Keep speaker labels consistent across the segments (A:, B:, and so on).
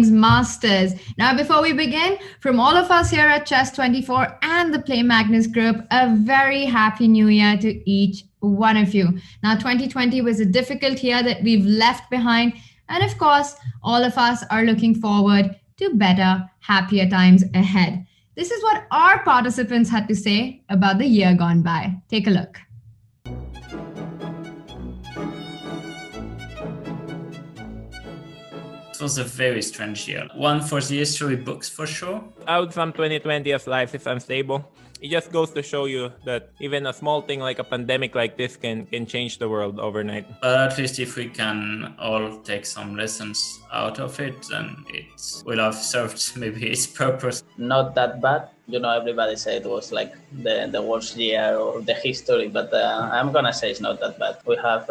A: Masters. Now, before we begin, from all of us here at Chess24 and the Play Magnus Group, a very happy new year to each one of you. Now, 2020 was a difficult year that we've left behind. And of course, all of us are looking forward to better, happier times ahead. This is what our participants had to say about the year gone by. Take a look.
B: It was a very strange year. One for the history books for sure.
C: I would sum 2020 as life is unstable. It just goes to show you that even a small thing like a pandemic like this can change the world overnight.
B: But at least if we can all take some lessons out of it, then it will have served maybe its purpose.
D: Not that bad. Everybody said it was like the worst year or the history, but I'm gonna say it's not that bad. We have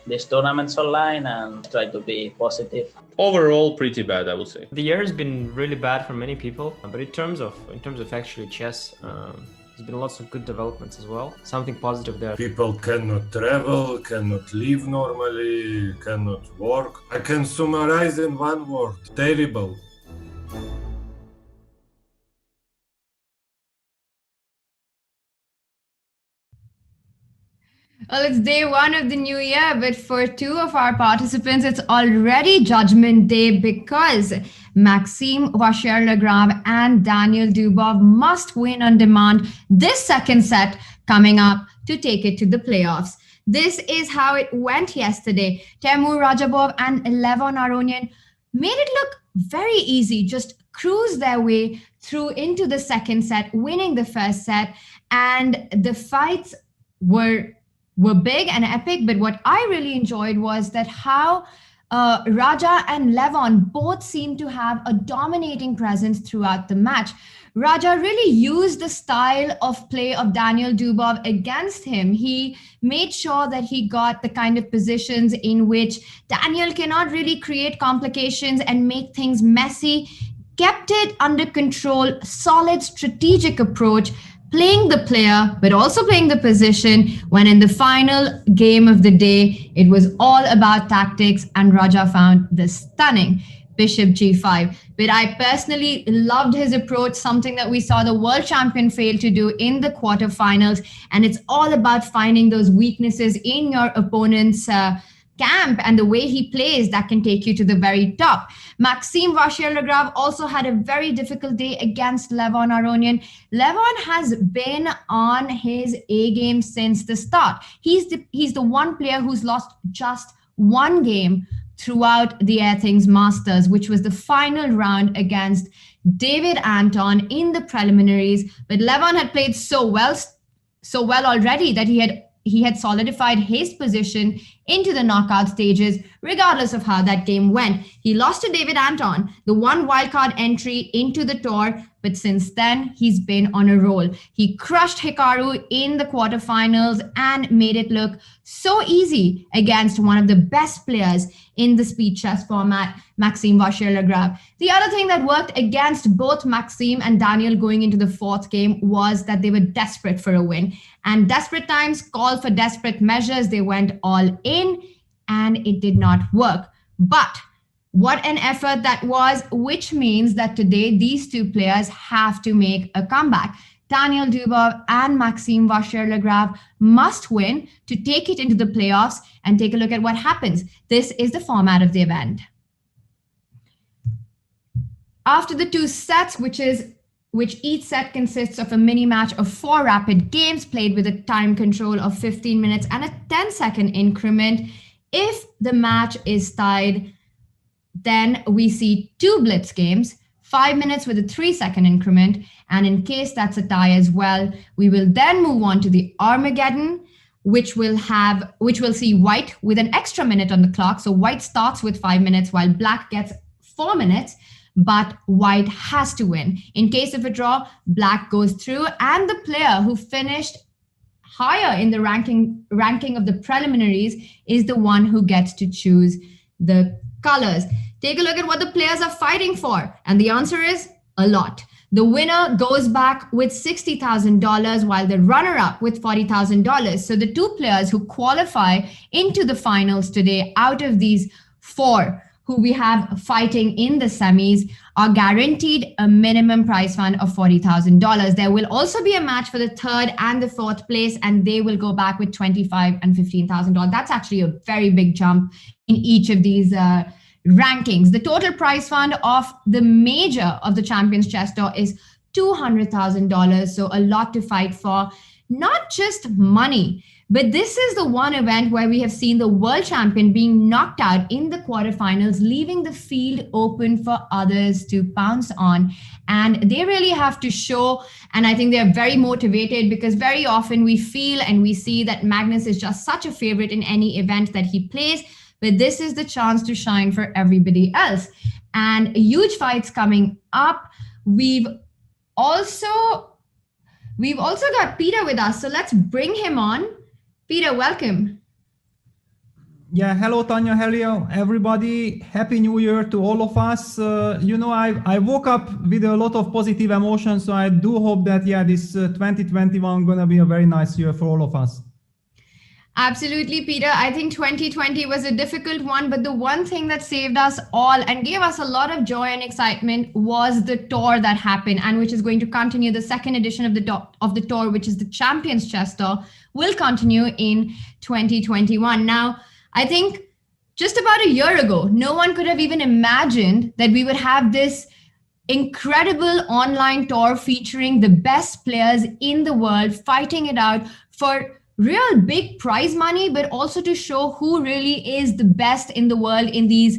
D: these tournaments online and try to be positive.
E: Overall, pretty bad, I would say.
F: The year has been really bad for many people, but in terms of actually chess, there's been lots of good developments as well. Something positive there.
G: People cannot travel, cannot live normally, cannot work. I can summarize in one word: terrible.
A: Well, it's day one of the new year, but for two of our participants, it's already Judgment Day because Maxime Vachier-Lagrave and Daniel Dubov must win on demand this second set coming up to take it to the playoffs. This is how it went yesterday. Temur Rajabov and Levon Aronian made it look very easy, just cruised their way through into the second set, winning the first set, and the fights were big and epic, but what I really enjoyed was that how Raja and Levon both seemed to have a dominating presence throughout the match. Raja really used the style of play of Daniel Dubov against him. He made sure that he got the kind of positions in which Daniel cannot really create complications and make things messy, kept it under control, solid strategic approach, playing the player, but also playing the position, when in the final game of the day, it was all about tactics and Raja found the stunning Bishop G5. But I personally loved his approach, something that we saw the world champion fail to do in the quarterfinals. And it's all about finding those weaknesses in your opponent's camp and the way he plays that can take you to the very top. Maxime Vachier-Lagrave also had a very difficult day against Levon Aronian. Levon has been on his A game since the start. He's the one player who's lost just one game throughout the Airthings Masters, which was the final round against David Anton in the preliminaries. But Levon had played so well already that he had solidified his position into the knockout stages, regardless of how that game went. He lost to David Anton, the one wildcard entry into the tour, but since then, he's been on a roll. He crushed Hikaru in the quarterfinals and made it look so easy against one of the best players in the speed chess format, Maxime Vachier-Lagrave. The other thing that worked against both Maxime and Daniel going into the fourth game was that they were desperate for a win. And desperate times call for desperate measures. They went all in and it did not work. But what an effort that was, which means that today these two players have to make a comeback. Daniel Dubov and Maxime Vachier-Lagrave must win to take it into the playoffs and take a look at what happens. This is the format of the event. After the two sets, which each set consists of a mini match of 4 rapid games played with a time control of 15 minutes and a 10-second increment. If the match is tied, then we see 2 blitz games, 5 minutes with a 3-second increment. And in case that's a tie as well, we will then move on to the Armageddon, which will see white with an extra minute on the clock. So white starts with 5 minutes while black gets 4 minutes, but white has to win. In case of a draw, black goes through, and the player who finished higher in the ranking of the preliminaries is the one who gets to choose the colors. Take a look at what the players are fighting for, and the answer is a lot. The winner goes back with $60,000 while the runner-up with $40,000. So the two players who qualify into the finals today out of these 4 who we have fighting in the semis are guaranteed a minimum prize fund of $40,000. There will also be a match for the third and the fourth place, and they will go back with $25,000 and $15,000. That's actually a very big jump in each of these rankings. The total prize fund of the major of the Champions Chess Tour is $200,000, so a lot to fight for. Not just money, but this is the one event where we have seen the world champion being knocked out in the quarterfinals, leaving the field open for others to pounce on. And they really have to show, and I think they're very motivated, because very often we feel and we see that Magnus is just such a favorite in any event that he plays, but this is the chance to shine for everybody else. And huge fights coming up. We've also got Peter with us, so let's bring him on. Peter, welcome.
H: Yeah, hello Tanya, hello everybody. Happy New Year to all of us. I woke up with a lot of positive emotions, so I do hope that this 2021 gonna be a very nice year for all of us.
A: Absolutely, Peter. I think 2020 was a difficult one, but the one thing that saved us all and gave us a lot of joy and excitement was the tour that happened, and which is going to continue. The second edition of the tour, which is the Champions Chess Tour, will continue in 2021. Now, I think just about a year ago, no one could have even imagined that we would have this incredible online tour featuring the best players in the world fighting it out for real big prize money, but also to show who really is the best in the world in these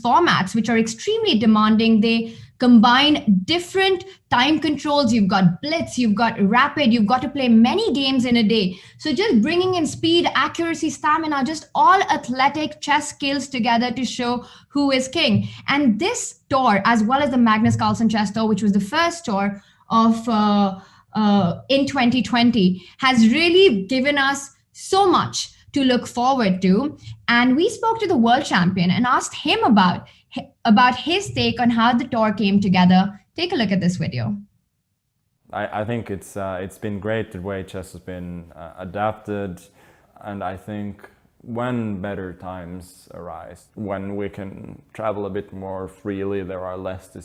A: formats, which are extremely demanding. They combine different time controls. You've got blitz, you've got rapid, you've got to play many games in a day. So just bringing in speed, accuracy, stamina, just all athletic chess skills together to show who is king. And this tour, as well as the Magnus Carlsen Chess Tour, which was the first tour of in 2020, has really given us so much to look forward to. And we spoke to the world champion and asked him about his take on how the tour came together. Take a look at this video.
I: I think it's been great the way chess has been adapted, and I think when better times arise, when we can travel a bit more freely, there are less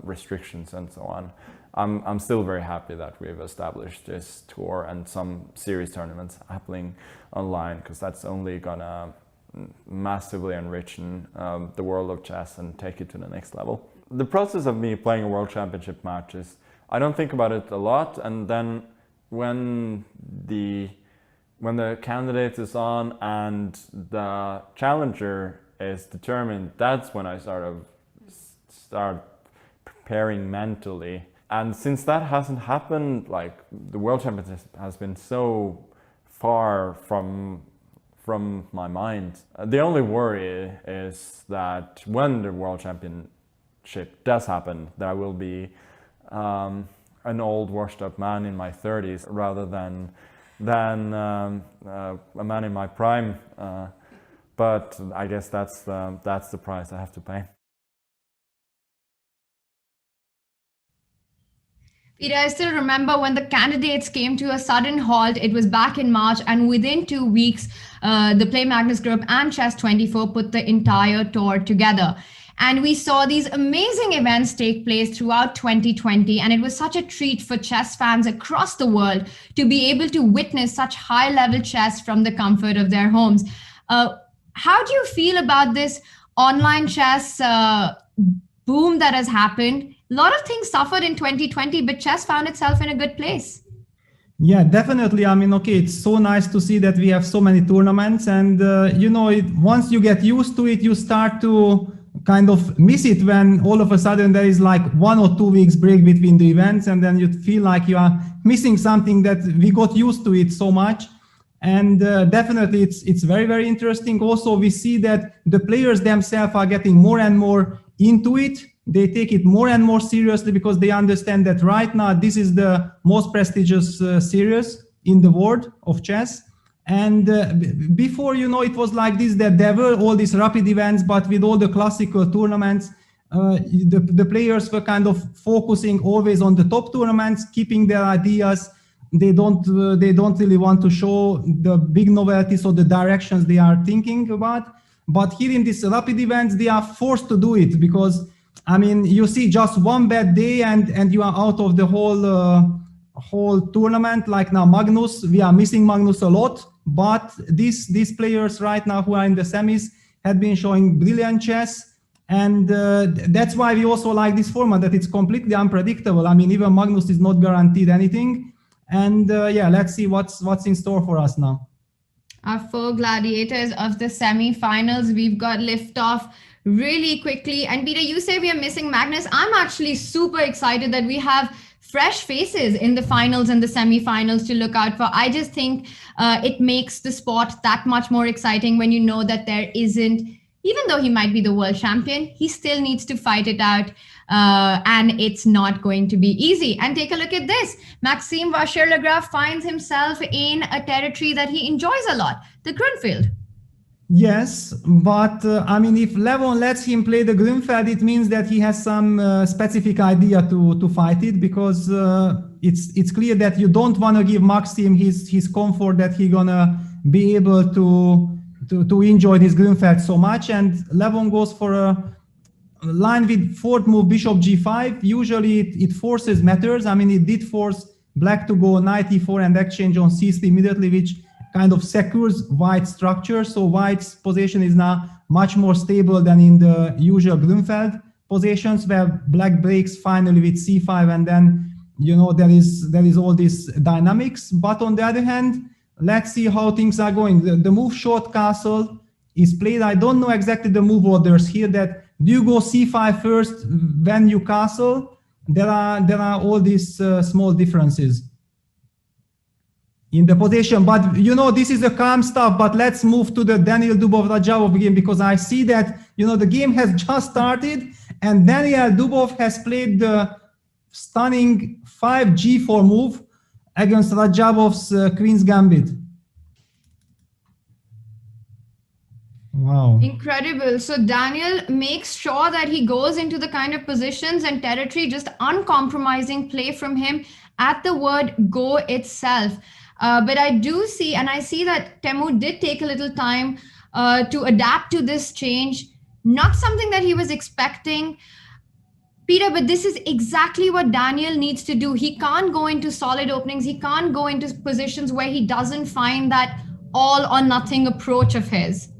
I: restrictions and so on. I'm still very happy that we've established this tour and some series tournaments happening online, because that's only gonna massively enrich the world of chess and take it to the next level. The process of me playing a world championship match is, I don't think about it a lot, and then when the candidate is on and the challenger is determined, that's when I start preparing mentally. And since that hasn't happened, like the World Championship has been so far from my mind. The only worry is that when the World Championship does happen, that I will be an old washed up man in my 30s rather than a man in my prime. But I guess that's the price I have to pay.
A: Peter, I still remember when the candidates came to a sudden halt. It was back in March, and within 2 weeks, the Play Magnus Group and Chess24 put the entire tour together. And we saw these amazing events take place throughout 2020. And it was such a treat for chess fans across the world to be able to witness such high-level chess from the comfort of their homes. How do you feel about this online chess boom that has happened? A lot of things suffered in 2020, but chess found itself in a good place.
H: Yeah, definitely. I mean, okay, it's so nice to see that we have so many tournaments, and once you get used to it, you start to kind of miss it when all of a sudden there is like 1 or 2 weeks break between the events, and then you feel like you are missing something that we got used to it so much. And definitely it's very, very interesting. Also, we see that the players themselves are getting more and more into it. They take it more and more seriously because they understand that right now this is the most prestigious series in the world of chess. And before, it was like this, that there were all these rapid events, but with all the classical tournaments, the players were kind of focusing always on the top tournaments, keeping their ideas. They don't really want to show the big novelties or the directions they are thinking about. But here in these rapid events, they are forced to do it because, I mean, you see just one bad day and you are out of the whole tournament. Like now Magnus, we are missing Magnus a lot, but these players right now who are in the semis had been showing brilliant chess. And that's why we also like this format, that it's completely unpredictable. I mean, even Magnus is not guaranteed anything. And yeah, let's see what's in store for us now.
A: Our four gladiators of the semi-finals, we've got liftoff really quickly. And Peter, you say we are missing Magnus. I'm actually super excited that we have fresh faces in the finals and the semi-finals to look out for. I just think it makes the sport that much more exciting when you know that there isn't, even though he might be the world champion, he still needs to fight it out. And it's not going to be easy. And take a look at this. Maxime Vachier-Lagrave finds himself in a territory that he enjoys a lot, the Grunfeld.
H: Yes, but I mean, if Levon lets him play the Grunfeld, it means that he has some specific idea to fight it, because it's clear that you don't want to give Maxime his comfort that he's gonna be able to enjoy this Grunfeld so much. And Levon goes for a line with fourth move bishop g5. Usually it forces matters. I mean, it did force black to go knight e4 and exchange on c3 immediately, which kind of secures white's structure. So white's position is now much more stable than in the usual Grunfeld positions, where black breaks finally with c5, and then, you know, there is all this dynamics. But on the other hand, let's see how things are going. The move short castle is played. I don't know exactly the move orders here. That do you go c5 first, then you castle? There are all these small differences in the position. But you know, this is a calm stuff. But let's move to the Daniel Dubov-Radjabov game, because I see that, you know, the game has just started and Daniel Dubov has played the stunning 5g4 move against Radjabov's Queen's Gambit. Wow.
A: Incredible. So Daniel makes sure that he goes into the kind of positions and territory, just uncompromising play from him at the word go itself. But I do see, and I see that Teemu did take a little time to adapt to this change. Not something that he was expecting, Peter, but this is exactly what Daniel needs to do. He can't go into solid openings. He can't go into positions where he doesn't find that all or nothing approach of his.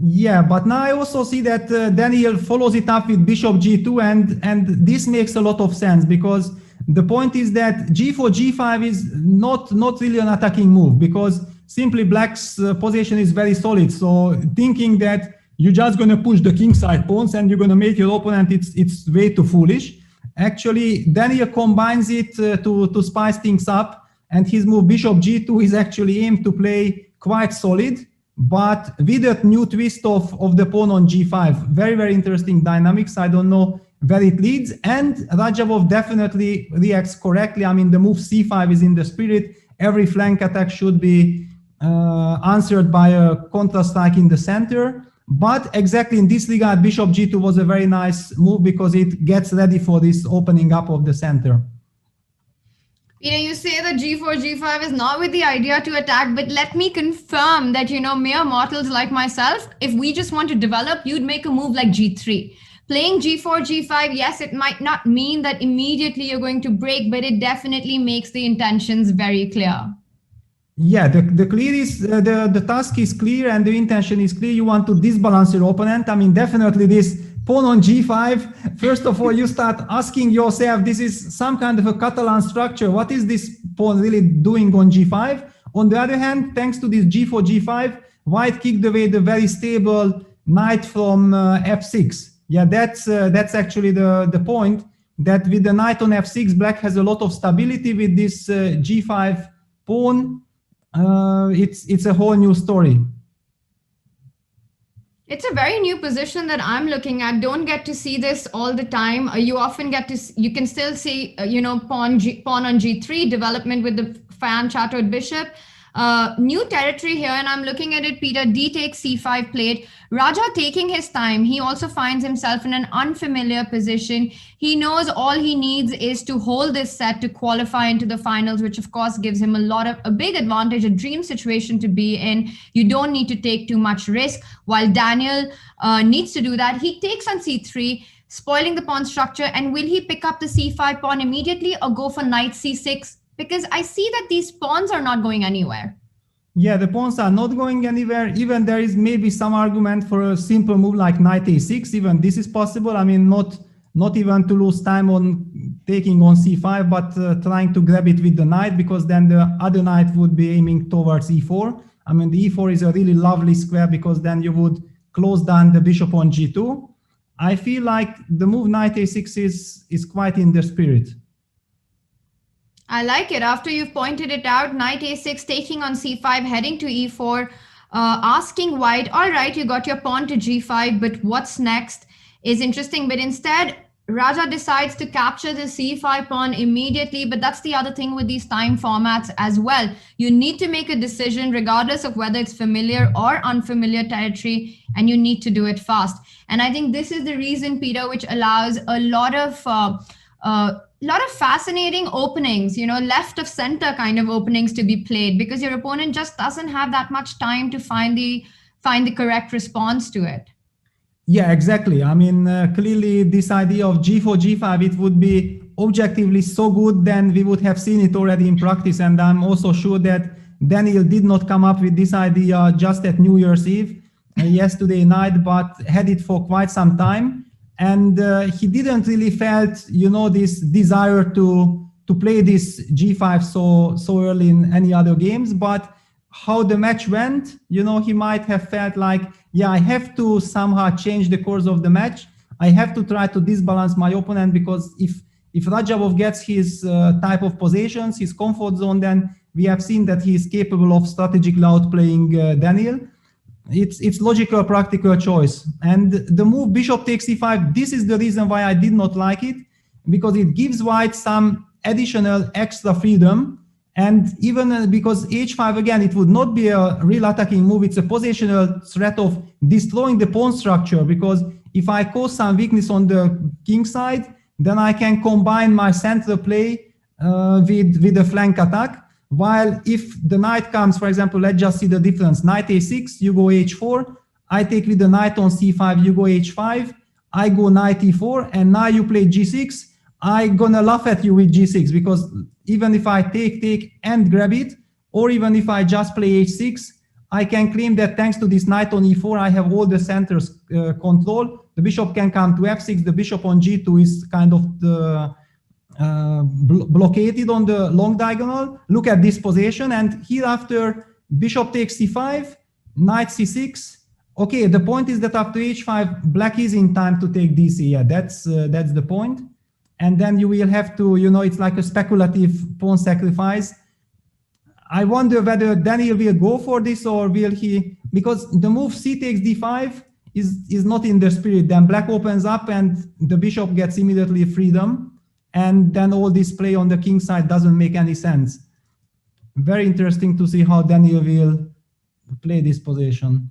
H: Yeah, but now I also see that Daniel follows it up with bishop g2, and this makes a lot of sense, because the point is that g4, g5 is not really an attacking move, because simply black's position is very solid. So thinking that you're just going to push the kingside pawns and you're going to make your opponent, it's way too foolish. Actually, Daniel combines it to spice things up, and his move bishop g2 is actually aimed to play quite solid, but with a new twist of the pawn on g5. Very, very interesting dynamics. I don't know where it leads, and Radjabov definitely reacts correctly. I mean, the move c5 is in the spirit. Every flank attack should be answered by a contra strike in the center. But exactly in this regard, bishop g2 was a very nice move, because it gets ready for this opening up of the center.
A: Peter, you say that g4, g5 is not with the idea to attack, but let me confirm that, you know, mere mortals like myself, if we just want to develop, you'd make a move like g3. Playing g4, g5, yes, it might not mean that immediately you're going to break, but it definitely makes the intentions very clear.
H: Yeah, the clear is the task is clear and the intention is clear. You want to disbalance your opponent. I mean, definitely this pawn on g5. First of all, you start asking yourself, this is some kind of a Catalan structure. What is this pawn really doing on g5? On the other hand, thanks to this g4, g5, white kicked away the very stable knight from f6. Yeah, that's actually the point, that with the knight on f6, black has a lot of stability. With this g5 pawn, it's a whole new story.
A: It's a very new position that I'm looking at. Don't get to see this all the time. You often get to, you can still see, you know, pawn on g3 development with the fan chattered bishop. New territory here, and I'm looking at it, Peter. D takes c5 plate. Raja taking his time. He also finds himself in an unfamiliar position. He knows all he needs is to hold this set to qualify into the finals, which of course gives him a big advantage, a dream situation to be in. You don't need to take too much risk. While Daniel needs to do that, he takes on c3, spoiling the pawn structure. And will he pick up the c5 pawn immediately or go for knight c6? Because I see that these pawns are not going anywhere.
H: Yeah, the pawns are not going anywhere. Even there is maybe some argument for a simple move like knight a6. Even this is possible. I mean, not even to lose time on taking on c5, but trying to grab it with the knight, because then the other knight would be aiming towards e4. I mean, the e4 is a really lovely square, because then you would close down the bishop on g2. I feel like the move knight a6 is quite in the spirit.
A: I like it. After you've pointed it out, knight a6, taking on c5, heading to e4, asking white, all right, you got your pawn to g5, but what's next is interesting. But instead, Raja decides to capture the c5 pawn immediately. But that's the other thing with these time formats as well. You need to make a decision regardless of whether it's familiar or unfamiliar territory, and you need to do it fast. And I think this is the reason, Peter, which allows a lot of fascinating openings, left of center kind of openings to be played, because your opponent just doesn't have that much time to find the correct response to it.
H: Yeah, exactly. I mean, clearly this idea of g4, g5, it would be objectively so good, then we would have seen it already in practice. And I'm also sure that Daniel did not come up with this idea just at New Year's Eve, yesterday night, but had it for quite some time. And he didn't really felt, this desire to play this g5 so early in any other games. But how the match went, he might have felt like, yeah, I have to somehow change the course of the match. I have to try to disbalance my opponent, because if Radjabov gets his type of possessions, his comfort zone, then we have seen that he is capable of strategically outplaying Daniel. It's logical, practical choice. And the move bishop takes c5, this is the reason why I did not like it, because it gives white some additional extra freedom. And even because h5, again, it would not be a real attacking move, it's a positional threat of destroying the pawn structure, because if I cause some weakness on the king side, then I can combine my central play with the flank attack. While if the knight comes, for example, let's just see the difference. Knight a6, you go h4. I take with the knight on c5, you go h5. I go knight e4, and now you play g6. I'm gonna laugh at you with g6, because even if I take and grab it, or even if I just play h6, I can claim that thanks to this knight on e4, I have all the centers control. The bishop can come to f6. The bishop on g2 is kind of the blockaded on the long diagonal. Look at this position, and here after bishop takes c5, knight c6. Okay, the point is that after h5, black is in time to take dc. Yeah, that's the point. And then you will have to, it's like a speculative pawn sacrifice. I wonder whether Daniel will go for this, or will he, because the move c takes d5 is not in the spirit. Then black opens up and the bishop gets immediately freedom. And then all this play on the king side doesn't make any sense. Very interesting to see how Daniel will play this position.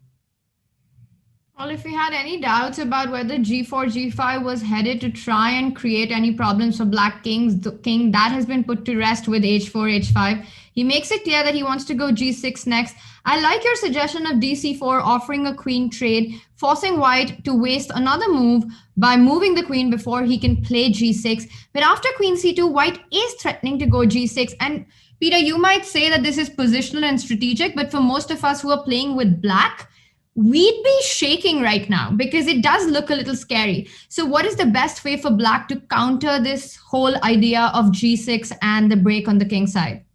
A: Well, if we had any doubts about whether g4, g5 was headed to try and create any problems for black kings, the king that has been put to rest with h4, h5. He makes it clear that he wants to go g6 next. I like your suggestion of dc4, offering a queen trade, forcing white to waste another move by moving the queen before he can play g6. But after queen c2, white is threatening to go g6. And Peter, you might say that this is positional and strategic, but for most of us who are playing with black, we'd be shaking right now, because it does look a little scary. So what is the best way for black to counter this whole idea of g6 and the break on the king side?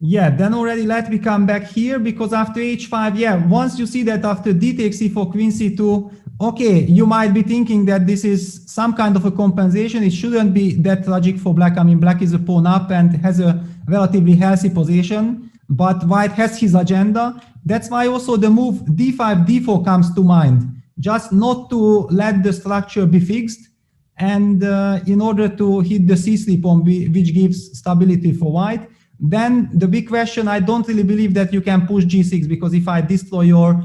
H: Yeah, then already let me come back here, because after h5, yeah, once you see that after d takes c4, queen c2, okay, you might be thinking that this is some kind of a compensation. It shouldn't be that tragic for black. I mean, black is a pawn up and has a relatively healthy position, but white has his agenda. That's why also the move d5, d4 comes to mind, just not to let the structure be fixed, and in order to hit the c3 pawn, which gives stability for white. then the big question, I don't really believe that you can push g6, because if I destroy your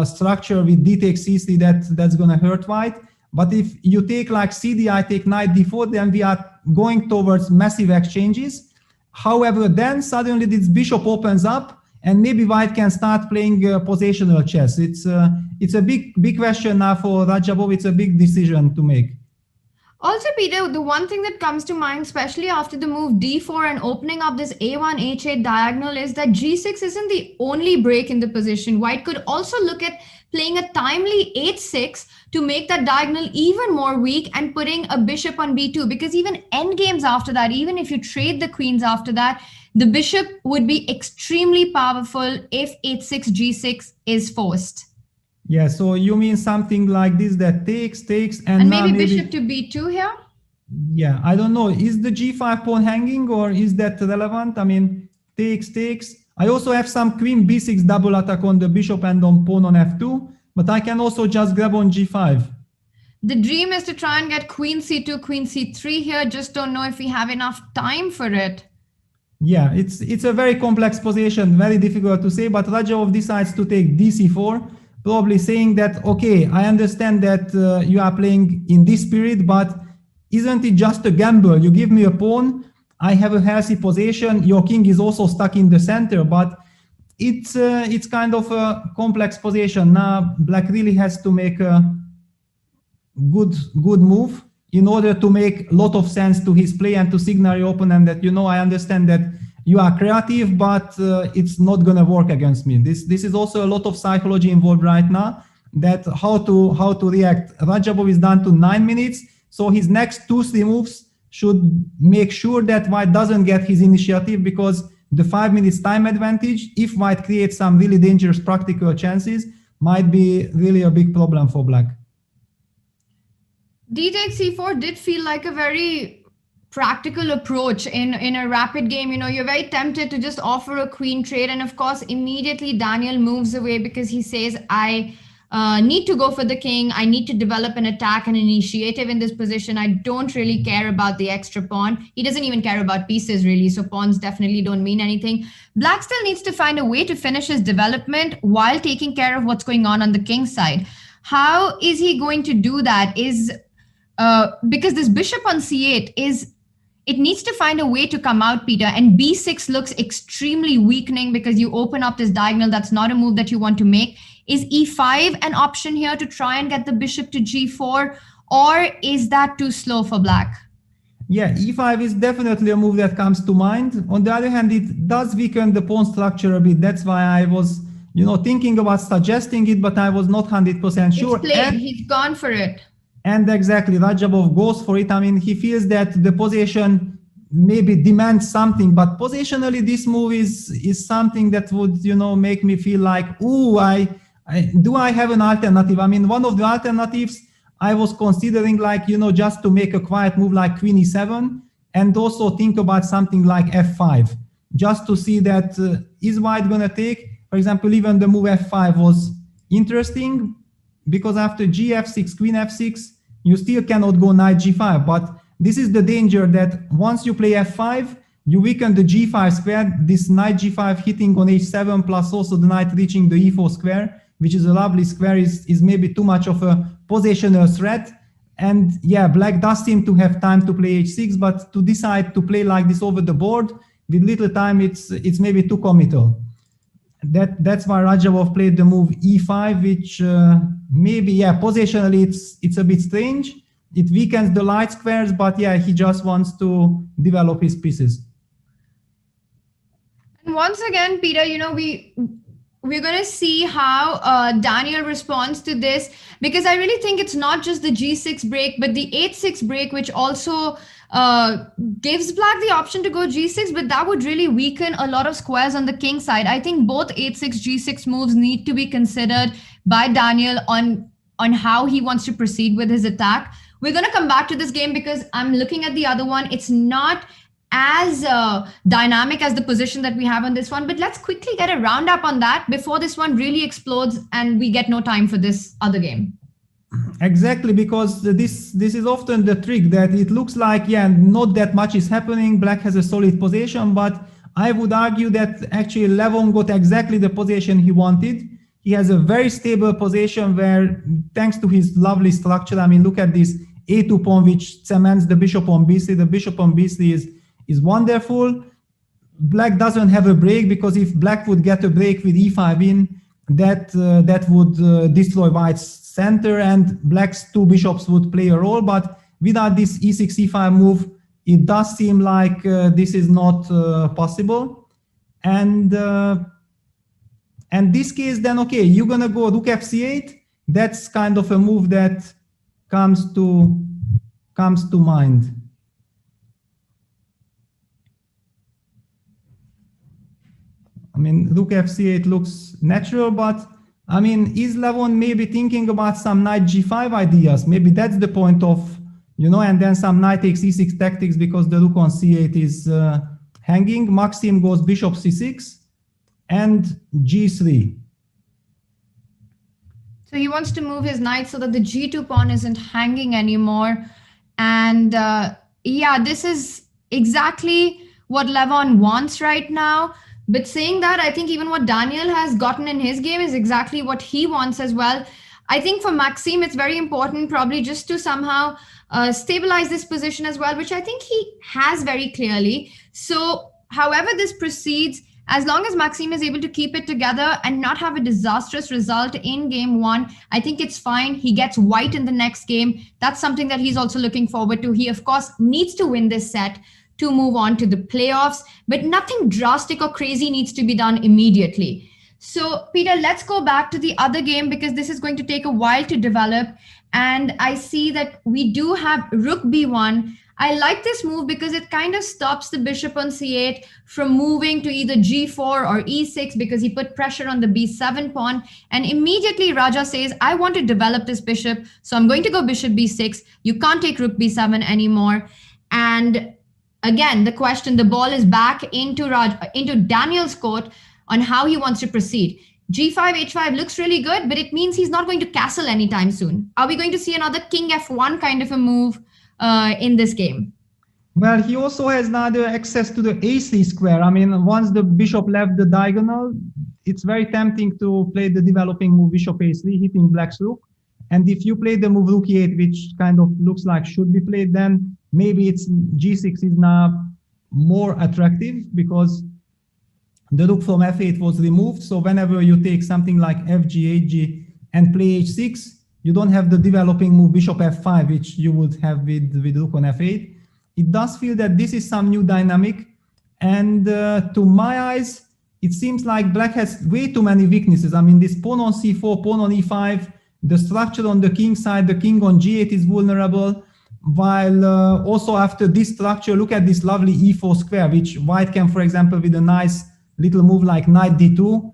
H: structure with d takes c3, that's going to hurt white. But if you take like cd, I take knight d4, then we are going towards massive exchanges. However, then suddenly this bishop opens up, and maybe white can start playing positional chess. It's a big question now for Rajabov. It's a big decision to make.
A: Also, Peter, the one thing that comes to mind, especially after the move d4 and opening up this a1, h8 diagonal, is that g6 isn't the only break in the position. White could also look at playing a timely h6 to make that diagonal even more weak and putting a bishop on b2, because even endgames after that, even if you trade the queens after that, the bishop would be extremely powerful if h6, g6 is forced.
H: Yeah, so you mean something like this, that takes, and
A: maybe bishop to b2 here?
H: Yeah, I don't know. Is the g5 pawn hanging, or is that relevant? I mean, takes. I also have some queen b6 double attack on the bishop and on pawn on f2, but I can also just grab on g5.
A: The dream is to try and get queen c2, queen c3 here. Just don't know if we have enough time for it.
H: Yeah, it's a very complex position, very difficult to say, but Rajabov decides to take dc4, probably saying that, okay, I understand that you are playing in this spirit, but isn't it just a gamble? You give me a pawn, I have a healthy position, your king is also stuck in the center, but it's kind of a complex position. Now, black really has to make a good move in order to make a lot of sense to his play and to signal your opponent that, I understand that you are creative, but it's not going to work against me. This is also a lot of psychology involved right now, that how to react. Rajabov is down to 9 minutes, so his next 2-3 moves should make sure that white doesn't get his initiative, because the 5 minutes time advantage, if white creates some really dangerous practical chances, might be really a big problem for black.
A: D takes c4 did feel like a very practical approach in a rapid game. You're very tempted to just offer a queen trade, and of course immediately Daniel moves away because he says, I need to go for the king, I need to develop an attack and initiative in this position. I don't really care about the extra pawn. He doesn't even care about pieces really, so pawns definitely don't mean anything. Black still needs to find a way to finish his development while taking care of what's going on the king side. How is he going to do that? Because this bishop on c8 it needs to find a way to come out, Peter, and b6 looks extremely weakening because you open up this diagonal. That's not a move that you want to make. Is e5 an option here to try and get the bishop to g4, or is that too slow for black?
H: Yeah, e5 is definitely a move that comes to mind. On the other hand, it does weaken the pawn structure a bit. That's why I was, thinking about suggesting it, but I was not 100% sure.
A: It's played. He's gone for it.
H: And exactly, Rajabov goes for it. I mean, he feels that the position maybe demands something, but positionally, this move is something that would, make me feel like, ooh, do I have an alternative? I mean, one of the alternatives I was considering, like, just to make a quiet move like queen e7, and also think about something like f5, just to see that is white going to take. For example, even the move f5 was interesting, because after gf6, queen f6, you still cannot go knight g5. But this is the danger, that once you play f5, you weaken the g5 square, this knight g5 hitting on h7, plus also the knight reaching the e4 square, which is a lovely square, is maybe too much of a positional threat. And yeah, black does seem to have time to play h6, but to decide to play like this over the board with little time, it's maybe too committal. That's why Rajabov played the move e5, which maybe, positionally it's a bit strange. It weakens the light squares, but yeah, he just wants to develop his pieces.
A: And once again, Peter, we're going to see how Daniel responds to this, because I really think it's not just the g6 break, but the h6 break, which also gives black the option to go g6, but that would really weaken a lot of squares on the king side. I think both h6, g6 moves need to be considered by Daniel on how he wants to proceed with his attack. We're going to come back to this game because I'm looking at the other one. It's not as dynamic as the position that we have on this one, but let's quickly get a roundup on that before this one really explodes and we get no time for this other game.
H: Exactly, because this is often the trick, that it looks like, not that much is happening. Black has a solid position, but I would argue that actually Levon got exactly the position he wanted. He has a very stable position where, thanks to his lovely structure, I mean, look at this A2 pawn, which cements the bishop on B3. The bishop on B3 is wonderful. Black doesn't have a break, because if Black would get a break with E5 in, that would destroy White's center, and Black's two bishops would play a role. But without this E6, E5 move, it does seem like this is not possible. And this case, then okay, you're gonna go Rook Fc8. That's kind of a move that comes to mind. I mean, Rook Fc8 looks natural, but I mean, is Levon maybe thinking about some Knight G5 ideas? Maybe that's the point of, and then some Knight takes E6 tactics because the Rook on C8 is hanging. Maxim goes Bishop C6 and G3.
A: So he wants to move his knight so that the G2 pawn isn't hanging anymore. And yeah, this is exactly what Levon wants right now. But saying that, I think even what Daniel has gotten in his game is exactly what he wants as well. I think for Maxim, it's very important probably just to somehow stabilize this position as well, which I think he has very clearly. So however this proceeds, as long as Maxim is able to keep it together and not have a disastrous result in game one, I think it's fine. He gets white in the next game. That's something that he's also looking forward to. He, of course, needs to win this set to move on to the playoffs, but nothing drastic or crazy needs to be done immediately. So, Peter, let's go back to the other game because this is going to take a while to develop. And I see that we do have Rook B1. I like this move because it kind of stops the bishop on C8 from moving to either G4 or E6 because he put pressure on the B7 pawn. And immediately Raja says, I want to develop this bishop, so I'm going to go bishop B6. You can't take Rook B7 anymore. And again, the question, the ball is back into Daniel's court on how he wants to proceed. G5, H5 looks really good, but it means he's not going to castle anytime soon. Are we going to see another King F1 kind of a move in this game?
H: Well, he also has now the access to the A3 square. I mean, once the bishop left the diagonal, it's very tempting to play the developing move bishop A3, hitting Black's rook. And if you play the move Rook E8, which kind of looks like should be played, then maybe it's G6 is now more attractive because the rook from F8 was removed. So whenever you take something like FG, HG and play H6, you don't have the developing move bishop F5, which you would have with rook on F8. It does feel that this is some new dynamic. And to my eyes, it seems like Black has way too many weaknesses. I mean, this pawn on C4, pawn on E5, the structure on the king side, the king on G8 is vulnerable. While also after this structure, look at this lovely E4 square, which White can, for example, with a nice little move like Knight D2,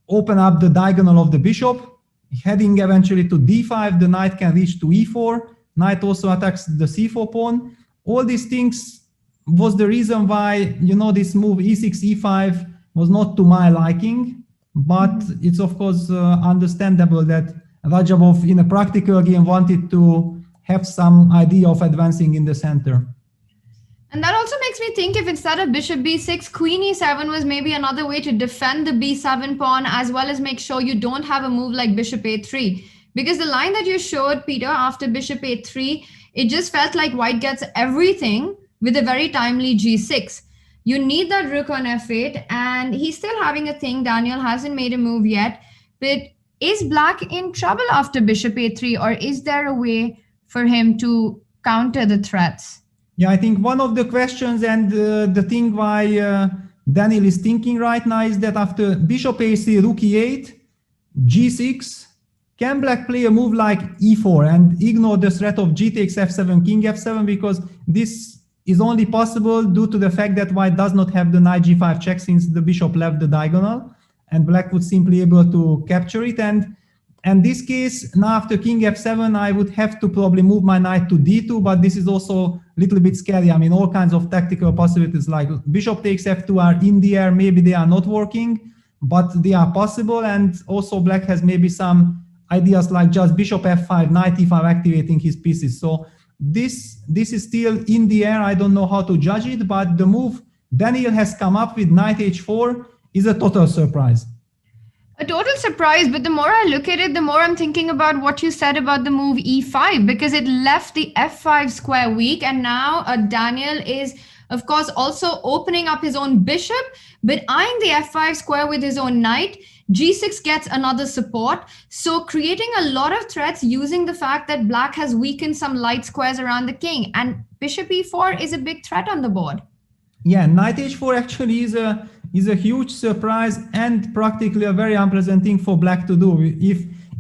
H: open up the diagonal of the bishop, heading eventually to D5, the knight can reach to E4, knight also attacks the C4 pawn. All these things was the reason why, this move E6, E5 was not to my liking, but it's of course understandable that Rajabov in a practical game wanted to have some idea of advancing in the center.
A: And that also makes me think if instead of bishop b6, queen e7 was maybe another way to defend the b7 pawn as well as make sure you don't have a move like bishop a3. Because the line that you showed, Peter, after bishop a3, it just felt like White gets everything with a very timely g6. You need that rook on f8, and he's still having a thing. Daniel hasn't made a move yet. But is Black in trouble after bishop a3, or is there a way for him to counter the threats?
H: Yeah, I think one of the questions and the thing why Daniel is thinking right now is that after bishop a3, rook e8, g6, can Black play a move like e4 and ignore the threat of g takes f7, king f7, because this is only possible due to the fact that White does not have the knight g5 check since the bishop left the diagonal, and Black would simply able to capture it. And this case, now after king f7, I would have to probably move my knight to d2, but this is also a little bit scary. I mean, all kinds of tactical possibilities like bishop takes f2 are in the air. Maybe they are not working, but they are possible. And also Black has maybe some ideas like just bishop f5, knight e5 activating his pieces. So this is still in the air. I don't know how to judge it, but the move Daniel has come up with knight h4 is a total surprise.
A: A total surprise, but the more I look at it, the more I'm thinking about what you said about the move e5, because it left the f5 square weak, and now Daniel is, of course, also opening up his own bishop, but eyeing the f5 square with his own knight. G6 gets another support, so creating a lot of threats using the fact that black has weakened some light squares around the king, and bishop e4 is a big threat on the board.
H: Yeah, knight h4 actually is a huge surprise and practically a very unpleasant thing for black to do.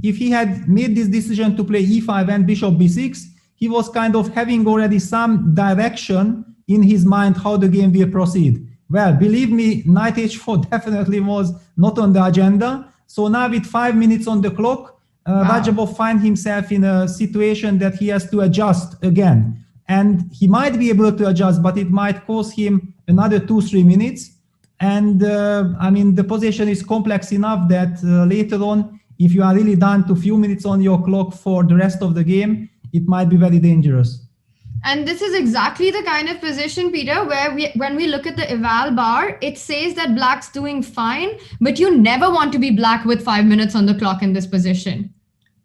H: If he had made this decision to play e5 and bishop b6, he was kind of having already some direction in his mind how the game will proceed. Well, believe me, knight h4 definitely was not on the agenda. So now with 5 minutes on the clock, Rajabov finds himself in a situation that he has to adjust again. And he might be able to adjust, but it might cost him another 2-3 minutes. And I mean, the position is complex enough that later on, if you are really down to a few minutes on your clock for the rest of the game, it might be very dangerous.
A: And this is exactly the kind of position, Peter, where when we look at the eval bar, it says that black's doing fine, but you never want to be black with 5 minutes on the clock in this position.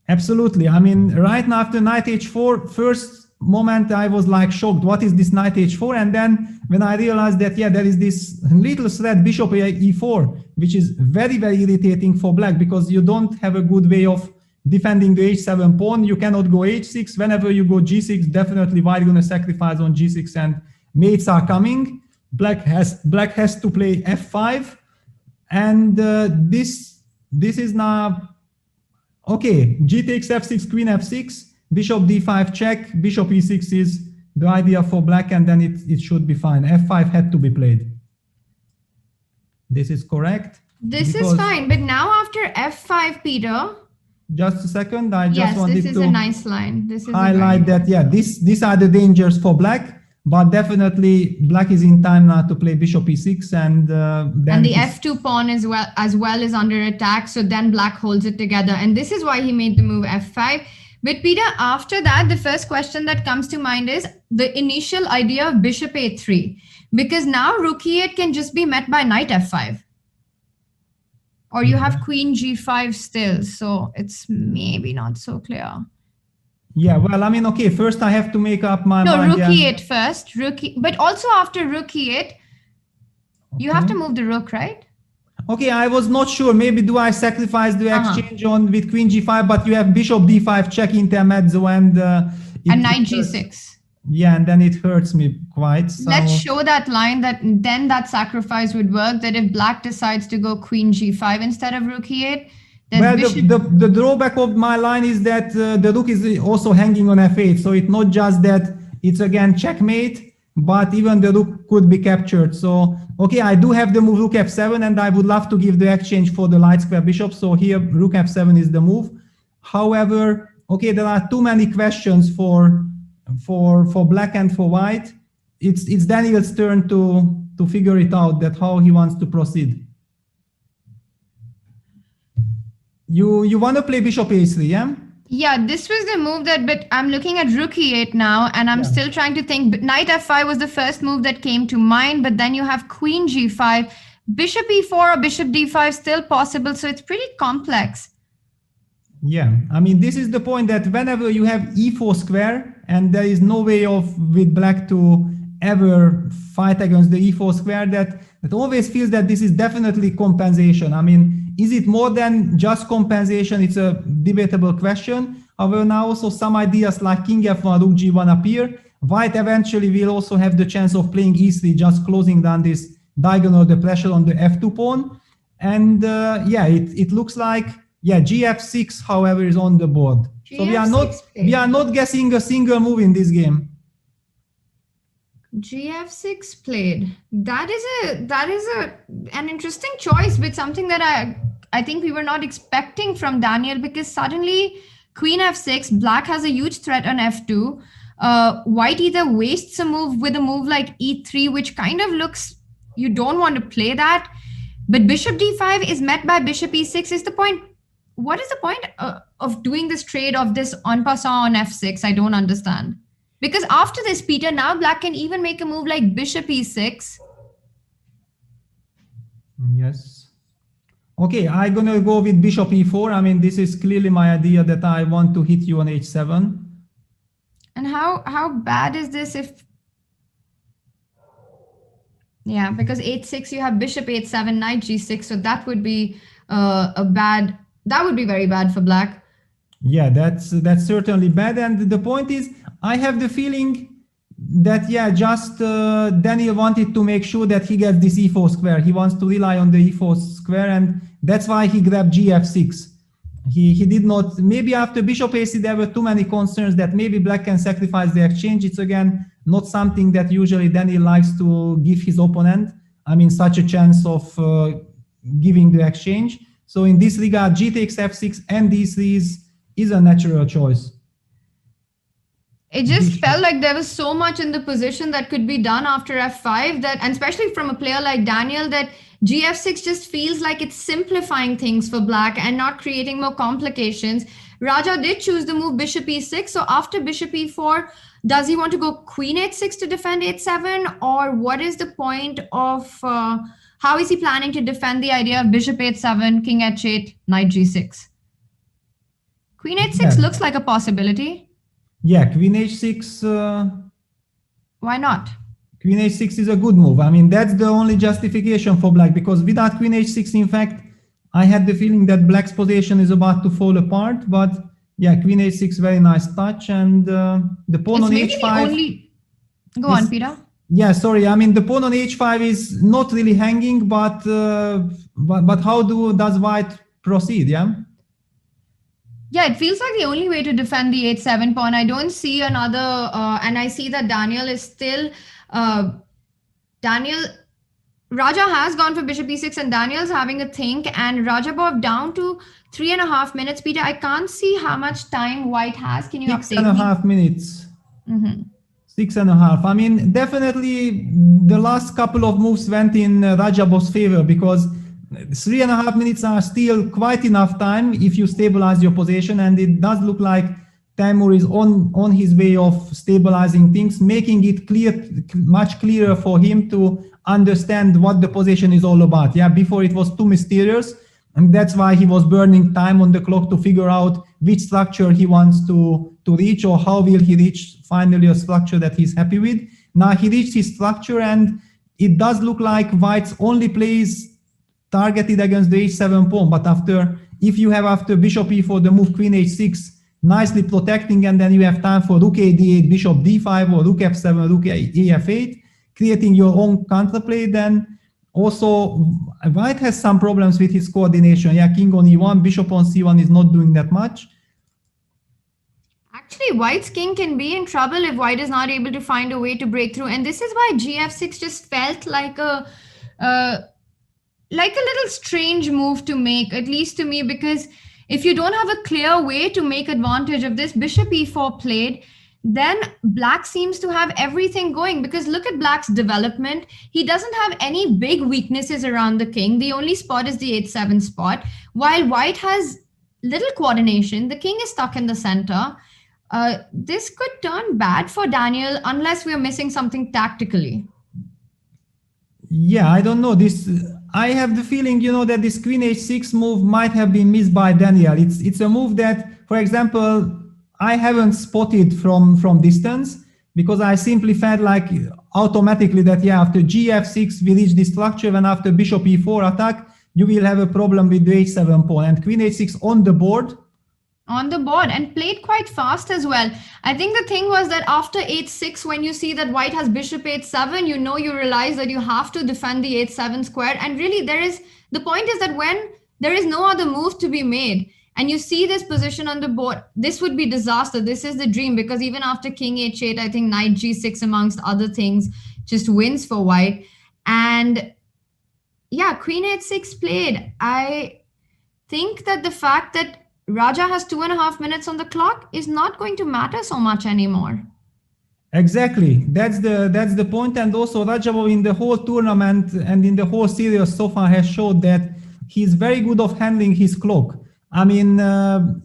H: Absolutely. I mean, right now after knight h4, first moment I was like shocked, what is this knight h4? And then when I realized that, yeah, there is this little threat bishop e4, which is very, very irritating for black because you don't have a good way of defending the h7 pawn. You cannot go h6. Whenever you go g6, definitely white going to sacrifice on g6 and mates are coming. Black has to play f5. And this is now, okay, g takes f6, queen f6, bishop d5 check, bishop e6 is the idea for black, and then it should be fine. f5 had to be played. This is correct.
A: This is fine, but now after f5, Peter.
H: Just a second, I just wanted to
A: this is a nice line. This is
H: highlight that, yeah, these are the dangers for black, but definitely black is in time now to play bishop e6, and then
A: the f2 pawn as well is under attack, so then black holds it together, and this is why he made the move f5. But Peter, after that, the first question that comes to mind is the initial idea of bishop a3, because now rook e8 can just be met by knight f5. Or you have queen g5 still, so it's maybe not so clear.
H: Yeah, well, I mean, okay, first I have to make up my mind.
A: No, rook e8 first, but also after rook e8, you have to move the rook, right?
H: Okay, I was not sure. Maybe do I sacrifice the exchange on with queen g5, but you have bishop d5 check intermezzo and
A: knight g6.
H: Yeah, and then it hurts me quite. So.
A: Let's show that line that then that sacrifice would work, that if black decides to go queen g5 instead of rook e8.
H: Well, the drawback of my line is that the rook is also hanging on f8. So it's not just that it's again checkmate, but even the rook could be captured. So, okay, I do have the move rook f7, and I would love to give the exchange for the light square bishop. So here rook f7 is the move. However, okay, there are too many questions for black and for white. It's Daniel's turn to figure it out, that how he wants to proceed. You want to play bishop a3, yeah?
A: Yeah, this was the move but I'm looking at rook e8 now, and I'm still trying to think. Knight f5 was the first move that came to mind, but then you have queen g5, bishop e4 or bishop d5 still possible, so it's pretty complex.
H: Yeah, I mean, this is the point that whenever you have e4 square, and there is no way with black to ever fight against the e4 square, that always feels that this is definitely compensation. I mean, is it more than just compensation? It's a debatable question. However, now also some ideas like king f1, rook g1 appear. White eventually will also have the chance of playing e3, just closing down this diagonal, the pressure on the f2 pawn. And yeah, it looks like, yeah, gf6, however, is on the board. So we are not guessing a single move in this game.
A: gf6 played. That is an interesting choice, but something that I think we were not expecting from Daniel, because suddenly queen f6, black has a huge threat on f2. White either wastes a move with a move like e3, which kind of looks, you don't want to play that. But bishop d5 is met by bishop e6 is the point. What is the point of doing this trade of this en passant on f6? I don't understand. Because after this, Peter, now black can even make a move like bishop e6.
H: Yes. Okay, I'm gonna go with bishop e4. I mean, this is clearly my idea that I want to hit you on h7.
A: And how bad is this if... Yeah, because h6 you have bishop h7, knight g6, so that would be that would be very bad for black.
H: Yeah, that's certainly bad. And the point is, I have the feeling that, yeah, just Daniel wanted to make sure that he gets this e4 square. He wants to rely on the e4 square, and that's why he grabbed gf6. He did not, maybe after bishop a6 there were too many concerns that maybe black can sacrifice the exchange. It's again not something that usually Daniel likes to give his opponent. I mean, such a chance of giving the exchange. So in this regard, g takes f6 and d3 is a natural choice.
A: It just felt like there was so much in the position that could be done after f5 that, and especially from a player like Daniel, that gf6 just feels like it's simplifying things for black and not creating more complications. Raja did choose the move bishop e6. So after bishop e4, does he want to go queen h6 to defend h7, or what is the point of how is he planning to defend the idea of bishop h7, king h8, knight g6? Queen h6 looks like a possibility.
H: Yeah, queen h6.
A: Why not?
H: Queen h6 is a good move. I mean, that's the only justification for black, because without queen h6, in fact, I had the feeling that black's position is about to fall apart. But yeah, queen h6, very nice touch. And the pawn on h5.
A: Go on, Peter.
H: Yeah, sorry. I mean, the pawn on h5 is not really hanging, but how does white proceed? Yeah.
A: Yeah, it feels like the only way to defend the h7 pawn. I don't see another, and I see that Daniel is still, Raja has gone for bishop e6 and Daniel's having a think, and Rajabov down to 3.5 minutes. Peter, I can't see how much time white has. Can you update me?
H: 6.5 minutes.
A: Mm-hmm.
H: 6.5. I mean, definitely the last couple of moves went in Rajabov's favor, because 3.5 minutes are still quite enough time if you stabilize your position, and it does look like Timur is on his way of stabilizing things, making it much clearer for him to understand what the position is all about. Yeah, before it was too mysterious, and that's why he was burning time on the clock to figure out which structure he wants to reach, or how will he reach finally a structure that he's happy with. Now he reached his structure, and it does look like white's only plays targeted against the h7 pawn, but if you have after bishop e4 the move queen h6, nicely protecting, and then you have time for rook a d8, bishop d5, or rook f7, rook a f8, creating your own counterplay, then also white has some problems with his coordination. Yeah, king on e1, bishop on c1 is not doing that much.
A: Actually, white's king can be in trouble if white is not able to find a way to break through, and this is why gf6 just felt like a little strange move to make, at least to me, because if you don't have a clear way to make advantage of this bishop e4 played, then black seems to have everything going, because look at black's development. He doesn't have any big weaknesses around the king. The only spot is the h7 spot, while white has little coordination. The king is stuck in the center. This could turn bad for Daniel unless we're missing something tactically.
H: Yeah, I don't know. I have the feeling, that this queen h6 move might have been missed by Daniel. It's a move that, for example, I haven't spotted from distance, because I simply felt like automatically that, yeah, after gf6 we reach this structure, and after bishop e4 attack, you will have a problem with the h7 pawn, and queen h6 on the board, and played quite fast as well. I think the thing was that after h6, when you see that white has bishop h7, you realize that you have to defend the h7 square. And really the point is that when there is no other move to be made, and you see this position on the board, this would be disaster. This is the dream, because even after king h8, I think knight g6 amongst other things just wins for white. And yeah, queen h6 played. I think that the fact that Raja has 2.5 minutes on the clock is not going to matter so much anymore. Exactly. That's the point. And also Rajabov in the whole tournament and in the whole series so far has showed that he's very good of handling his clock. I mean,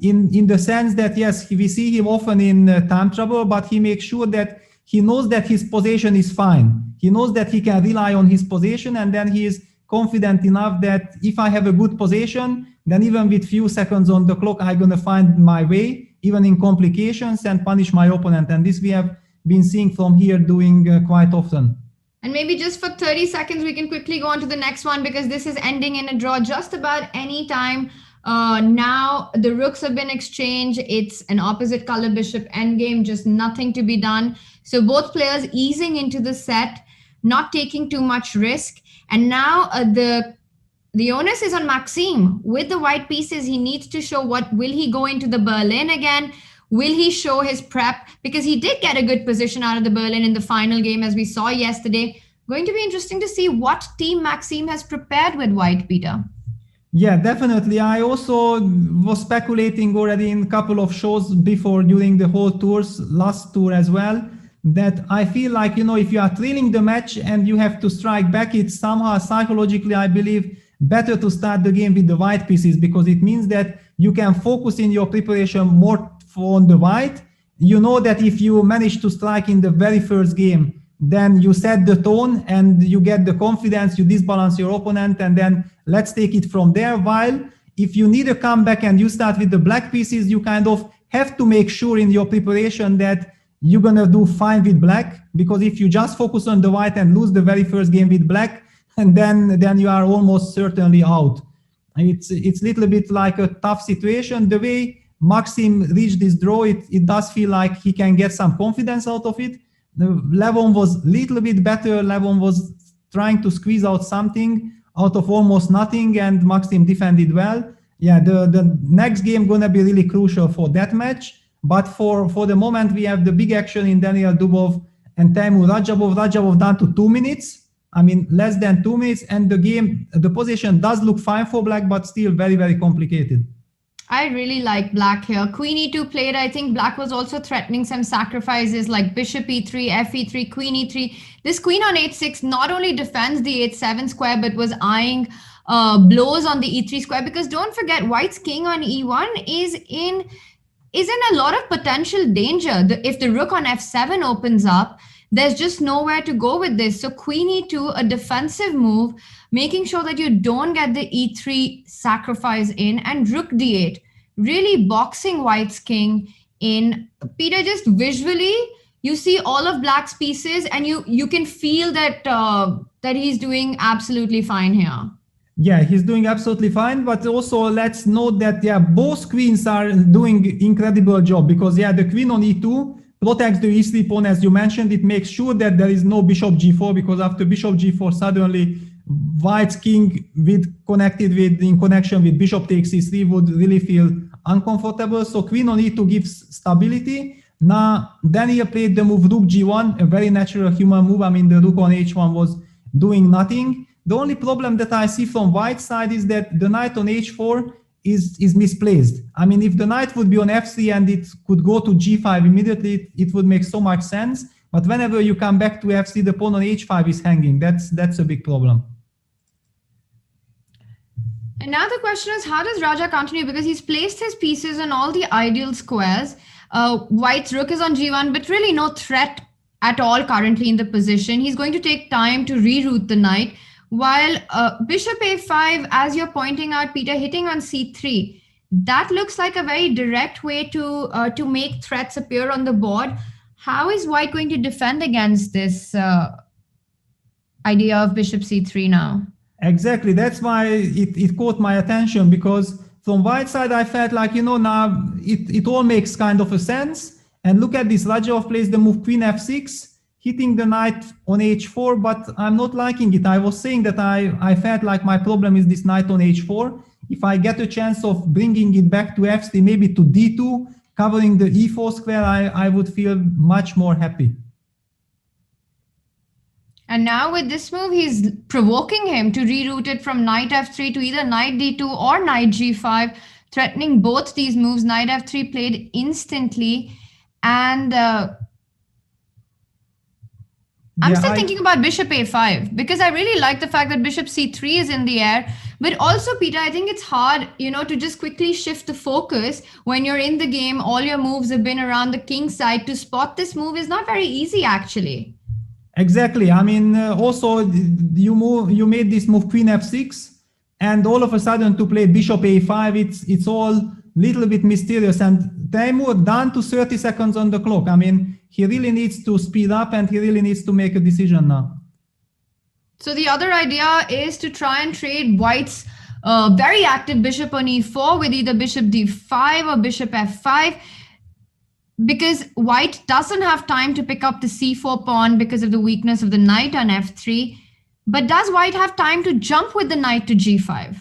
H: in the sense that, yes, we see him often in time trouble, but he makes sure that he knows that his position is fine. He knows that he can rely on his position, and then he is confident enough that if I have a good position, then even with few seconds on the clock, I'm going to find my way, even in complications, and punish my opponent. And this we have been seeing from here doing quite often.
A: And maybe just for 30 seconds, we can quickly go on to the next one because this is ending in a draw just about any time. Now the rooks have been exchanged. It's an opposite color bishop endgame, just nothing to be done. So both players easing into the set, not taking too much risk. And now the onus is on Maxime. With the white pieces, he needs to show will he go into the Berlin again? Will he show his prep? Because he did get a good position out of the Berlin in the final game, as we saw yesterday. Going to be interesting to see what team Maxime has prepared with white, Peter.
H: Yeah, definitely. I also was speculating already in a couple of shows before during the whole tours, last tour as well, that I feel like, if you are trailing the match and you have to strike back, it's somehow psychologically, I believe, better to start the game with the white pieces, because it means that you can focus in your preparation more on the white. You know that if you manage to strike in the very first game, then you set the tone and you get the confidence, you disbalance your opponent, and then let's take it from there. While if you need a comeback and you start with the black pieces, you kind of have to make sure in your preparation that you're gonna do fine with black, because if you just focus on the white and lose the very first game with black, and then you are almost certainly out. It's a little bit like a tough situation. The way Maxime reached this draw, it does feel like he can get some confidence out of it. Levon was a little bit better. Levon was trying to squeeze out something out of almost nothing, and Maxime defended well. Yeah, the next game gonna be really crucial for that match. But for the moment, we have the big action in Daniel Dubov and Teimur Radjabov. Radjabov down to 2 minutes. I mean, less than 2 minutes, and the position does look fine for black, but still very, very complicated.
A: I really like black here. Queen e2 played. I think black was also threatening some sacrifices like bishop e3, f e3, queen e3. This queen on h6 not only defends the h7 square, but was eyeing blows on the e3 square, because don't forget, white's king on e1 is in a lot of potential danger. If the rook on f7 opens up, there's just nowhere to go with this. So queen e2, a defensive move, making sure that you don't get the e3 sacrifice in, and rook d8, really boxing white's king in. Peter, just visually, you see all of black's pieces, and you can feel that that he's doing absolutely fine here.
H: Yeah, he's doing absolutely fine, but also let's note that both queens are doing incredible job, because the queen on e2 protects the e3 pawn, as you mentioned. It makes sure that there is no bishop g4, because after bishop g4, suddenly white's king in connection with bishop takes e3 would really feel uncomfortable. So queen on e2 gives stability. Now Daniel played the move rook g1, a very natural human move. I mean, the rook on h1 was doing nothing. The only problem that I see from white side is that the knight on h4 is misplaced. I mean, if the knight would be on f3 and it could go to g5 immediately, it would make so much sense. But whenever you come back to f3, the pawn on h5 is hanging. That's a big problem.
A: And now the question is, how does Raja continue? Because he's placed his pieces on all the ideal squares. White's rook is on g1, but really no threat at all currently in the position. He's going to take time to reroute the knight. While bishop a5, as you're pointing out, Peter, hitting on c3, that looks like a very direct way to make threats appear on the board. How is white going to defend against this idea of bishop c3 now?
H: Exactly. That's why it caught my attention, because from white side, I felt like, now it all makes kind of a sense. And look at this, Radjabov plays the move queen f6, hitting the knight on h4, but I'm not liking it. I was saying that I felt like my problem is this knight on h4. If I get a chance of bringing it back to f3, maybe to d2, covering the e4 square, I would feel much more happy.
A: And now with this move, he's provoking him to reroute it from knight f3 to either knight d2 or knight g5, threatening both these moves. Knight f3 played instantly. And I'm still thinking about bishop a5, because I really like the fact that bishop c3 is in the air. But also, Peter, I think it's hard, to just quickly shift the focus when you're in the game. All your moves have been around the king side. To spot this move is not very easy, actually.
H: Exactly. I mean, also you made this move queen f6, and all of a sudden to play bishop a5, it's all little bit mysterious. And Taimur down to 30 seconds on the clock. I mean, he really needs to speed up, and he really needs to make a decision now.
A: So the other idea is to try and trade White's very active bishop on e4 with either bishop d5 or bishop f5, because White doesn't have time to pick up the c4 pawn because of the weakness of the knight on f3. But does White have time to jump with the knight to g5?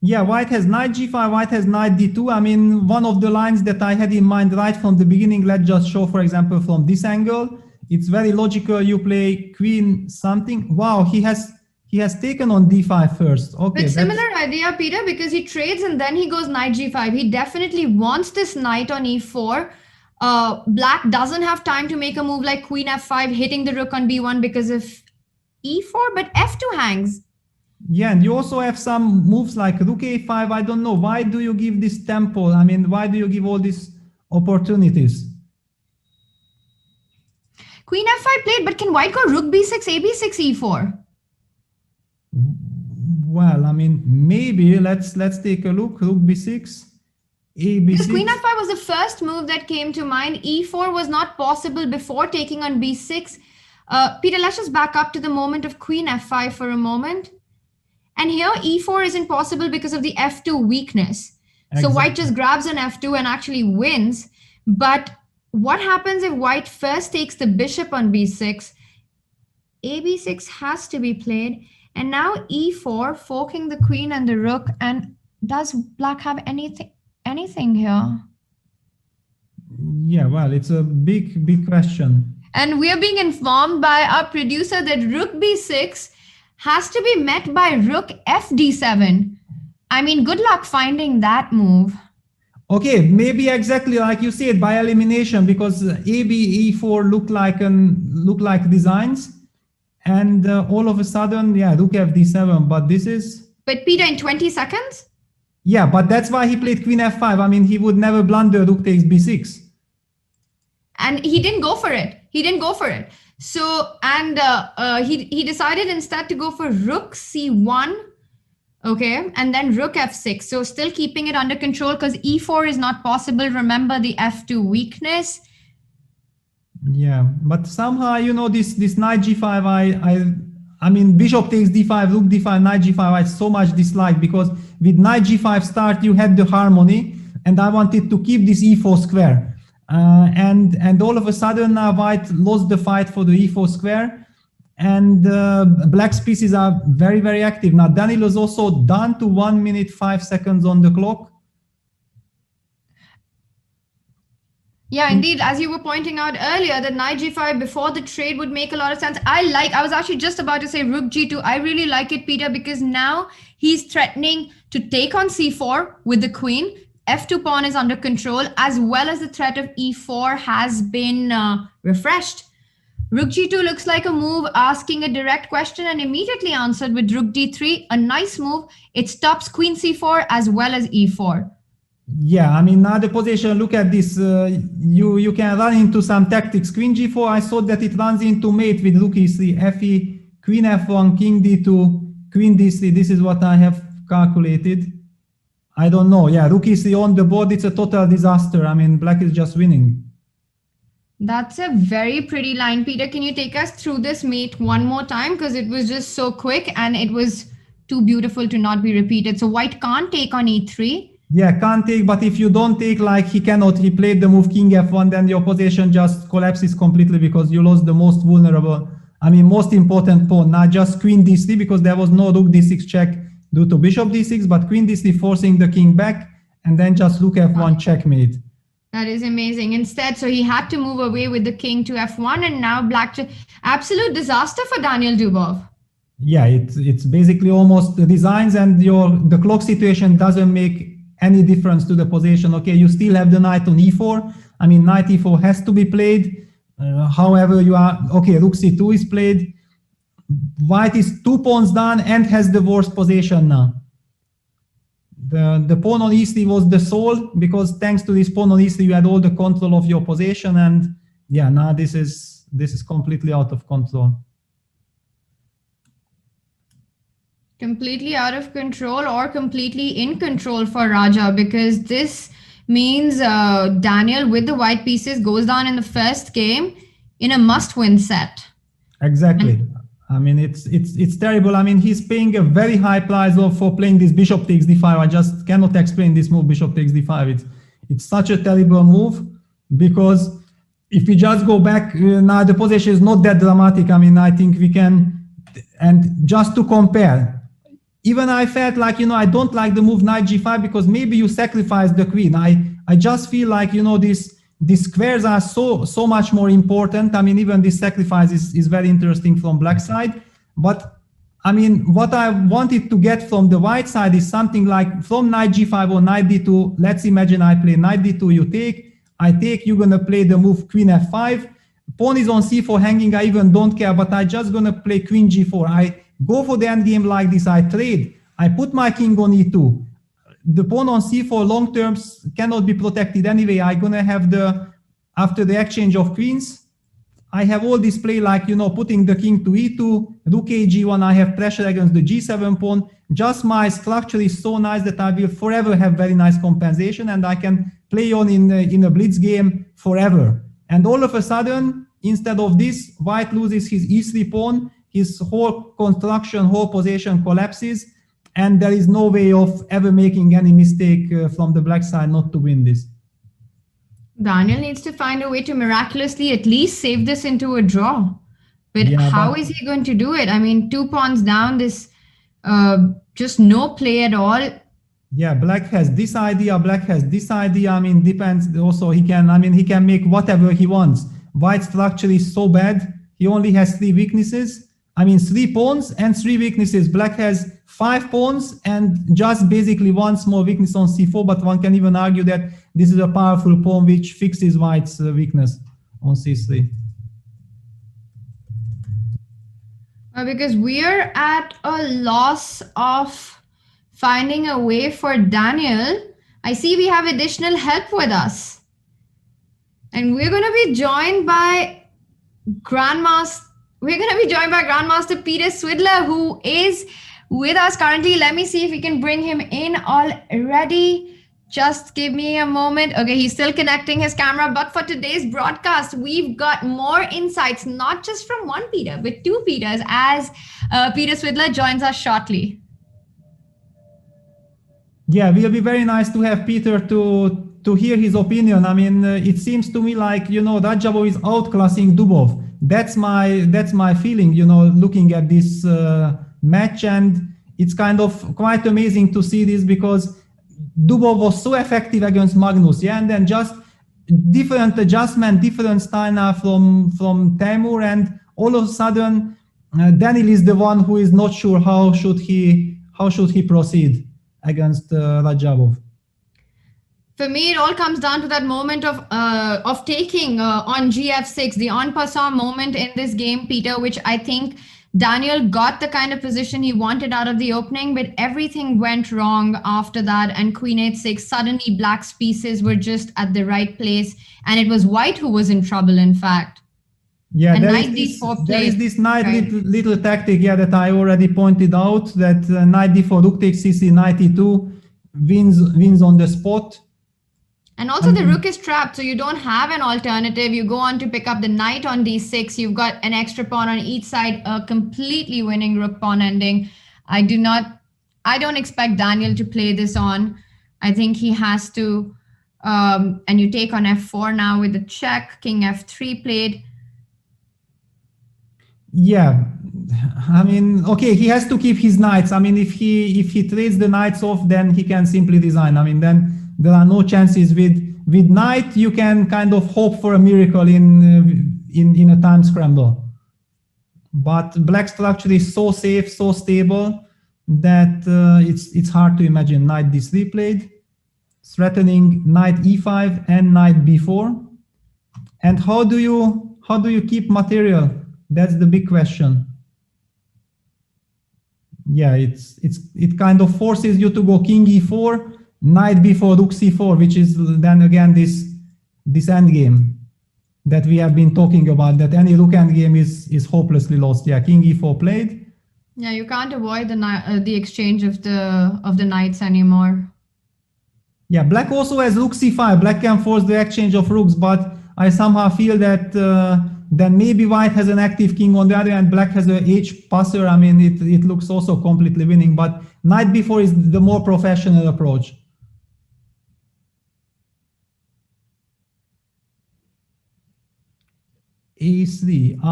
H: Yeah, White has knight g5, White has knight d2. I mean, one of the lines that I had in mind right from the beginning, let's just show, for example, from this angle. It's very logical. You play queen something. Wow, he has taken on d5 first. Okay.
A: But similar idea, Peter, because he trades and then he goes knight g5. He definitely wants this knight on e4. Black doesn't have time to make a move like queen f5, hitting the rook on b1 because of e4, but f2 hangs.
H: Yeah, and you also have some moves like rook a5. I don't know. Why do you give this tempo? I mean, why do you give all these opportunities?
A: Queen f5 played, but can White go rook b6, a b6, e4?
H: Well, I mean, maybe let's take a look. Rook b6, a b6.
A: Because queen f5 was the first move that came to mind. e4 was not possible before taking on b6. Peter, let's just back up to the moment of queen f5 for a moment. And here e4 isn't possible because of the f2 weakness. Exactly. So White just grabs an f2 and actually wins. But what happens if White first takes the bishop on b6? A b6 has to be played. And now e4, forking the queen and the rook. And does Black have anything here?
H: Yeah, well, it's a big question.
A: And we are being informed by our producer that rook b6 has to be met by rook fd7. I mean, good luck finding that move.
H: Okay, maybe exactly like you said, by elimination, because AB E4 look like designs, and all of a sudden, yeah, rook fd7. But this is.
A: But Peter, in 20 seconds.
H: Yeah, but that's why he played queen f5. I mean, he would never blunder rook takes b6.
A: And he didn't go for it. He didn't go for it. So, and he decided instead to go for rook c1. Okay, and then rook f6. So still keeping it under control because e4 is not possible. Remember the f2 weakness.
H: Yeah, but somehow, you know, this knight g5, I mean, bishop takes d5, rook d5, knight g5, I so much dislike, because with knight g5 start, you had the harmony, and I wanted to keep this e4 square. And all of a sudden, White lost the fight for the e4 square. And Black's pieces are very, very active. Now, Danilo is also down to 1 minute 5 seconds on the clock.
A: Yeah, indeed. As you were pointing out earlier, the knight g5 before the trade would make a lot of sense. I was actually just about to say rook g2. I really like it, Peter, because now he's threatening to take on c4 with the queen. f2 pawn is under control, as well as the threat of e4 has been refreshed. Rook g2 looks like a move asking a direct question and immediately answered with rook d3. A nice move. It stops queen c4 as well as e4.
H: Yeah, I mean, now the position, look at this. You can run into some tactics. Queen g4, I thought that it runs into mate with rook e3, fe, queen f1, king d2, queen d3. This is what I have calculated. I don't know. Yeah, rook e3 on the board, it's a total disaster. I mean, Black is just winning.
A: That's a very pretty line. Peter, can you take us through this mate one more time? Because it was just so quick and it was too beautiful to not be repeated. So White can't take on e3.
H: Yeah, can't take, but if you don't take, like he played the move king f1, then your position just collapses completely because you lost the most vulnerable, I mean, most important pawn, not just queen d3, because there was no rook d6 check due to bishop d6, but queen d3 forcing the king back, and then just rook f1 checkmate.
A: That is amazing. Instead, so he had to move away with the king to f1, and now Black, absolute disaster for Daniel Dubov.
H: Yeah, it's basically almost the designs, and the clock situation doesn't make any difference to the position. Okay, you still have the knight on e4. I mean, knight e4 has to be played. However, you are, okay, rook c2 is played. White is 2 pawns down and has the worst position now. The pawn on e3 was the soul, because thanks to this pawn on e3, you had all the control of your position. And yeah, now this is completely out of control.
A: Completely out of control or completely in control for Raja, because this means Daniel with the white pieces goes down in the first game in a must-win set.
H: Exactly. I mean, it's terrible. I mean, he's paying a very high price for playing this bishop takes d5. I just cannot explain this move, bishop takes d5. It's such a terrible move, because if we just go back, now the position is not that dramatic. I mean, I think we can, and just to compare, even I felt like, I don't like the move knight g5 because maybe you sacrifice the queen. I just feel like, these squares are so much more important. I mean, even this sacrifice is very interesting from black side. But I mean, what I wanted to get from the white side is something like from knight g5 or knight d2. Let's imagine I play knight d2, you take, I take, you're gonna play the move queen f5. Pawn is on c4 hanging, I even don't care, but I just gonna play queen g4. I go for the endgame like this, I trade, I put my king on e2. The pawn on c4 long terms cannot be protected anyway. I'm gonna have after the exchange of queens, I have all this play like, putting the king to e2, rook a g1, I have pressure against the g7 pawn. Just my structure is so nice that I will forever have very nice compensation, and I can play on in a blitz game forever. And all of a sudden, instead of this, white loses his e3 pawn, his whole construction, whole position collapses, and there is no way of ever making any mistake from the black side not to win this.
A: Daniel needs to find a way to miraculously at least save this into a draw. But how is he going to do it? I mean, 2 pawns down, this just no play at all.
H: Yeah, black has this idea, black has this idea. I mean, depends also, he can make whatever he wants. White structure is so bad, he only has 3 weaknesses. I mean, 3 pawns and 3 weaknesses. Black has 5 pawns and just basically 1 small weakness on c4, but one can even argue that this is a powerful pawn which fixes white's weakness on c3.
A: Because we are at a loss of finding a way for Daniel. I see we have additional help with us. And we're going to be joined by Grandmaster Peter Swidler, who is with us currently. Let me see if we can bring him in already. Just give me a moment. Okay, he's still connecting his camera, but for today's broadcast, we've got more insights, not just from one Peter, but 2 Peters, as Peter Swidler joins us shortly.
H: Yeah, it will be very nice to have Peter to hear his opinion. I mean, it seems to me like, Radjabov is outclassing Dubov. That's my feeling, looking at this match, and it's kind of quite amazing to see this, because Dubov was so effective against Magnus, yeah, and then just different adjustment, different style now from Temur, and all of a sudden Daniel is the one who is not sure how should he proceed against Radjabov.
A: For me, it all comes down to that moment of taking on GF6, the en passant moment in this game, Peter, which I think Daniel got the kind of position he wanted out of the opening, but everything went wrong after that. And Queen H6, suddenly Black's pieces were just at the right place, and it was White who was in trouble, in fact.
H: Yeah,
A: and
H: there
A: is
H: this knight little tactic, yeah, that I already pointed out, that knight d4, rook takes cc, knight e2 wins on the spot.
A: And also the rook is trapped, so you don't have an alternative. You go on to pick up the knight on d6. You've got an extra pawn on each side, a completely winning rook pawn ending. I don't expect Daniel to play this on. I think he has to, and you take on f4 now with the check, king f3 played.
H: Yeah, I mean, okay, he has to keep his knights. I mean, if he trades the knights off, then he can simply resign. I mean, then there are no chances with knight. You can kind of hope for a miracle in a time scramble. But black structure is so safe, so stable that it's hard to imagine. Knight d3 played, threatening knight e5 and knight b4. And how do you keep material? That's the big question. Yeah, it kind of forces you to go king e4, knight b4, rook c4, which is then again this endgame that we have been talking about, that any rook endgame is hopelessly lost. Yeah, king e4 played,
A: Yeah, you can't avoid the exchange of the knights anymore.
H: Yeah, black also has rook c5. Black can force the exchange of rooks, but I somehow feel that then maybe white has an active king on the other hand, black has a h passer. I mean, it looks also completely winning, but knight b4 is the more professional approach. a3,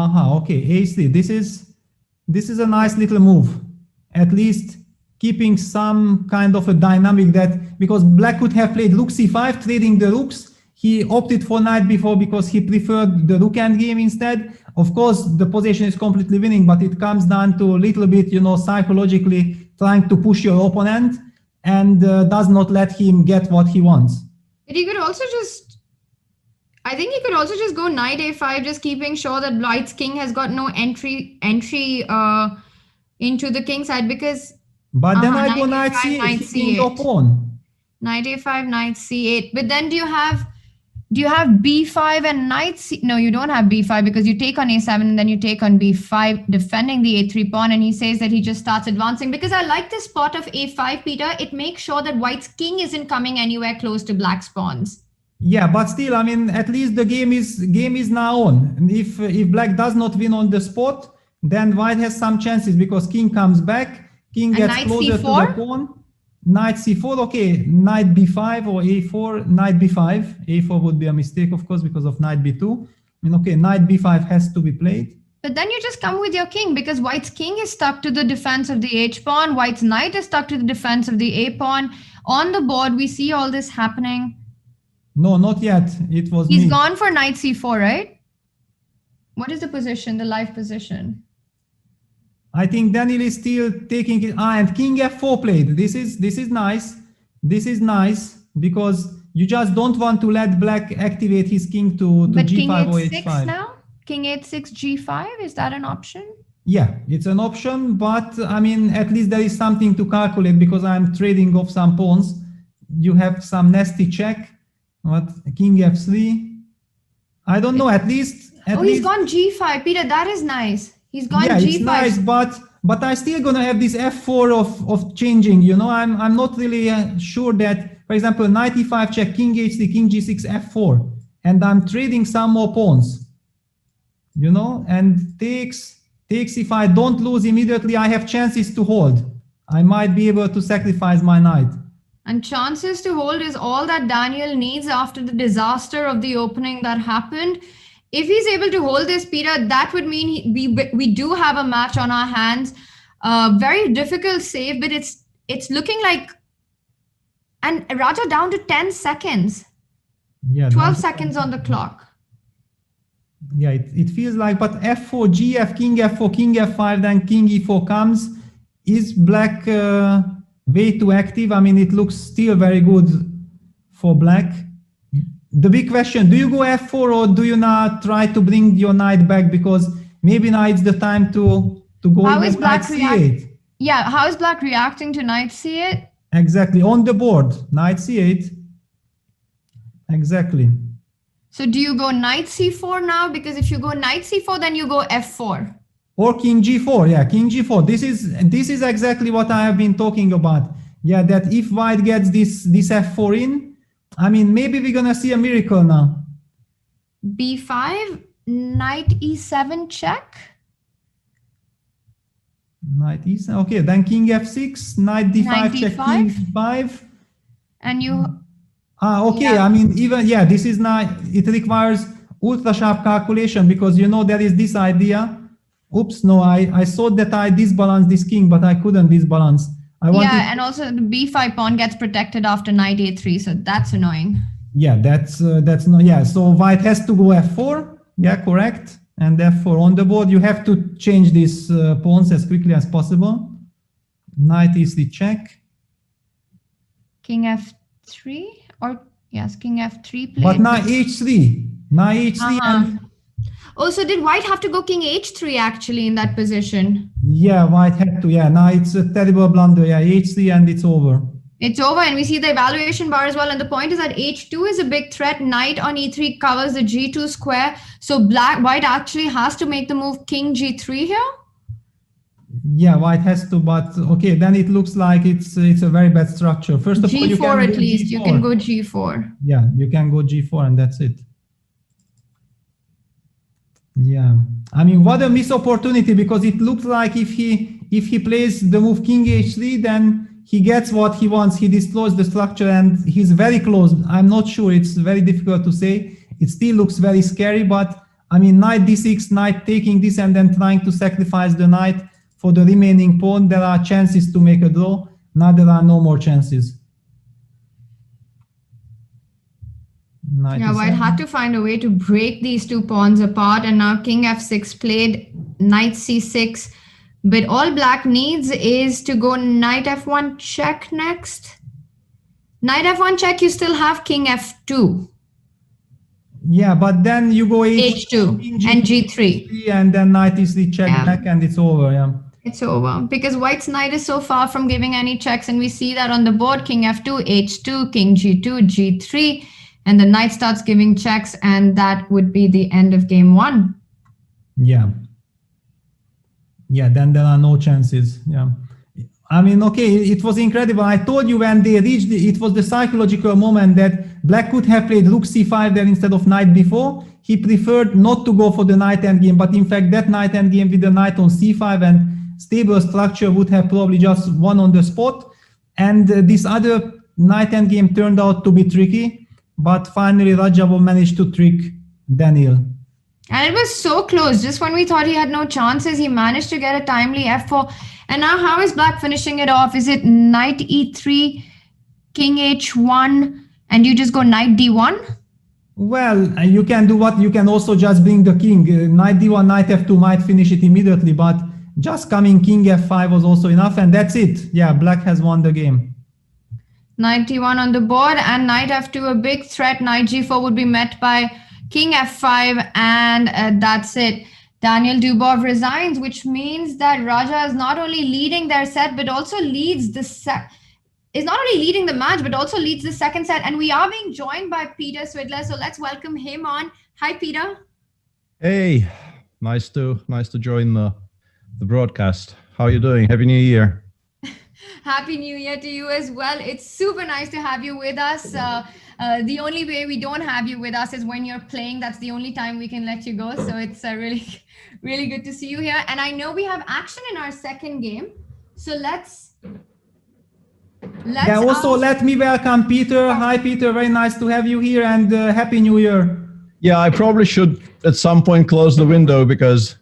H: okay, a3. This is a nice little move, at least keeping some kind of a dynamic that, because black could have played rook c5, trading the rooks. He opted for knight b4 because he preferred the rook endgame instead. Of course, the position is completely winning, but it comes down to a little bit, psychologically trying to push your opponent and does not let him get what he wants.
A: But he could also I think he could also just go knight a5, just keeping sure that white's king has got no entry into the king side, because.
H: But then I go knight c8, hitting your pawn.
A: Knight a5, knight c8. But then do you have b5 and knight c? No, you don't have b5 because you take on a7 and then you take on b5, defending the a3 pawn. And he says that he just starts advancing, because I like this spot of a5, Peter. It makes sure that white's king isn't coming anywhere close to black's pawns.
H: Yeah, but still, I mean, at least the game is now on. And if black does not win on the spot, then white has some chances because king comes back, king gets closer to the pawn. Knight c4, okay, knight b5 or a4, knight b5. a4 would be a mistake, of course, because of knight b2. I mean, okay, knight b5 has to be played.
A: But then you just come with your king, because white's king is stuck to the defense of the h pawn. White's knight is stuck to the defense of the a pawn. On the board, we see all this happening.
H: No, not yet. It was
A: He's gone for knight c4, right? What is the position, the live position?
H: I think Daniel is still taking it. And king f4 played. This is nice. This is nice because you just don't want to let black activate his king to
A: but
H: g5
A: king
H: or
A: h6
H: h5.
A: now? King h6, g5, is that an option?
H: Yeah, it's an option, but I mean, at least there is something to calculate because I'm trading off some pawns. You have some nasty check. What? King f3. I don't know, at least.
A: He's gone g5. Peter, that is nice. He's gone
H: yeah,
A: g5.
H: It's nice, but I still gonna have this f4 of changing. I'm not really sure that, for example, knight e5 check, king h3, king g6, f4, and I'm trading some more pawns. And takes. If I don't lose immediately, I have chances to hold. I might be able to sacrifice my knight.
A: And chances to hold is all that Daniel needs after the disaster of the opening that happened. If he's able to hold this, Peter, that would mean we do have a match on our hands. Very difficult save, but it's looking like, and Raja down to 10 seconds.
H: Yeah,
A: 12 seconds on the clock.
H: Yeah, it feels like, but f4, gf, king f5, then king e4 comes. Is black way too active? I mean, it looks still very good for black. The big question, do you go f4 or do you not try to bring your knight back? Because maybe now it's the time to go with knight c8.
A: Yeah, how is black reacting to knight c8?
H: Exactly, on the board, knight c8. Exactly.
A: So do you go knight c4 now? Because if you go knight c4, then you go f4.
H: Or king g4, yeah, king g4. This is exactly what I have been talking about. Yeah, that if white gets this f4 in, I mean, maybe we're gonna see a miracle now.
A: b5, knight e7 check.
H: Knight e7, okay, then king f6, knight d5
A: Knight
H: check,
A: d5.
H: king d5.
A: And you...
H: Okay,
A: Yeah.
H: I mean, even, yeah, this is not, it requires ultra sharp calculation because there is this idea. Oops, no, I thought that I disbalanced this king, but I couldn't disbalance.
A: Yeah, and also the b5 pawn gets protected after knight a3, so that's annoying.
H: Yeah, that's no, yeah. So white has to go f4. Yeah, correct. And f4 on the board. You have to change these pawns as quickly as possible. Knight is the check.
A: King f3, or yes, king f3 play.
H: But now h3. Now h3 and
A: oh, so did white have to go king h3 actually in that position?
H: yeah, white had to. Yeah, now it's a terrible blunder. Yeah, h3 and it's over.
A: It's over, and we see the evaluation bar as well. And the point is that h2 is a big threat. Knight on e3 covers the g2 square. So white actually has to make the move king g3 here.
H: Yeah, white has to, but okay, then it looks like it's a very bad structure. First of all, you
A: G4
H: can
A: at
H: go
A: least.
H: G4.
A: You can go G4.
H: Yeah, you can go G4 and that's it. Yeah, I mean, what a missed opportunity, because it looks like if he plays the move King H3, then he gets what he wants. He destroys the structure and he's very close. I'm not sure. It's very difficult to say. It still looks very scary, but I mean, knight d6, knight taking this and then trying to sacrifice the knight for the remaining pawn. There are chances to make a draw. Now there are no more chances.
A: Yeah, white had to find a way to break these two pawns apart, and now king f6 played, knight c6. But all black needs is to go knight f1 check next. Knight f1 check, you still have king f2.
H: Yeah, but then you go
A: H2 and G3.
H: And then knight is the check back and it's over, yeah.
A: It's over because white's knight is so far from giving any checks, and we see that on the board, king f2, h2, king g2, g3, and the knight starts giving checks, and that would be the end of game one.
H: Yeah. Yeah, then there are no chances, yeah. I mean, okay, it was incredible. I told you when they reached, it was the psychological moment that black could have played rook c5 there instead of knight b4. He preferred not to go for the knight endgame, but in fact that knight endgame with the knight on c5 and stable structure would have probably just won on the spot. And this other knight endgame turned out to be tricky, but finally Rajabov managed to trick Daniel.
A: And it was so close. Just when we thought he had no chances, he managed to get a timely f4. And now how is black finishing it off? Is it knight e3, king h1, and you just go knight d1?
H: Well, you can do what? You can also just bring the king. Knight d1, knight f2 might finish it immediately, but just coming king f5 was also enough, and that's it. Yeah, black has won the game.
A: Knight d1 on the board, and knight f2, a big threat. Knight g4 would be met by king f5, and that's it. Daniel Dubov resigns, which means that Raja is not only leading their set, but also leads the set. Is not only leading the match, but also leads the second set. And we are being joined by Peter Swidler, so let's welcome him on. Hi, Peter.
J: Hey, nice to join the broadcast. How are you doing? Happy New Year.
A: Happy New Year to you as well. It's super nice to have you with us. The only way we don't have you with us is when you're playing. That's the only time we can let you go. So it's really, really good to see you here. And I know we have action in our second game. So let's
H: yeah, also let me welcome Peter. Hi, Peter. Very nice to have you here, and Happy New Year.
J: Yeah, I probably should at some point close the window because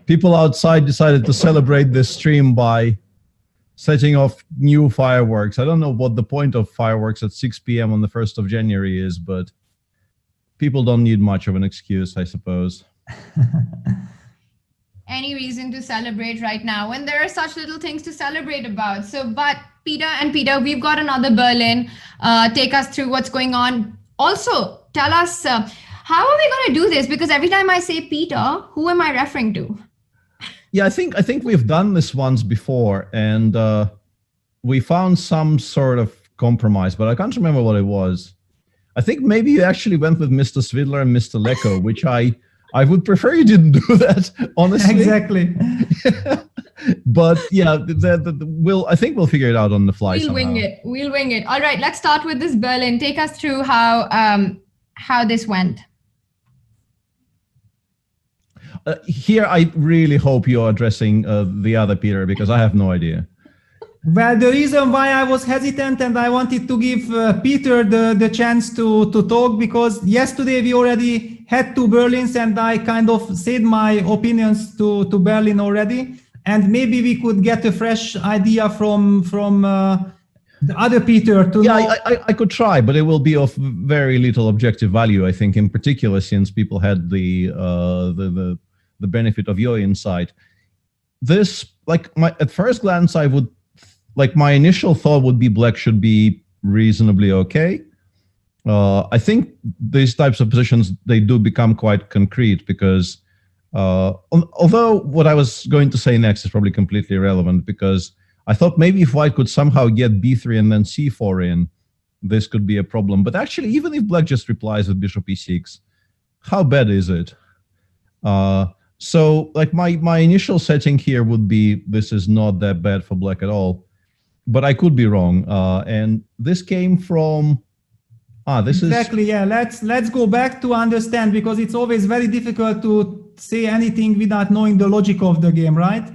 J: people outside decided to celebrate this stream by setting off new fireworks. I don't know what the point of fireworks at 6 p.m. on the 1st of January is, but people don't need much of an excuse, I suppose.
A: Any reason to celebrate right now when there are such little things to celebrate about. So, but Peter, we've got another Berlin. Take us through what's going on. Also, tell us, how are we going to do this? Because every time I say Peter, who am I referring to?
J: Yeah, I think we've done this once before, and we found some sort of compromise, but I can't remember what it was. I think maybe you actually went with Mr. Swidler and Mr. Leko, which I would prefer you didn't do that, honestly.
H: Exactly.
J: But yeah, I think we'll figure it out on the fly.
A: We'll wing it. All right, let's start with this Berlin. Take us through how this went.
J: Here, I really hope you're addressing the other Peter, because I have no idea.
H: Well, the reason why I was hesitant and I wanted to give Peter the chance to talk, because yesterday we already had two Berlins and I kind of said my opinions to Berlin already. And maybe we could get a fresh idea from the other Peter to know.
J: I could try, but it will be of very little objective value, I think, in particular, since people had the benefit of your insight. This, at first glance, my initial thought would be black should be reasonably okay. I think these types of positions, they do become quite concrete because, although what I was going to say next is probably completely irrelevant, because I thought maybe if white could somehow get b3 and then c4 in, this could be a problem. But actually, even if black just replies with bishop e6, how bad is it? So like my initial setting here would be this is not that bad for black at all, but I could be wrong. And this came from this
H: exactly, yeah. Let's go back to understand, because it's always very difficult to say anything without knowing the logic of the game, right?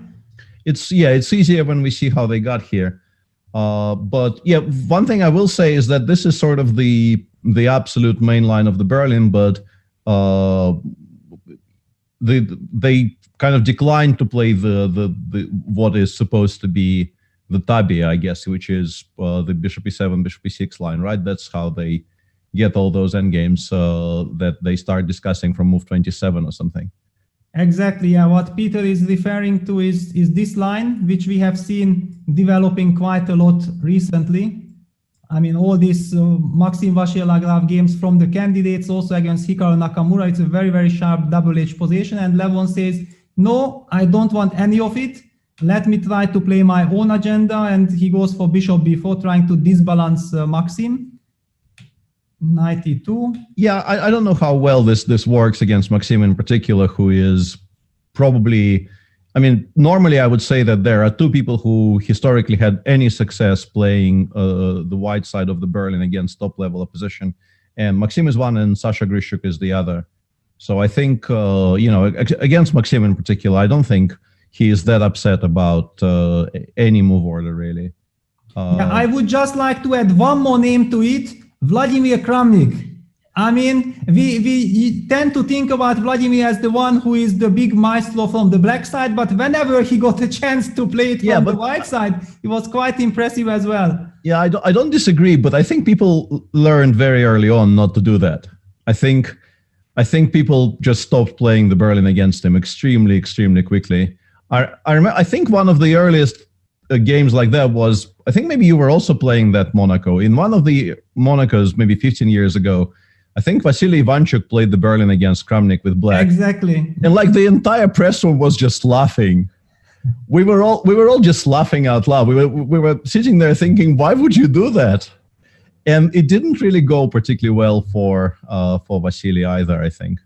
J: It's easier when we see how they got here. But yeah, one thing I will say is that this is sort of the absolute main line of the Berlin, but they kind of declined to play the what is supposed to be the tabia, I guess, which is the bishop e7, bishop e6 line, right? That's how they get all those endgames that they start discussing from move 27 or something.
H: Exactly, yeah. What Peter is referring to is this line, which we have seen developing quite a lot recently. I mean, all these Maxim Vachier-Lagrave games from the candidates, also against Hikaru Nakamura, it's a very, very sharp double-edged position. And Levon says, no, I don't want any of it. Let me try to play my own agenda. And he goes for bishop b4, trying to disbalance Maxim. 92.
J: Yeah, I don't know how well this works against Maxim in particular, who is probably, I mean, normally I would say that there are two people who historically had any success playing the white side of the Berlin against top-level opposition, and Maxim is one and Sasha Grishuk is the other. So I think, against Maxim in particular, I don't think he is that upset about any move order, really.
H: Yeah, I would just like to add one more name to it. Vladimir Kramnik. I mean, we tend to think about Vladimir as the one who is the big maestro from the black side, but whenever he got a chance to play it from the white side, it was quite impressive as well.
J: Yeah, I don't disagree, but I think people learned very early on not to do that. I think people just stopped playing the Berlin against him extremely, extremely quickly. I remember, I think one of the earliest games like that was, I think maybe you were also playing that Monaco. In one of the Monacos, maybe 15 years ago, I think Vasily Ivanchuk played the Berlin against Kramnik with black.
H: Exactly.
J: And like the entire press room was just laughing. We were all just laughing out loud. We were sitting there thinking, why would you do that? And it didn't really go particularly well for Vasily either, I think.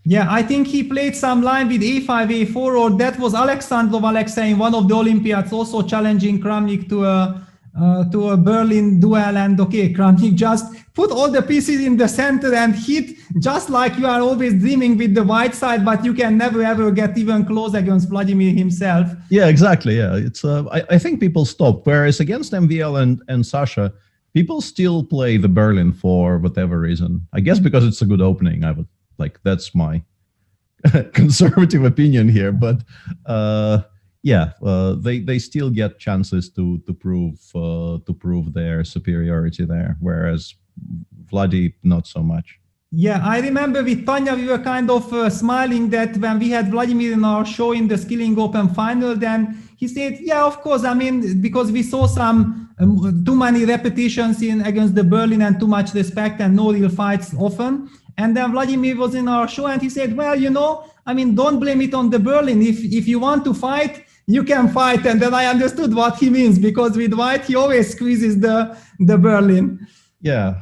H: Yeah, I think he played some line with a5, a4, or that was Alexandrov Alexei in one of the Olympiads, also challenging Kramnik to a Berlin duel. And okay, Kramnik just put all the pieces in the center and hit just like you are always dreaming with the white side, but you can never ever get even close against Vladimir himself.
J: Yeah, exactly. Yeah, it's I think people stopped. Whereas against MVL and Sasha, people still play the Berlin for whatever reason. I guess because it's a good opening. I would. Like, that's my conservative opinion here, but they still get chances to prove their superiority there, whereas Vladi not so much.
H: Yeah, I remember with Tania we were kind of smiling that when we had Vladimir in our show in the Skilling Open final, then he said, yeah, of course, I mean, because we saw some too many repetitions against the Berlin and too much respect and no real fights often. And then Vladimir was in our show and he said, well, I mean, don't blame it on the Berlin. If you want to fight, you can fight. And then I understood what he means, because with white, he always squeezes the Berlin.
J: Yeah.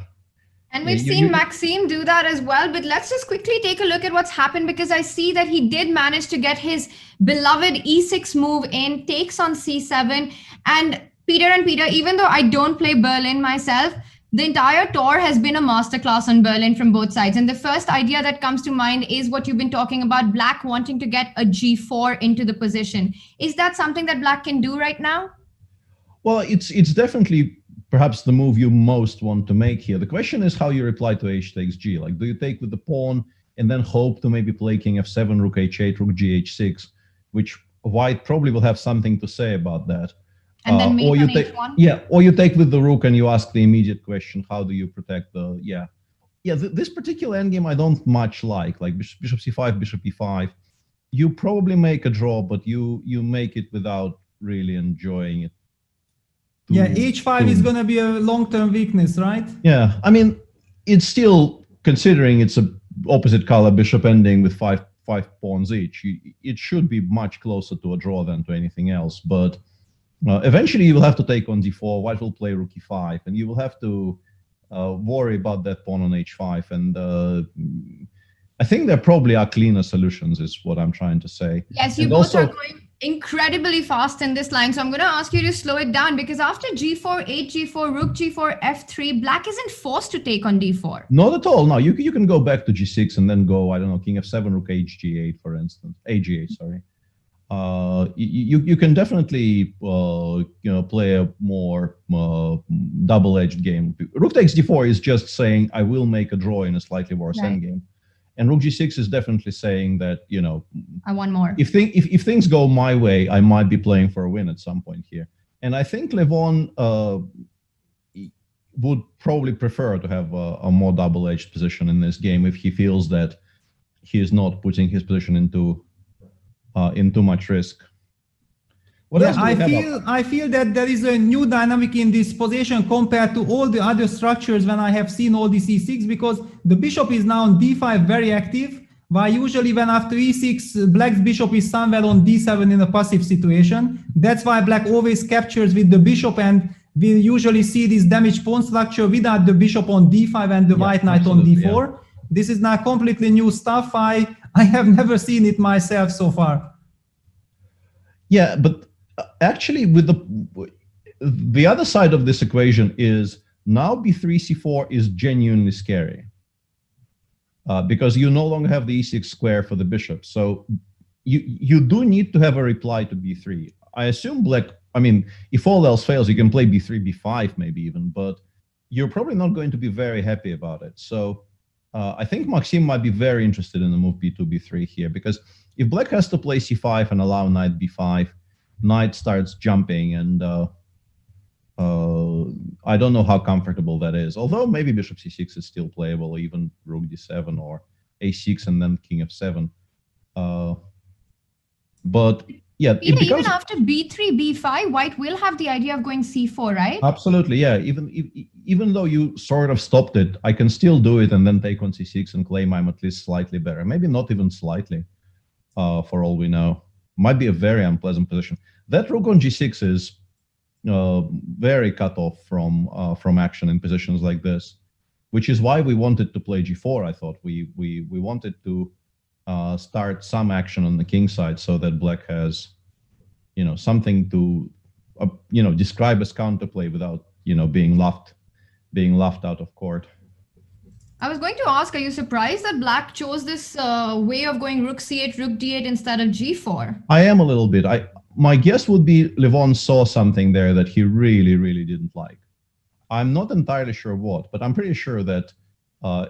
A: And we've seen Maxime do that as well. But let's just quickly take a look at what's happened, because I see that he did manage to get his beloved e6 move in, takes on c7. And Peter, even though I don't play Berlin myself, the entire tour has been a masterclass on Berlin from both sides. And the first idea that comes to mind is what you've been talking about, Black wanting to get a g4 into the position. Is that something that Black can do right now?
J: Well, it's definitely perhaps the move you most want to make here. The question is how you reply to h takes g. Like, do you take with the pawn and then hope to maybe play king f7, rook h8, rook gh6, which white probably will have something to say about that.
A: And then mate on h1?
J: Yeah, or you take with the rook and you ask the immediate question, how do you protect the, this particular endgame I don't much like bishop c5, bishop e5. You probably make a draw, but you make it without really enjoying it.
H: H5 is going to be a long-term weakness, right?
J: Yeah, I mean, it's still, considering it's a opposite color bishop ending with five pawns each, it should be much closer to a draw than to anything else, but eventually you will have to take on d4, white will play rook e5, and you will have to worry about that pawn on h5. And I think there probably are cleaner solutions, is what I'm trying to say.
A: Yes, you
J: And
A: both
J: also,
A: are going incredibly fast in this line. So I'm going to ask you to slow it down because after g4, h4, rook g4, f3, black isn't forced to take on d4.
J: not at all. No, you can go back to g6 and then go, I don't know, king f7, rook hg8, for instance. ag8, sorry. You can definitely play a more double-edged game. Rook takes d4 is just saying I will make a draw in a slightly worse endgame, and rook g6 is definitely saying that
A: I want more.
J: If things go my way, I might be playing for a win at some point here. And I think Levon would probably prefer to have a more double-edged position in this game if he feels that he is not putting his position into too much risk. What else do we have?
H: I feel that there is a new dynamic in this position compared to all the other structures when I have seen all the e6, because the bishop is now on d5 very active, while usually when after e6 black's bishop is somewhere on d7 in a passive situation. That's why black always captures with the bishop, and we usually see this damaged pawn structure without the bishop on d5 and the white knight on d4. Yeah. This is now completely new stuff. I have never seen it myself so far.
J: Yeah, but actually with the other side of this equation is now b3, c4 is genuinely scary because you no longer have the e6 square for the bishop. So you do need to have a reply to b3. I assume black, I mean, if all else fails, you can play b3, b5 maybe even, but you're probably not going to be very happy about it. So I think Maxim might be very interested in the move b2, b3 here, because if black has to play c5 and allow knight b5, knight starts jumping, and I don't know how comfortable that is. Although maybe bishop c6 is still playable, or even rook d7 or a6 and then king f7. But yeah,
A: Peter, even after b3, b5, white will have the idea of going c4, right?
J: Absolutely, yeah. Even though you sort of stopped it, I can still do it and then take on c6 and claim I'm at least slightly better. Maybe not even slightly, for all we know. Might be a very unpleasant position. That rook on g6 is very cut off from action in positions like this, which is why we wanted to play g4. I thought we wanted to start some action on the king side so that black has something to describe as counterplay without being laughed out of court.
A: I was going to ask, are you surprised that black chose this way of going rook c8, rook d8 instead of g4?
J: I am a little bit. My guess would be Levon saw something there that he really, really didn't like. I'm not entirely sure what, but I'm pretty sure that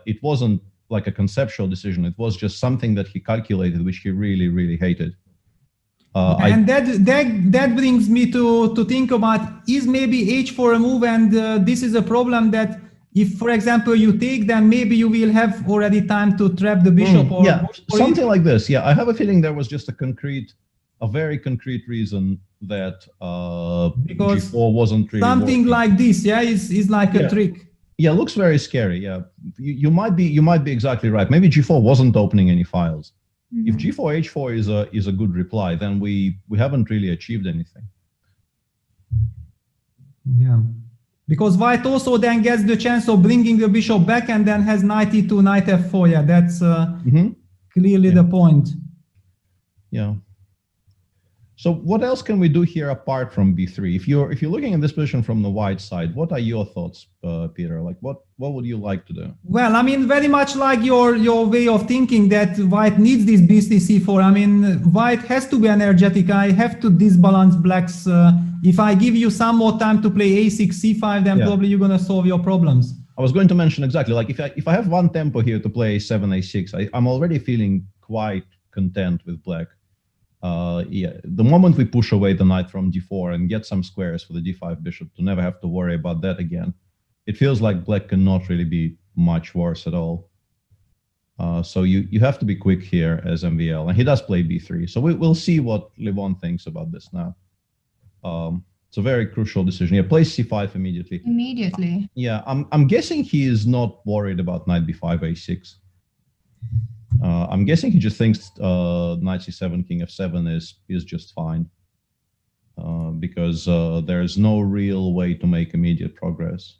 J: it wasn't like a conceptual decision. It was just something that he calculated, which he really, really hated.
H: And that brings me to think about, is maybe h4 a move, and this is a problem that if, for example, you take, then maybe you will have already time to trap the bishop. Or
J: something like this. Yeah, I have a feeling there was just a very concrete reason that
H: because
J: g4 wasn't really
H: something
J: working.
H: Like this. Yeah, is like a trick.
J: Yeah, looks very scary. Yeah, you might be exactly right. Maybe g4 wasn't opening any files. If g4 h4 is a good reply, then we haven't really achieved anything.
H: Yeah, because white also then gets the chance of bringing the bishop back and then has knight e2, knight f4. Yeah, that's clearly the point.
J: Yeah. So what else can we do here apart from b3? If you're looking at this position from the white side, what are your thoughts, Peter? Like what would you like to do?
H: Well, I mean, very much like your way of thinking that white needs this beastie c4. I mean, white has to be energetic. I have to disbalance black's. If I give you some more time to play a6, c5, then probably you're gonna solve your problems.
J: I was going to mention exactly, like if I have one tempo here to play a7, a6, I'm already feeling quite content with black. The moment we push away the knight from d4 and get some squares for the d5 bishop to never have to worry about that again, it feels like black cannot really be much worse at all. So you have to be quick here as MVL, and he does play b3. So we'll see what Levon thinks about this now. It's a very crucial decision. Yeah, plays c5 immediately.
A: Immediately.
J: Yeah, I'm guessing he is not worried about knight b5, a6. I'm guessing he just thinks knight c7, king f7 is just fine because there's no real way to make immediate progress.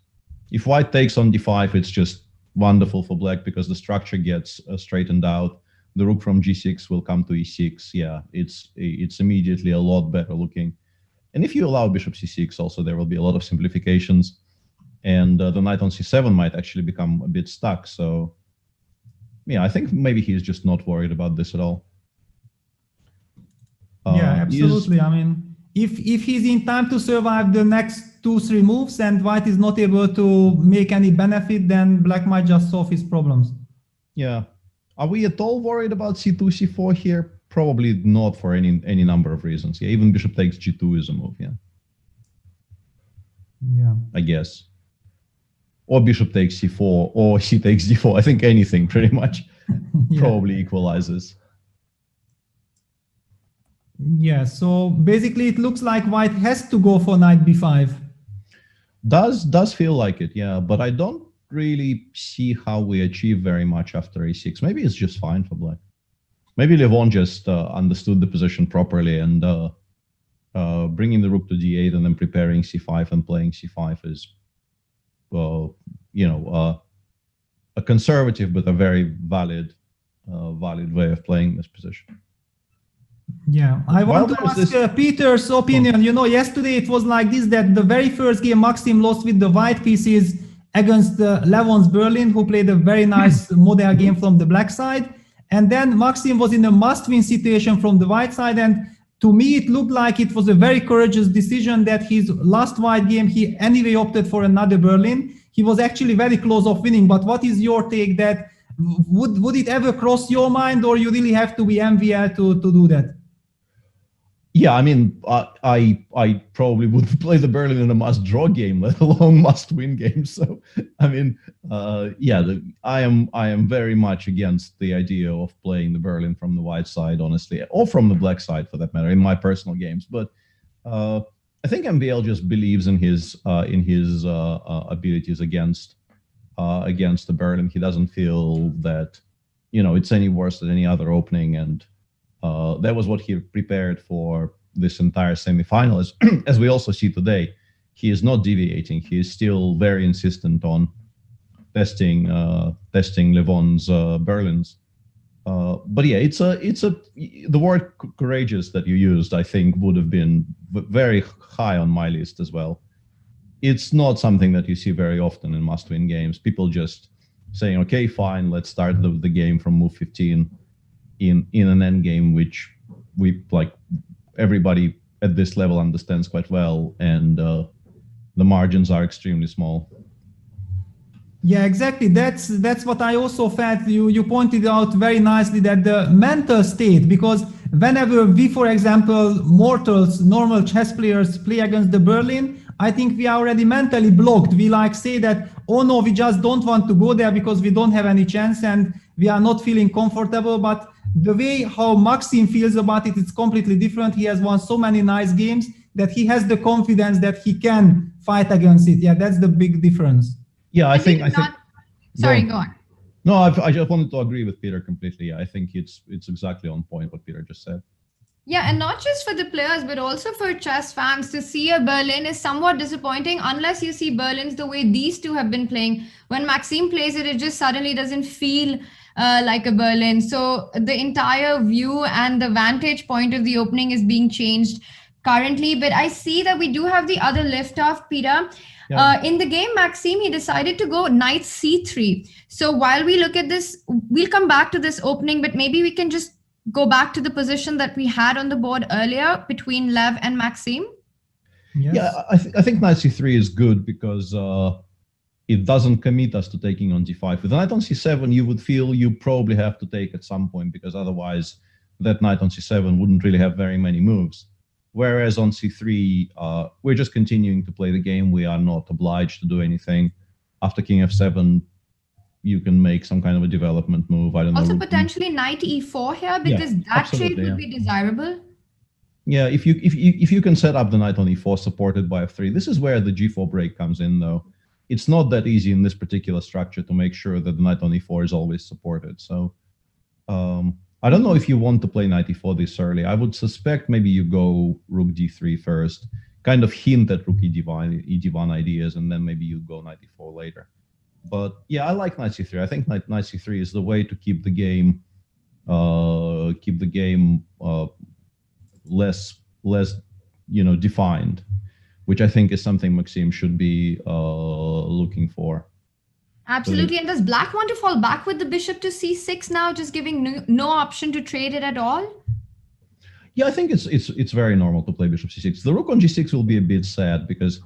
J: If white takes on d5, it's just wonderful for black because the structure gets straightened out. The rook from g6 will come to e6. Yeah, it's immediately a lot better looking. And if you allow bishop c6, also there will be a lot of simplifications, and the knight on c7 might actually become a bit stuck. So yeah, I think maybe he's just not worried about this at all.
H: Yeah, absolutely. I mean, if he's in time to survive the next 2-3 moves and white is not able to make any benefit, then black might just solve his problems.
J: Yeah. Are we at all worried about c2, c4 here? Probably not, for any number of reasons. Yeah, even bishop takes g2 is a move, yeah.
H: Yeah.
J: I guess. Or bishop takes c4, or c takes d4. I think anything pretty much
H: Yeah.
J: probably equalizes.
H: Yeah, so basically it looks like white has to go for knight b5.
J: Does feel like it, yeah, but I don't really see how we achieve very much after a6. Maybe it's just fine for black. Maybe Levon just understood the position properly, and bringing the rook to d8 and then preparing c5 and playing c5 is, a conservative but a very valid way of playing this position.
H: Yeah, I want to ask Peter's opinion. You know, yesterday it was like this, that the very first game Maxim lost with the white pieces against Levon's Berlin, who played a very nice model game from the black side. And then Maxim was in a must-win situation from the white side. And to me, it looked like it was a very courageous decision that his last white game, he anyway opted for another Berlin. He was actually very close of winning. But what is your take? That would it ever cross your mind, or you really have to be MVL to do that?
J: Yeah, I mean, I probably wouldn't play the Berlin in a must-draw game, let alone must-win game. So, I mean, yeah, I am very much against the idea of playing the Berlin from the white side, honestly, or from the black side for that matter, in my personal games. But I think MVL just believes in his abilities against the Berlin. He doesn't feel that, it's any worse than any other opening, and that was what he prepared for this entire semifinal. As we also see today, he is not deviating. He is still very insistent on testing Levon's Berlins. But yeah, the word courageous that you used, I think, would have been very high on my list as well. It's not something that you see very often in must-win games. People just saying, okay, fine, let's start the game from move 15 in an endgame, which everybody at this level understands quite well, and the margins are extremely small.
H: Yeah, exactly. That's what I also felt. You pointed out very nicely that the mental state, because whenever we, for example, mortals, normal chess players play against the Berlin, I think we are already mentally blocked. We say that, oh no, we just don't want to go there because we don't have any chance and we are not feeling comfortable. But the way how Maxim feels about it, it's completely different. He has won so many nice games that he has the confidence that he can fight against it. Yeah, that's the big difference.
J: Yeah, I think.
A: Sorry, go on.
J: No, I just wanted to agree with Peter completely. Yeah, I think it's exactly on point what Peter just said.
A: Yeah, and not just for the players, but also for chess fans. To see a Berlin is somewhat disappointing unless you see Berlins the way these two have been playing. When Maxime plays it, it just suddenly doesn't feel like a Berlin. So the entire view and the vantage point of the opening is being changed currently. But I see that we do have the other lift-off, Peter. Yeah. In the game, Maxime, he decided to go knight c3. So while we look at this, we'll come back to this opening, but maybe we can just go back to the position that we had on the board earlier between Lev and Maxime.
J: Yes. Yeah, I think knight c3 is good because it doesn't commit us to taking on d5. With knight on c7, you would feel you probably have to take at some point, because otherwise that knight on c7 wouldn't really have very many moves. Whereas on c3, we're just continuing to play the game. We are not obliged to do anything. After king f7, you can make some kind of a development move. I don't know.
A: Also potentially knight e4 here, because that trade would be desirable.
J: Yeah, if you can set up the knight on e4 supported by f3, this is where the g4 break comes in, though. It's not that easy in this particular structure to make sure that the knight on e4 is always supported. So I don't know if you want to play knight e4 this early. I would suspect maybe you go rook d3 first, kind of hint at rook e1 ideas, and then maybe you go knight e4 later. But yeah, I like knight c3. I think knight c3 is the way to keep the game less defined, which I think is something Maxim should be looking for.
A: Absolutely. And does black want to fall back with the bishop to c6 now, just giving no option to trade it at all?
J: Yeah, I think it's very normal to play bishop c6. The rook on g6 will be a bit sad because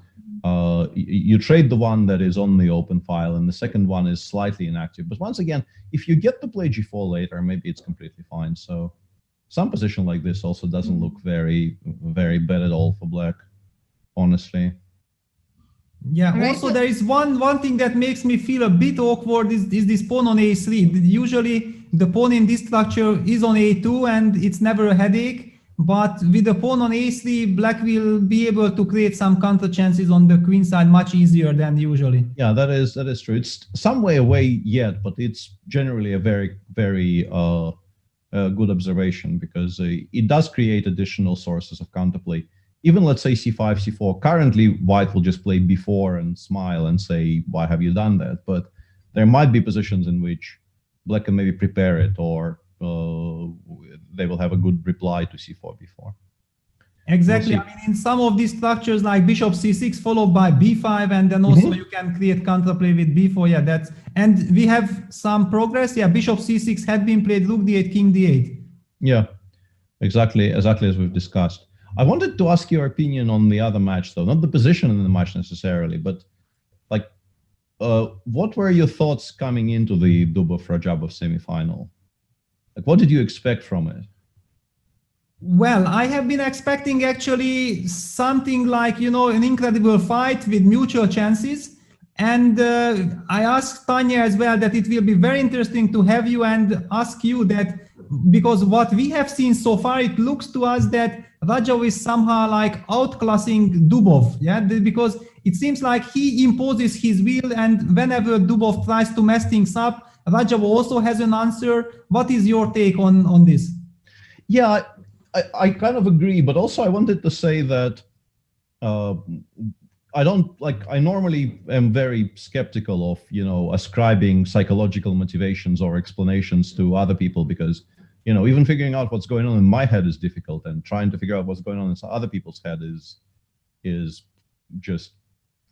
J: you trade the one that is on the open file and the second one is slightly inactive. But once again, if you get to play g4 later, maybe it's completely fine. So some position like this also doesn't look very, very bad at all for black, honestly.
H: Yeah,
A: Right.
H: also there is one thing that makes me feel a bit awkward is this pawn on a3. Usually the pawn in this structure is on a2 and it's never a headache. But with the pawn on a3, black will be able to create some counter chances on the queen side much easier than usually.
J: Yeah, that is true. It's some way away yet, but it's generally a very, very good observation because it does create additional sources of counterplay. Even let's say c5, c4. Currently, white will just play b4 and smile and say, "Why have you done that?" But there might be positions in which black can maybe prepare it, or they will have a good reply to c4, b4.
H: Exactly.
J: We'll
H: I mean, in some of these structures like bishop c6 followed by b5, and then also you can create counterplay with b4. Yeah, and we have some progress. Yeah, bishop c6 had been played, rook d8, king d8.
J: Yeah, exactly as we've discussed. I wanted to ask your opinion on the other match, though, not the position in the match necessarily, but like, what were your thoughts coming into the Dubov-Rajabov semifinal? Like, what did you expect from it?
H: Well, I have been expecting actually something like, an incredible fight with mutual chances. And I asked Tania as well that it will be very interesting to have you and ask you that, because what we have seen so far, it looks to us that Rajab is somehow like outclassing Dubov, yeah, because it seems like he imposes his will, and whenever Dubov tries to mess things up, Rajab also has an answer. What is your take on this?
J: Yeah, I kind of agree, but also I wanted to say that I normally am very skeptical of, ascribing psychological motivations or explanations to other people because, even figuring out what's going on in my head is difficult, and trying to figure out what's going on in other people's head is just,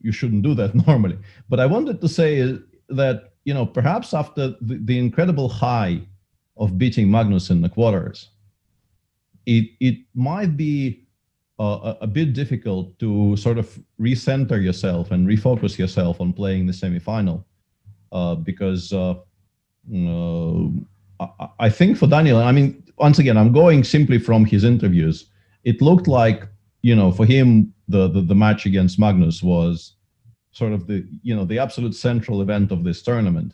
J: you shouldn't do that normally. But I wanted to say that, perhaps after the incredible high of beating Magnus in the quarters, it might be a bit difficult to sort of recenter yourself and refocus yourself on playing the semifinal, because I think for Daniel, I mean, once again, I'm going simply from his interviews. It looked like, for him, the match against Magnus was sort of the absolute central event of this tournament.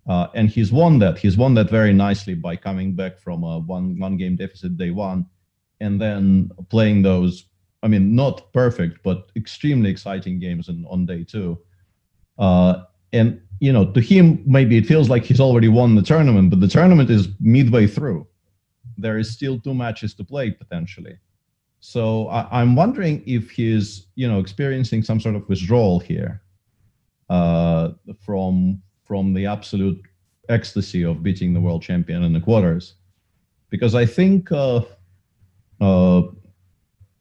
J: And he's won that. He's won that very nicely by coming back from a one game deficit day one, and then playing those, I mean, not perfect, but extremely exciting games on day two. And, to him, maybe it feels like he's already won the tournament, but the tournament is midway through. There is still 2 matches to play, potentially. So I'm wondering if he's, experiencing some sort of withdrawal here from the absolute ecstasy of beating the world champion in the quarters. Because I think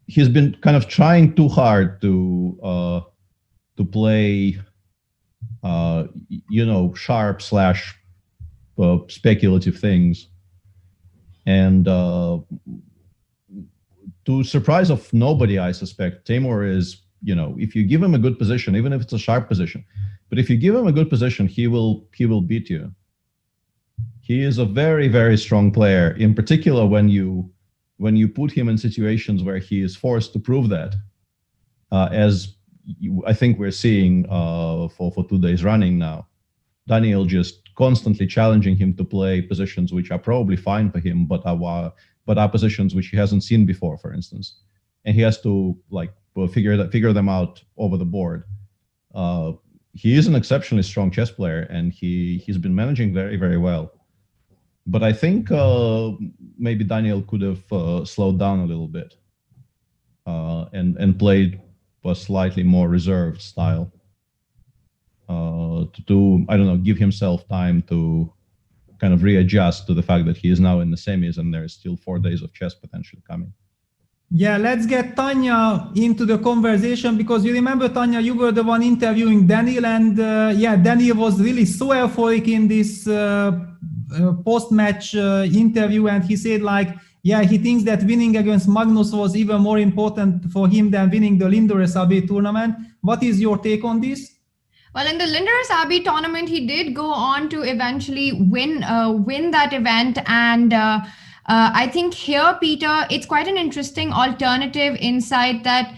J: he's been kind of trying too hard to play, sharp / speculative things. And to surprise of nobody, I suspect, Timur is, if you give him a good position, even if it's a sharp position, but if you give him a good position, he will beat you. He is a very, very strong player, in particular when you put him in situations where he is forced to prove that, as I think we're seeing for 2 days running now. Daniel just constantly challenging him to play positions which are probably fine for him, but are positions which he hasn't seen before, for instance, and he has to figure them out over the board. He is an exceptionally strong chess player, and he's been managing very, very well. But I think maybe Daniel could have slowed down a little bit and played a slightly more reserved style. I don't know, give himself time to kind of readjust to the fact that he is now in the semis and there is still 4 days of chess potentially coming.
H: Yeah, let's get Tania into the conversation, because you remember, Tania, you were the one interviewing Daniel, and Daniel was really so euphoric in this post-match interview, and he said he thinks that winning against Magnus was even more important for him than winning the Lindores Abbey tournament. What is your take on this?
A: Well, in the Lindores Abbey tournament, he did go on to eventually win that event, and I think here, Peter, it's quite an interesting alternative insight that,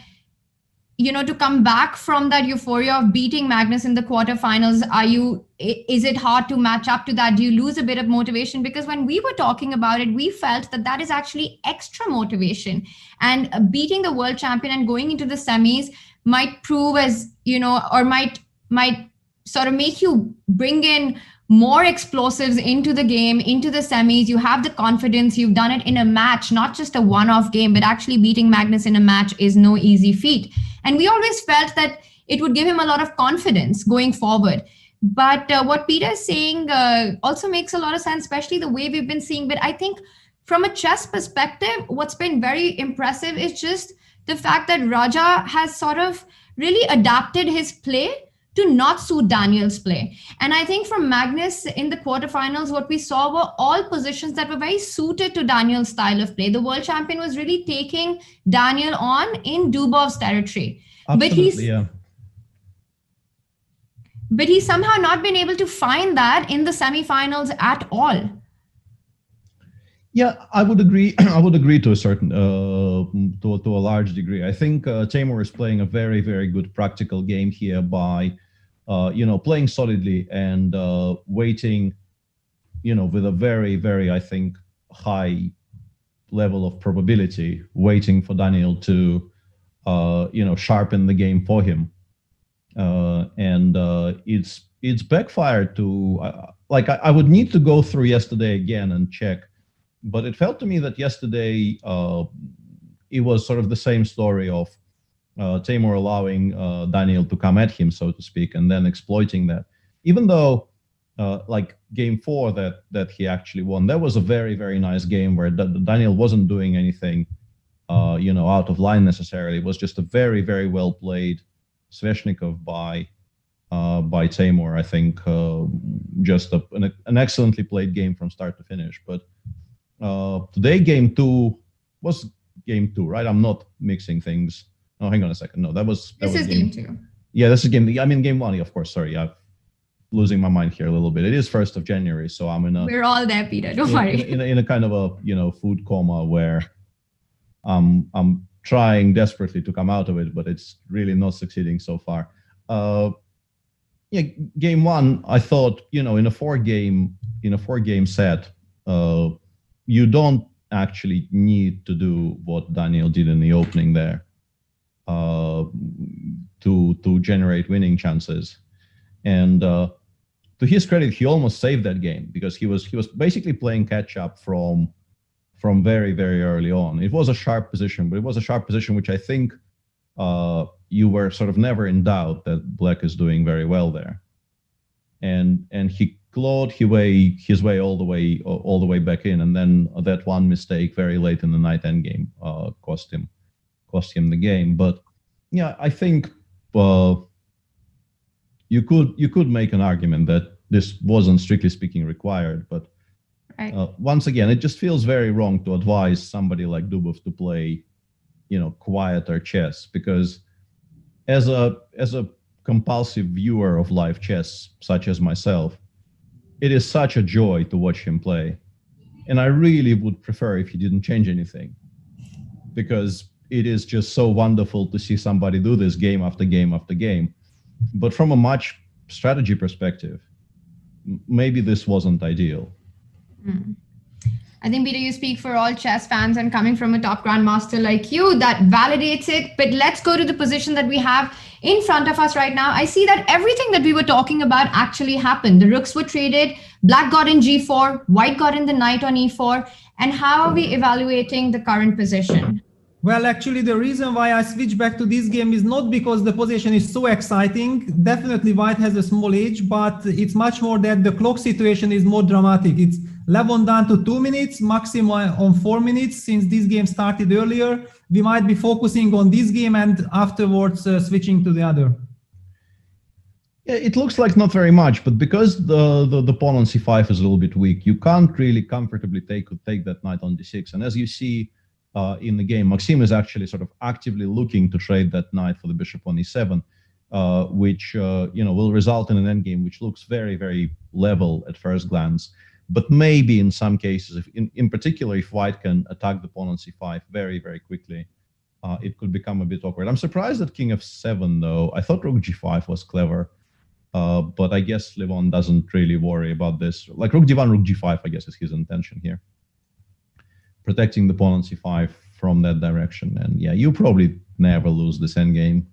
A: to come back from that euphoria of beating Magnus in the quarterfinals, is it hard to match up to that? Do you lose a bit of motivation? Because when we were talking about it, we felt that is actually extra motivation, and beating the world champion and going into the semis might prove as, or might sort of make you bring in more explosives into the game, into the semis. You have the confidence, you've done it in a match, not just a one-off game, but actually beating Magnus in a match is no easy feat. And we always felt that it would give him a lot of confidence going forward. But what Peter is saying also makes a lot of sense, especially the way we've been seeing. But I think from a chess perspective, what's been very impressive is just the fact that Raja has sort of really adapted his play to not suit Daniel's play. And I think from Magnus in the quarterfinals, what we saw were all positions that were very suited to Daniel's style of play. The world champion was really taking Daniel on in Dubov's territory.
J: Absolutely,
A: But he's somehow not been able to find that in the semifinals at all.
J: Yeah, I would agree. I would agree to a certain, to a large degree. I think Timur is playing a very, very good practical game here by, playing solidly and waiting, with a very, very, I think, high level of probability, waiting for Daniel to, sharpen the game for him. And it's backfired to, I would need to go through yesterday again and check. But it felt to me that yesterday it was sort of the same story of Timur allowing Daniel to come at him, so to speak, and then exploiting that. Even though, game 4 that he actually won, that was a very, very nice game where Daniel wasn't doing anything, out of line necessarily. It was just a very, very well played Sveshnikov by Timur. I think just an excellently played game from start to finish. But today, game 2 was game 2, right? I'm not mixing things. Oh, hang on a second. No, that was
A: game 2.
J: Yeah, this is game 1, of course. Sorry, I'm losing my mind here a little bit. It is 1st of January, so I'm in a.
A: We're all there, Peter. Don't worry.
J: In a kind of a food coma where I'm trying desperately to come out of it, but it's really not succeeding so far. Game 1, I thought, in a 4-game set. You don't actually need to do what Daniel did in the opening there to generate winning chances. And to his credit, he almost saved that game because he was basically playing catch up from very, very early on. It was a sharp position, but it was a sharp position which I think you were sort of never in doubt that Black is doing very well there. And he clawed his way all the way back in, and then that one mistake very late in the night endgame cost him the game. But yeah, I think you could make an argument that this wasn't strictly speaking required, but
A: right.
J: Once again, it just feels very wrong to advise somebody like Dubov to play, quieter chess, because as a compulsive viewer of live chess, such as myself, it is such a joy to watch him play. And I really would prefer if he didn't change anything, because it is just so wonderful to see somebody do this game after game after game. But from a match strategy perspective, maybe this wasn't ideal.
A: I think, Peter, you speak for all chess fans, and coming from a top grandmaster like you, that validates it. But let's go to the position that we have in front of us right now. I see that everything that we were talking about actually happened. The rooks were traded, Black got in G4, White got in the knight on E4. And how are we evaluating the current position?
H: Well, actually, the reason why I switched back to this game is not because the position is so exciting. Definitely white has a small edge, but it's much more that the clock situation is more dramatic. It's Levon down to 2 minutes, maximum on 4 minutes. Since this game started earlier, we might be focusing on this game and afterwards switching to the other.
J: Yeah, it looks like not very much, but because the pawn on c5 is a little bit weak, you can't really comfortably take that knight on d6. And as you see in the game, Maxim is actually sort of actively looking to trade that knight for the bishop on e7, which will result in an endgame which looks very, very level at first glance. But maybe in some cases, in particular, if white can attack the pawn on c5 very, very quickly, it could become a bit awkward. I'm surprised at king f7, though. I thought rook g5 was clever. But I guess Levon doesn't really worry about this. Like rook d1, rook g5, I guess is his intention here. Protecting the pawn on c5 from that direction. And yeah, you probably never lose this endgame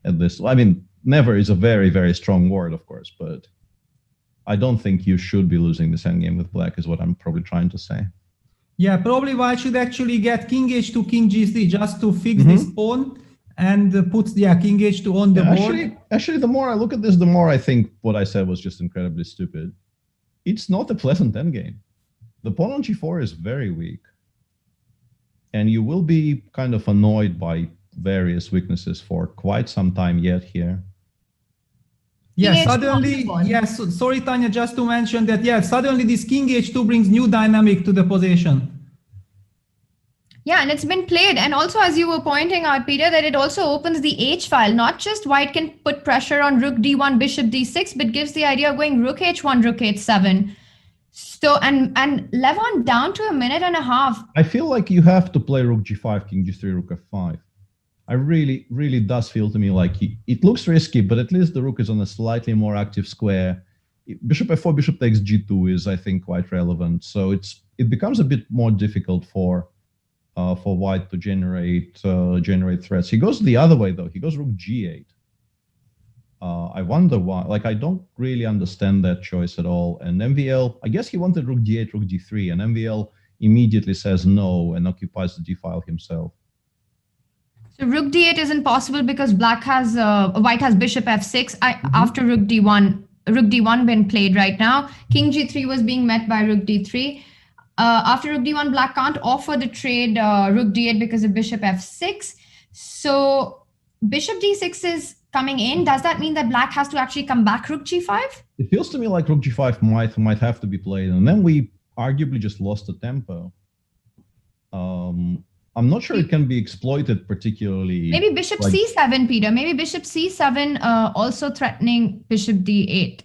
J: at this. I mean, never is a very, very strong word, of course, but I don't think you should be losing this endgame with black is what I'm probably trying to say.
H: Yeah, probably white should actually get king h2, king g3 just to fix this pawn. And puts king h2 on the board.
J: Actually, the more I look at this, the more I think what I said was just incredibly stupid. It's not a pleasant endgame. The pawn on g4 is very weak. And you will be kind of annoyed by various weaknesses for quite some time yet here.
H: Yeah, suddenly, yes, sorry, Tanya, just to mention that, suddenly this king h2 brings new dynamic to the position.
A: Yeah, and it's been played. And also, as you were pointing out, Peter, that it also opens the H file. Not just white can put pressure on rook d1, bishop d6, but gives the idea of going rook h1, rook h7. So, and Levon down to a minute and a half.
J: I feel like you have to play rook g5, king g3, rook f5. I really, really does feel to me like it looks risky, but at least the rook is on a slightly more active square. Bishop f4, bishop takes g2 is, I think, quite relevant. So it becomes a bit more difficult for white to generate threats. He goes the other way though. He goes rook g8. I wonder why. Like, I don't really understand that choice at all. And MVL, I guess he wanted rook d8, rook d3, and MVL immediately says no and occupies the d file himself.
A: So rook d8 isn't possible because white has bishop f6 after rook d1 been played right now. King g3 was being met by rook d3. After rook d1, black can't offer the trade rook d8 because of bishop f6. So bishop d6 is coming in. Does that mean that black has to actually come back rook g5?
J: It feels to me like rook g5 might have to be played, and then we arguably just lost the tempo. I'm not sure it can be exploited particularly.
A: Maybe bishop c7, Peter. Maybe bishop c7 also threatening bishop d8.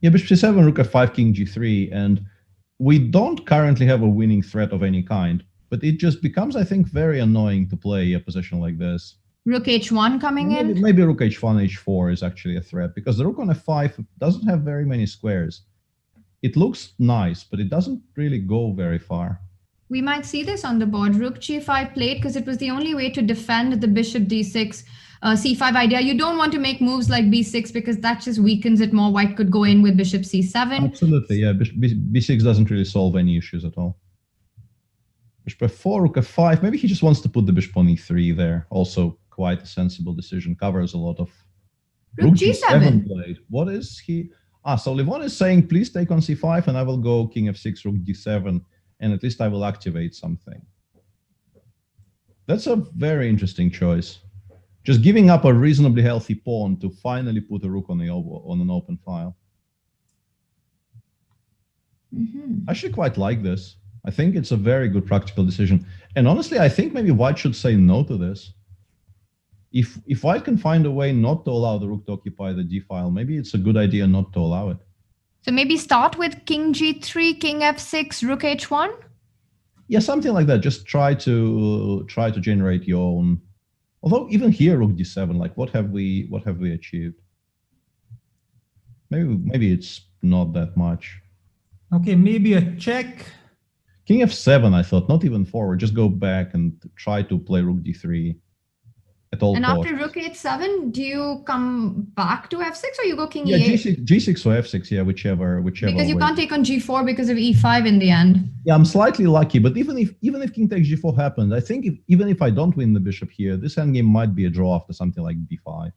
J: Yeah, bishop c7, rook f5, king g3, and we don't currently have a winning threat of any kind, but it just becomes, I think, very annoying to play a position like this.
A: Rook h1 coming in?
J: Maybe rook h1, h4 is actually a threat, because the rook on f5 doesn't have very many squares. It looks nice, but it doesn't really go very far.
A: We might see this on the board. Rook g5 played because it was the only way to defend the bishop d6, c5 idea. You don't want to make moves like b6 because that just weakens it more. White could go in with bishop c7.
J: Absolutely, yeah. B6 doesn't really solve any issues at all. Bishop f4, rook f5. Maybe he just wants to put the bishop on e3 there. Also quite a sensible decision. Covers a lot of...
A: Rook g7
J: played. What is he... So Levon is saying, please take on c5 and I will go king f6, rook d7, and at least I will activate something. That's a very interesting choice. Just giving up a reasonably healthy pawn to finally put a rook on an open file. I actually quite like this. I think it's a very good practical decision. And honestly, I think maybe white should say no to this. If white can find a way not to allow the rook to occupy the d file, maybe it's a good idea not to allow it.
A: So maybe start with king g3, king f6, rook h1?
J: Yeah, something like that. Just try to generate your own. Although even here, rook d7, like what have we achieved? Maybe it's not that much.
H: Okay, maybe a check.
J: King f7, I thought, not even forward. Just go back and try to play rook d3. at all
A: And
J: costs.
A: after rook h7, do you come back to f6 or you go king
J: Yeah,
A: e8?
J: G6 or F6, yeah, whichever.
A: Because you
J: way.
A: can't take on g4 because of e5 in the end.
J: Yeah, I'm slightly lucky, but even if king takes G4 happens, I think even if I don't win the bishop here, this endgame might be a draw after something like B5.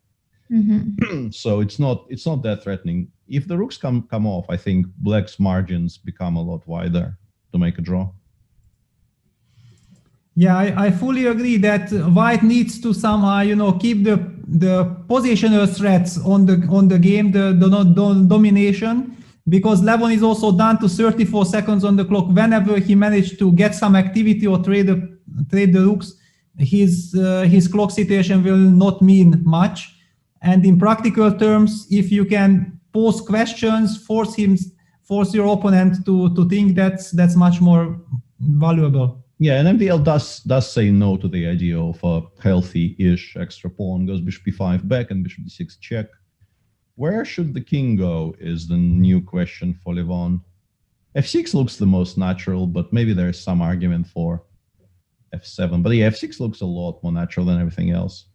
J: So it's not that threatening. If the rooks come off, I think black's margins become a lot wider to make a draw.
H: Yeah, I fully agree that white needs to somehow, keep the positional threats on the game, the domination, because Levon is also down to 34 seconds on the clock. Whenever he managed to get some activity or trade the rooks, his clock situation will not mean much. And in practical terms, if you can pose questions, force your opponent to think, that's much more valuable.
J: Yeah, and MVL does say no to the idea of a healthy-ish extra pawn. Goes bishop b5 back and bishop d6 check. Where should the king go is the new question for Levon. f6 looks the most natural, but maybe there's some argument for f7. But yeah, f6 looks a lot more natural than everything else.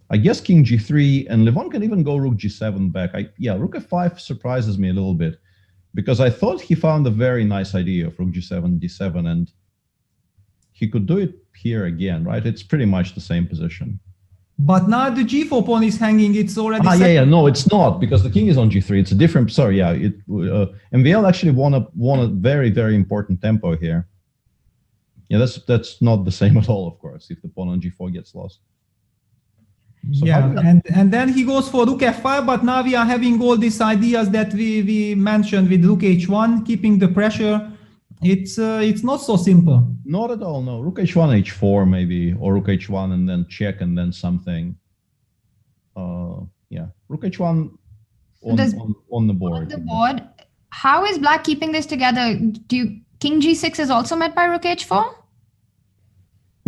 J: I guess king g3, and Levon can even go rook g7 back. Rook f5 surprises me a little bit, because I thought he found a very nice idea of rook g7, d7, and he could do it here again, right? It's pretty much the same position.
H: But now the g4 pawn is hanging. It's already
J: no, it's not, because the king is on g3. It's a different. Sorry, yeah. MVL actually won a very, very important tempo here. Yeah, that's not the same at all, of course, if the pawn on g4 gets lost. So
H: and then he goes for rook f5, but now we are having all these ideas that we mentioned with rook h1, keeping the pressure. It's not so simple.
J: Not at all, no. Rook h1, h4 maybe, or rook h1 and then check and then something. Rook h1 on the board.
A: On the board, how is black keeping this together? King g6 is also met by rook h4?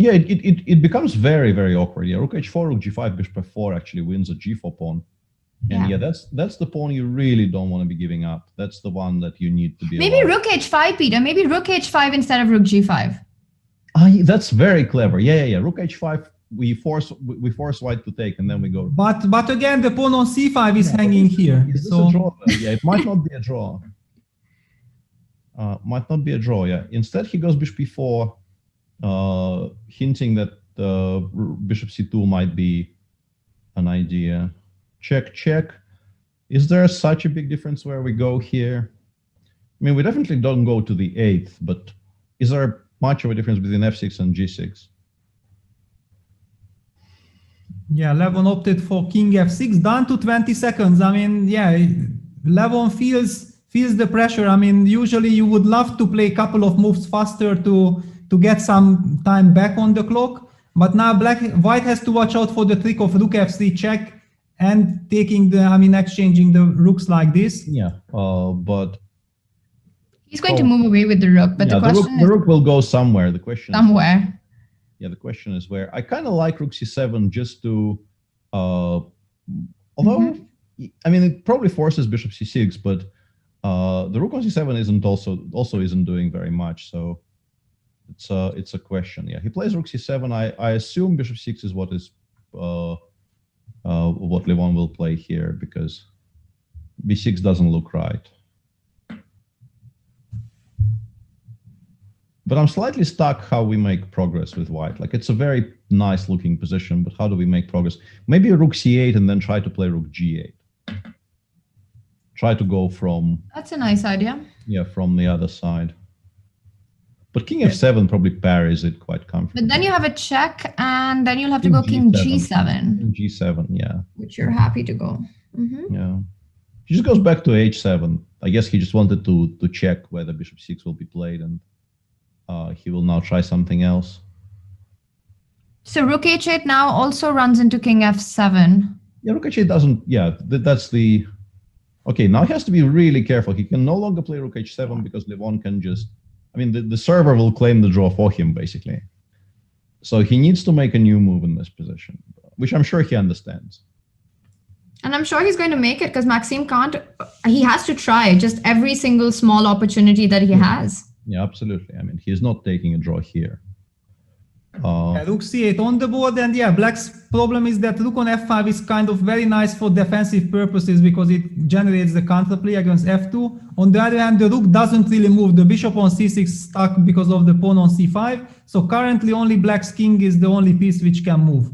J: Yeah, it becomes very, very awkward. Yeah, rook h4, rook g5, bishop f4 actually wins a g4 pawn. And that's the pawn you really don't want to be giving up. That's the one that you need to be.
A: Maybe rook h5, Peter. Maybe rook h5 instead of rook g5.
J: That's very clever. Yeah. Rook h5. We force white to take, and then we go.
H: But again, the pawn on c5 is hanging here.
J: Is this a draw? Yeah, it might not be a draw. Might not be a draw. Yeah. Instead, he goes bishop b4, hinting that bishop c2 might be an idea. Check, check. Is there such a big difference where we go here? I mean, we definitely don't go to the 8th, but is there much of a difference between f6 and g6?
H: Yeah, Levon opted for king f6, down to 20 seconds. I mean, yeah, Levon feels the pressure. I mean, usually you would love to play a couple of moves faster to get some time back on the clock. But now white has to watch out for the trick of rook f3 check, and exchanging the rooks like this.
J: Yeah, but
A: he's going to move away with the rook. But the question
J: the rook will go somewhere. The question
A: somewhere.
J: The question is where. I kind of like rook c7 just to, although I mean it probably forces bishop c6, but the rook on c7 isn't also isn't doing very much. So it's a question. Yeah, he plays rook c7. I assume bishop 6 is what Levon will play here, because b6 doesn't look right. But I'm slightly stuck how we make progress with white. Like, it's a very nice looking position, but how do we make progress? Maybe a rook c8 and then try to play rook g8. Try to go from...
A: That's a nice idea.
J: Yeah, from the other side. But king f7 probably parries it quite comfortably.
A: But then you have a check, and then you'll have to go king g7.
J: King g7, yeah.
A: Which you're happy to go.
J: Yeah. He just goes back to h7. I guess he just wanted to check whether bishop 6 will be played, and he will now try something else.
A: So rook h8 now also runs into king f7.
J: Yeah, rook h8 doesn't... Yeah, that's the... Okay, now he has to be really careful. He can no longer play rook h7 because Levon can just... I mean, the server will claim the draw for him, basically. So he needs to make a new move in this position, which I'm sure he understands.
A: And I'm sure he's going to make it, because Maxime can't... He has to try just every single small opportunity that he has.
J: Yeah, absolutely. I mean, he's not taking a draw here.
H: Rook c8 on the board, and yeah, black's problem is that rook on f5 is kind of very nice for defensive purposes because it generates the counterplay against f2. On the other hand, the rook doesn't really move. The bishop on c6 stuck because of the pawn on c5. So currently only black's king is the only piece which can move.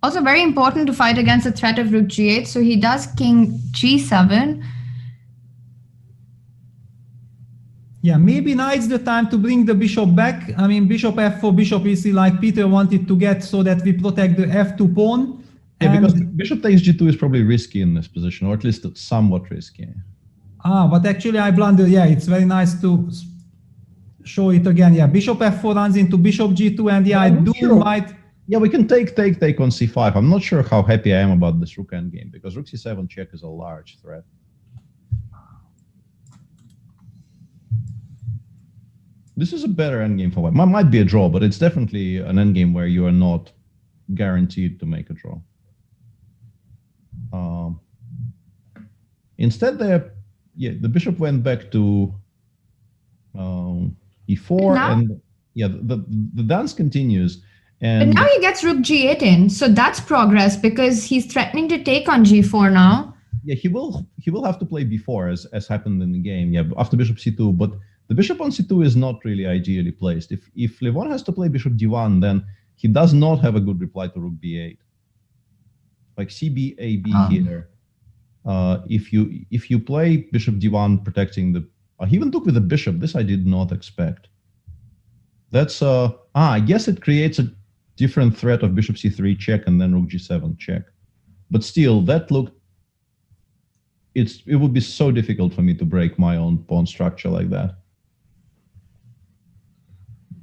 A: Also very important to fight against the threat of rook g8. So he does king g7.
H: Yeah, maybe now it's the time to bring the bishop back. I mean, bishop f4, bishop e3, like Peter wanted to get so that we protect the f2 pawn.
J: Yeah, because bishop takes g2 is probably risky in this position, or at least somewhat risky.
H: But actually I blundered. Yeah, it's very nice to show it again. Yeah, bishop f4 runs into bishop g2, and yeah, I do might...
J: Yeah, we can take on c5. I'm not sure how happy I am about this rook endgame, because rook c7 check is a large threat. This is a better endgame for white. Might be a draw, but it's definitely an endgame where you are not guaranteed to make a draw. Instead, the bishop went back to e4, and yeah, the dance continues. And
A: but now he gets rook g8 in, so that's progress because he's threatening to take on g4 now.
J: Yeah, he will have to play b4 as happened in the game. Yeah, after bishop c2, but the bishop on c2 is not really ideally placed. If Levon has to play bishop d1, then he does not have a good reply to rook b8. Like cb ab here. If you play bishop d1 protecting the, he even took with the bishop. This I did not expect. That's I guess it creates a different threat of bishop c3 check and then rook g7 check. But still, that looked. It would be so difficult for me to break my own pawn structure like that.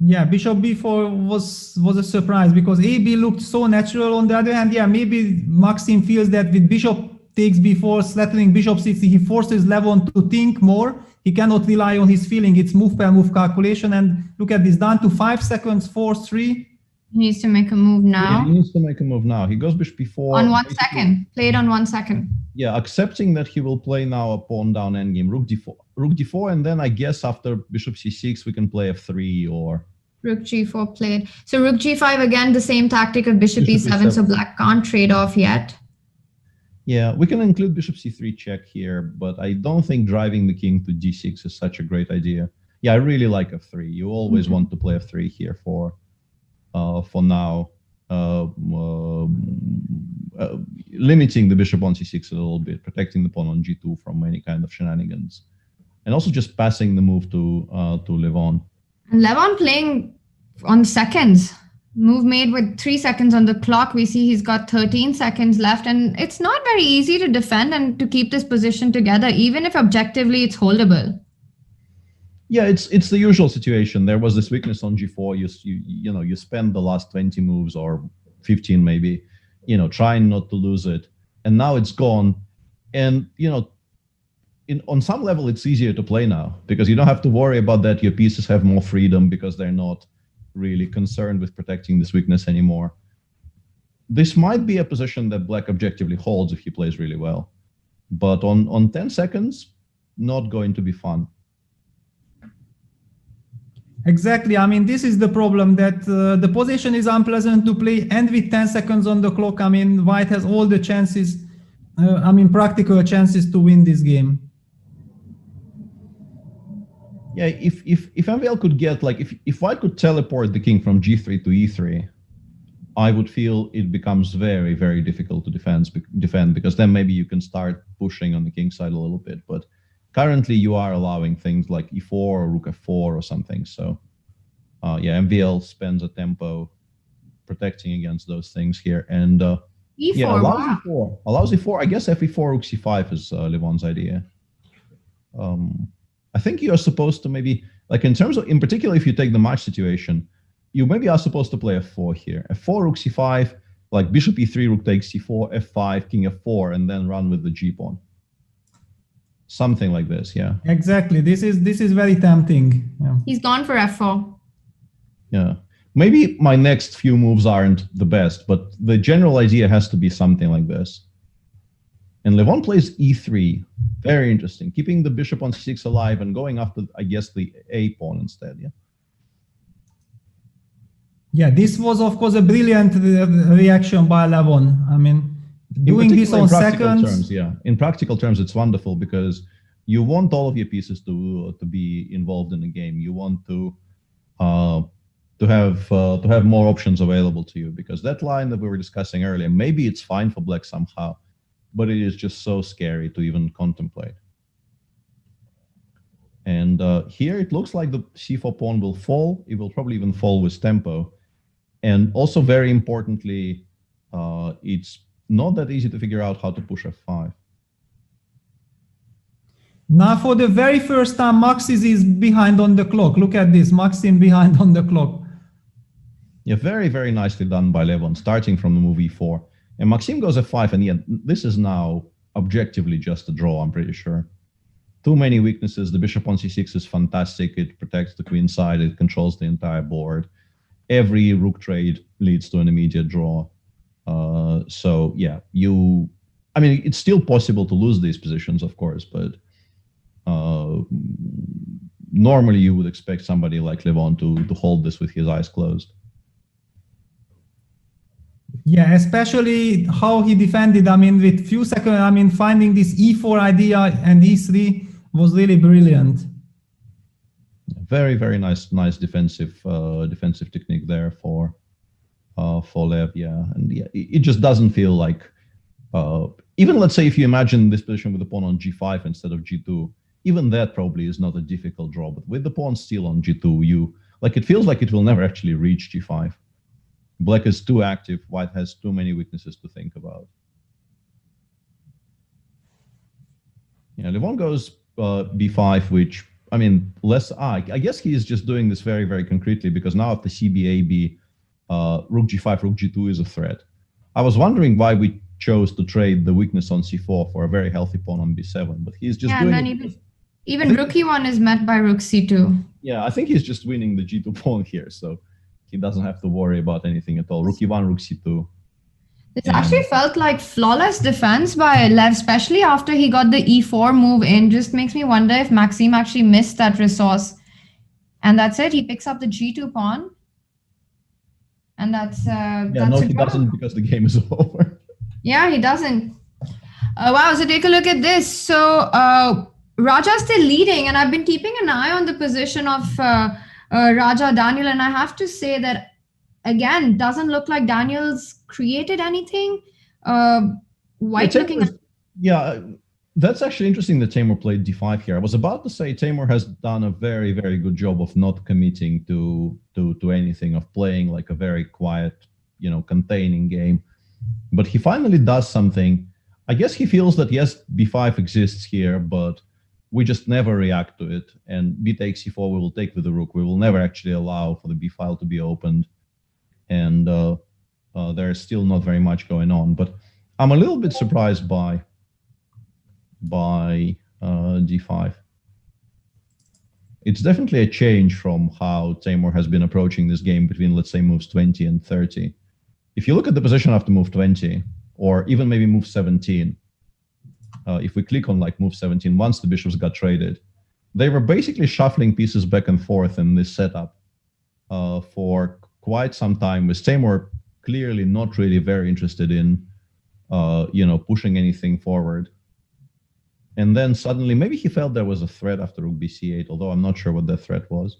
H: Yeah, bishop b4 was a surprise because AB looked so natural. On the other hand, yeah, maybe Maxim feels that with bishop takes b4, slattering bishop c3, he forces Levon to think more. He cannot rely on his feeling. It's move per move calculation. And look at this, down to 5 seconds, 4-3.
A: He needs to make a move now.
J: Yeah, he needs to make a move now. He goes bishop b4.
A: On 1 second. Played on 1 second.
J: Yeah, accepting that he will play now a pawn down endgame, rook d4, and then I guess after bishop c6 we can play f3 or
A: rook g4 played. So rook g5 again, the same tactic of bishop e7, so black can't trade off yet.
J: Yeah, we can include bishop c3 check here, but I don't think driving the king to g6 is such a great idea. Yeah, I really like f3. You always want to play f3 here for now. Limiting the bishop on c6 a little bit, protecting the pawn on g2 from any kind of shenanigans, and also just passing the move to Levon.
A: And Levon playing on seconds. Move made with 3 seconds on the clock. We see he's got 13 seconds left, and it's not very easy to defend and to keep this position together, even if objectively it's holdable.
J: Yeah, it's the usual situation. There was this weakness on g4. You spend the last 20 moves or 15 maybe, trying not to lose it, and now it's gone. And on some level, it's easier to play now because you don't have to worry about that. Your pieces have more freedom because they're not really concerned with protecting this weakness anymore. This might be a position that black objectively holds if he plays really well, but on 10 seconds, not going to be fun.
H: Exactly. I mean, this is the problem that the position is unpleasant to play, and with 10 seconds on the clock, I mean, white has all the chances, practical chances to win this game.
J: Yeah, if MVL could get, like, if white could teleport the king from g3 to e3, I would feel it becomes very, very difficult to defend because then maybe you can start pushing on the king side a little bit. But currently you are allowing things like e4 or rook f4 or something. So yeah, MVL spends a tempo protecting against those things here. And
A: e4,
J: yeah, allows e4. I guess fe4, rook c5 is Levon's idea. I think you are supposed to maybe, like in terms of, in particular, if you take the match situation, you maybe are supposed to play f4 here. f4, rook c5, like bishop e3, rook takes c4, f5, king f4, and then run with the g pawn. Something like this, yeah.
H: Exactly. This is very tempting. Yeah.
A: He's gone for f4.
J: Yeah. Maybe my next few moves aren't the best, but the general idea has to be something like this. And Levon plays e3. Very interesting. Keeping the bishop on c6 alive and going after, I guess, the a pawn instead, yeah.
H: Yeah, this was of course a brilliant reaction by Levon. I mean, doing this on seconds.
J: Terms, yeah, in practical terms, it's wonderful because you want all of your pieces to be involved in the game. You want to have more options available to you, because that line that we were discussing earlier, maybe it's fine for black somehow, but it is just so scary to even contemplate. And here it looks like the c4 pawn will fall. It will probably even fall with tempo. And also, very importantly, it's not that easy to figure out how to push f5.
H: Now, for the very first time, Maxis is behind on the clock. Look at this, Maxim behind on the clock.
J: Yeah, very, very nicely done by Levon, starting from the move e4. And Maxim goes f5, and yeah, this is now objectively just a draw, I'm pretty sure. Too many weaknesses. The bishop on c6 is fantastic. It protects the queen side. It controls the entire board. Every rook trade leads to an immediate draw. So yeah, I mean, it's still possible to lose these positions, of course, but normally you would expect somebody like Levon to hold this with his eyes closed.
H: Yeah, especially how he defended. I mean, with few seconds, I mean, finding this e4 idea and e3 was really brilliant.
J: Very, very nice defensive technique there for Lev. Yeah, and yeah, it just doesn't feel like even, let's say, if you imagine this position with the pawn on g5 instead of g2, even that probably is not a difficult draw. But with the pawn still on g2, it feels like it will never actually reach g5. Black is too active. White has too many weaknesses to think about. Yeah, Levon goes b5, which, I mean, I guess he is just doing this very, very concretely, because now after cb-ab, rook g5, rook g2 is a threat. I was wondering why we chose to trade the weakness on c4 for a very healthy pawn on b7, but he's just doing
A: and then even rook e1 is met by rook c2.
J: Yeah, I think he's just winning the g2 pawn here, so he doesn't have to worry about anything at all. Rook e1, rook c2.
A: This actually felt like flawless defense by Lev, especially after he got the e4 move in. Just makes me wonder if Maxim actually missed that resource. And that's it. He picks up the g2 pawn. And that's
J: he doesn't, because the game is over.
A: Yeah, he doesn't. Wow, so take a look at this. So Raja's still leading, and I've been keeping an eye on the position of Raja Daniel, and I have to say that, again, doesn't look like Daniel's created anything. White looking at...
J: Yeah, that's actually interesting that Timur played d5 here. I was about to say Timur has done a very, very good job of not committing to anything, of playing like a very quiet, containing game. But he finally does something. I guess he feels that, yes, b5 exists here, but we just never react to it. And b takes c4, we will take with the rook. We will never actually allow for the b file to be opened. And there's still not very much going on. But I'm a little bit surprised by d5. It's definitely a change from how Timur has been approaching this game between, let's say, moves 20 and 30. If you look at the position after move 20, or even maybe move 17, if we click on move 17, once the bishops got traded, they were basically shuffling pieces back and forth in this setup for quite some time, with Timur clearly not really very interested in pushing anything forward. And then suddenly, maybe he felt there was a threat after rook bc8, although I'm not sure what that threat was.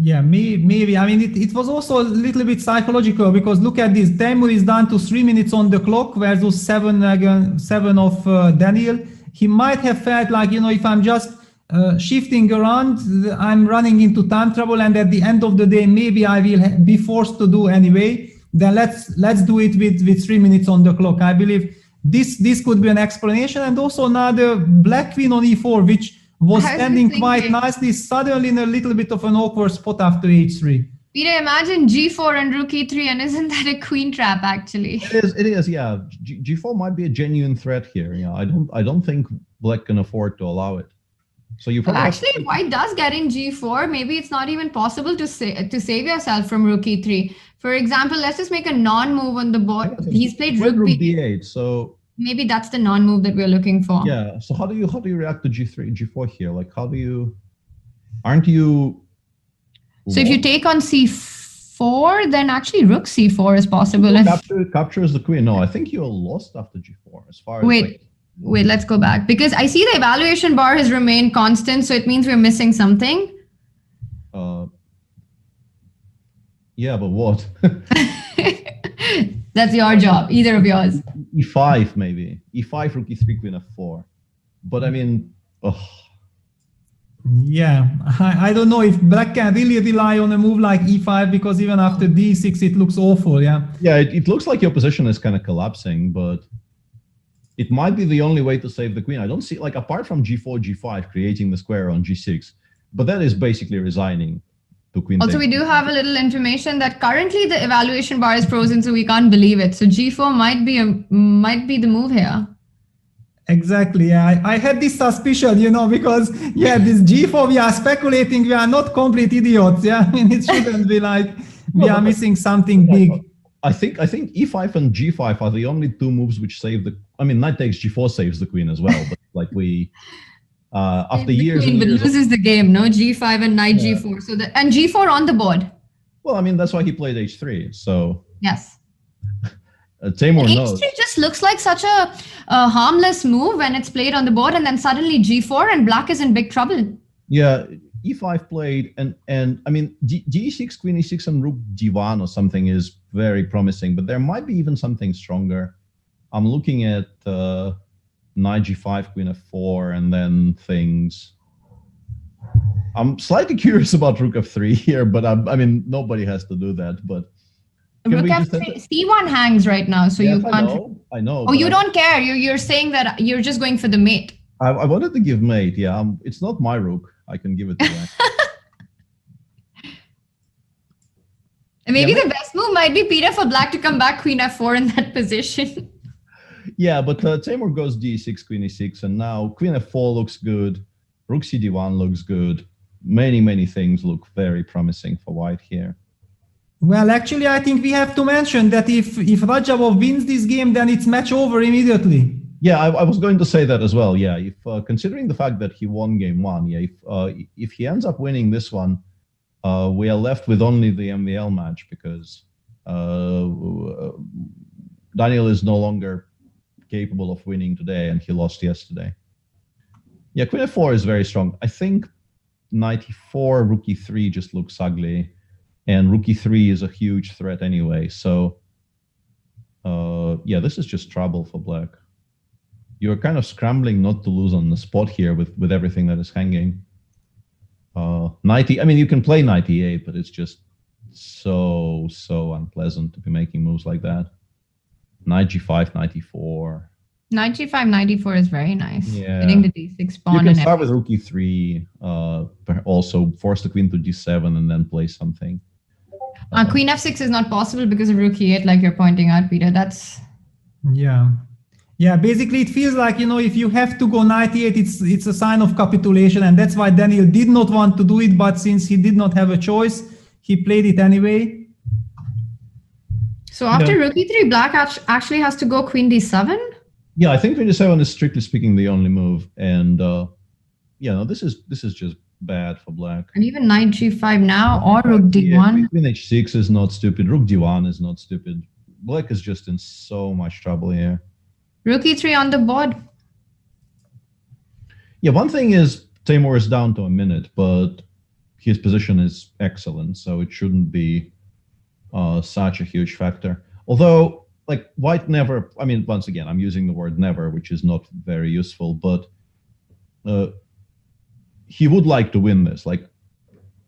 H: Yeah, maybe. I mean, it was also a little bit psychological, because look at this. Timur is down to 3 minutes on the clock versus 7 of Daniel. He might have felt like, if I'm just shifting around, I'm running into time trouble, and at the end of the day, maybe I will be forced to do anyway. Then let's do it with 3 minutes on the clock. I believe this could be an explanation. And also now the black queen on e4, which was standing quite nicely, suddenly in a little bit of an awkward spot after h3.
A: Peter, imagine g4 and rook e3, and isn't that a queen trap, actually?
J: It is, yeah. G4 might be a genuine threat here. Yeah, I don't think black can afford to allow it. So you probably
A: actually, white does get in g4. Maybe it's not even possible to save yourself from rook e3. For example, let's just make a non-move on the board. He's played rook
J: b8, so
A: maybe that's the non-move that we're looking for.
J: Yeah. So how do you react to g3, g4 here? Like, aren't you
A: So if you take on c4, then actually rook c4 is possible.
J: Captures the queen. No, I think you lost after g4 as far as...
A: Wait, let's go back. Because I see the evaluation bar has remained constant, so it means we're missing something.
J: Yeah, but what?
A: That's your job, either of yours.
J: e5 maybe. e5, rook e3, queen f4. But I mean,
H: Yeah, I don't know if black can really rely on a move like e5, because even after d6 it looks awful. Yeah.
J: Yeah, it looks like your position is kind of collapsing, but it might be the only way to save the queen. I don't see, like, apart from g4, g5, creating the square on g6, but that is basically resigning to queen.
A: Also, we do have a little information that currently the evaluation bar is frozen, so we can't believe it. So g4 might be the move here.
H: Exactly. Yeah, I had this suspicion, because this g4, we are speculating, we are not complete idiots. Yeah, I mean, it shouldn't be like we are missing something big.
J: I think e5 and g5 are the only two moves which save the. I mean, knight takes g4 saves the queen as well, but like we after years and years,
A: loses the game. No, g5 and knight g4. So and g4 on the board.
J: Well, I mean, that's why he played h3. So
A: yes.
J: Tamor knows.
A: H3 just looks like such a harmless move when it's played on the board, and then suddenly g4 and black is in big trouble.
J: Yeah, e5 played, and I mean, d6, queen e6, and rook d1 or something is very promising, but there might be even something stronger. I'm looking at knight g5, queen f4, and then things. I'm slightly curious about rook f3 here, but I mean, nobody has to do that, but.
A: Rook f3, c1 hangs right now, so you can't.
J: I know.
A: Oh, you don't care. You're saying that you're just going for the mate.
J: I wanted to give mate. Yeah, it's not my rook. I can give it to you.
A: Maybe the best move might be, Peter, for black to come back queen f4 in that position.
J: Yeah, but Tamor goes d6, queen e6, and now queen f4 looks good. Rook cd1 looks good. Many things look very promising for white here.
H: Well, actually, I think we have to mention that if Rajabov wins this game, then it's match over immediately.
J: Yeah, I was going to say that as well. Yeah, if considering the fact that he won game one, yeah, if he ends up winning this one, we are left with only the MVL match, because Daniel is no longer capable of winning today, and he lost yesterday. Yeah, queen f4 is very strong. I think knight e4, rook e3 just looks ugly. And rook e3 is a huge threat anyway. So, yeah, this is just trouble for black. You're kind of scrambling not to lose on the spot here with everything that is hanging. Knight I mean, you can play knight e8, but it's just so unpleasant to be making moves like that. Knight g5, knight e4.
A: Knight g5, knight e4 is very nice.
J: Yeah.
A: Hitting the d6 pawn.
J: You can start with rook e3, also force the queen to d7 and then play something.
A: Queen f6 is not possible because of rook e8, like you're pointing out, Peter. That's...
H: Yeah, basically it feels like, if you have to go knight e8, it's a sign of capitulation, and that's why Daniel did not want to do it, but since he did not have a choice, he played it anyway.
A: So after rook e3, black actually has to go queen d7?
J: Yeah, I think queen d7 is strictly speaking the only move, and no, this is just bad for black.
A: And even knight g5 now, or rook d1.
J: Queen h6 is not stupid. Rook d1 is not stupid. Black is just in so much trouble here.
A: Rook e3 on the board.
J: Yeah, one thing is Tamor is down to a minute, but his position is excellent, so it shouldn't be such a huge factor. Although, like, white never, I mean, once again, I'm using the word never, which is not very useful, but he would like to win this. Like,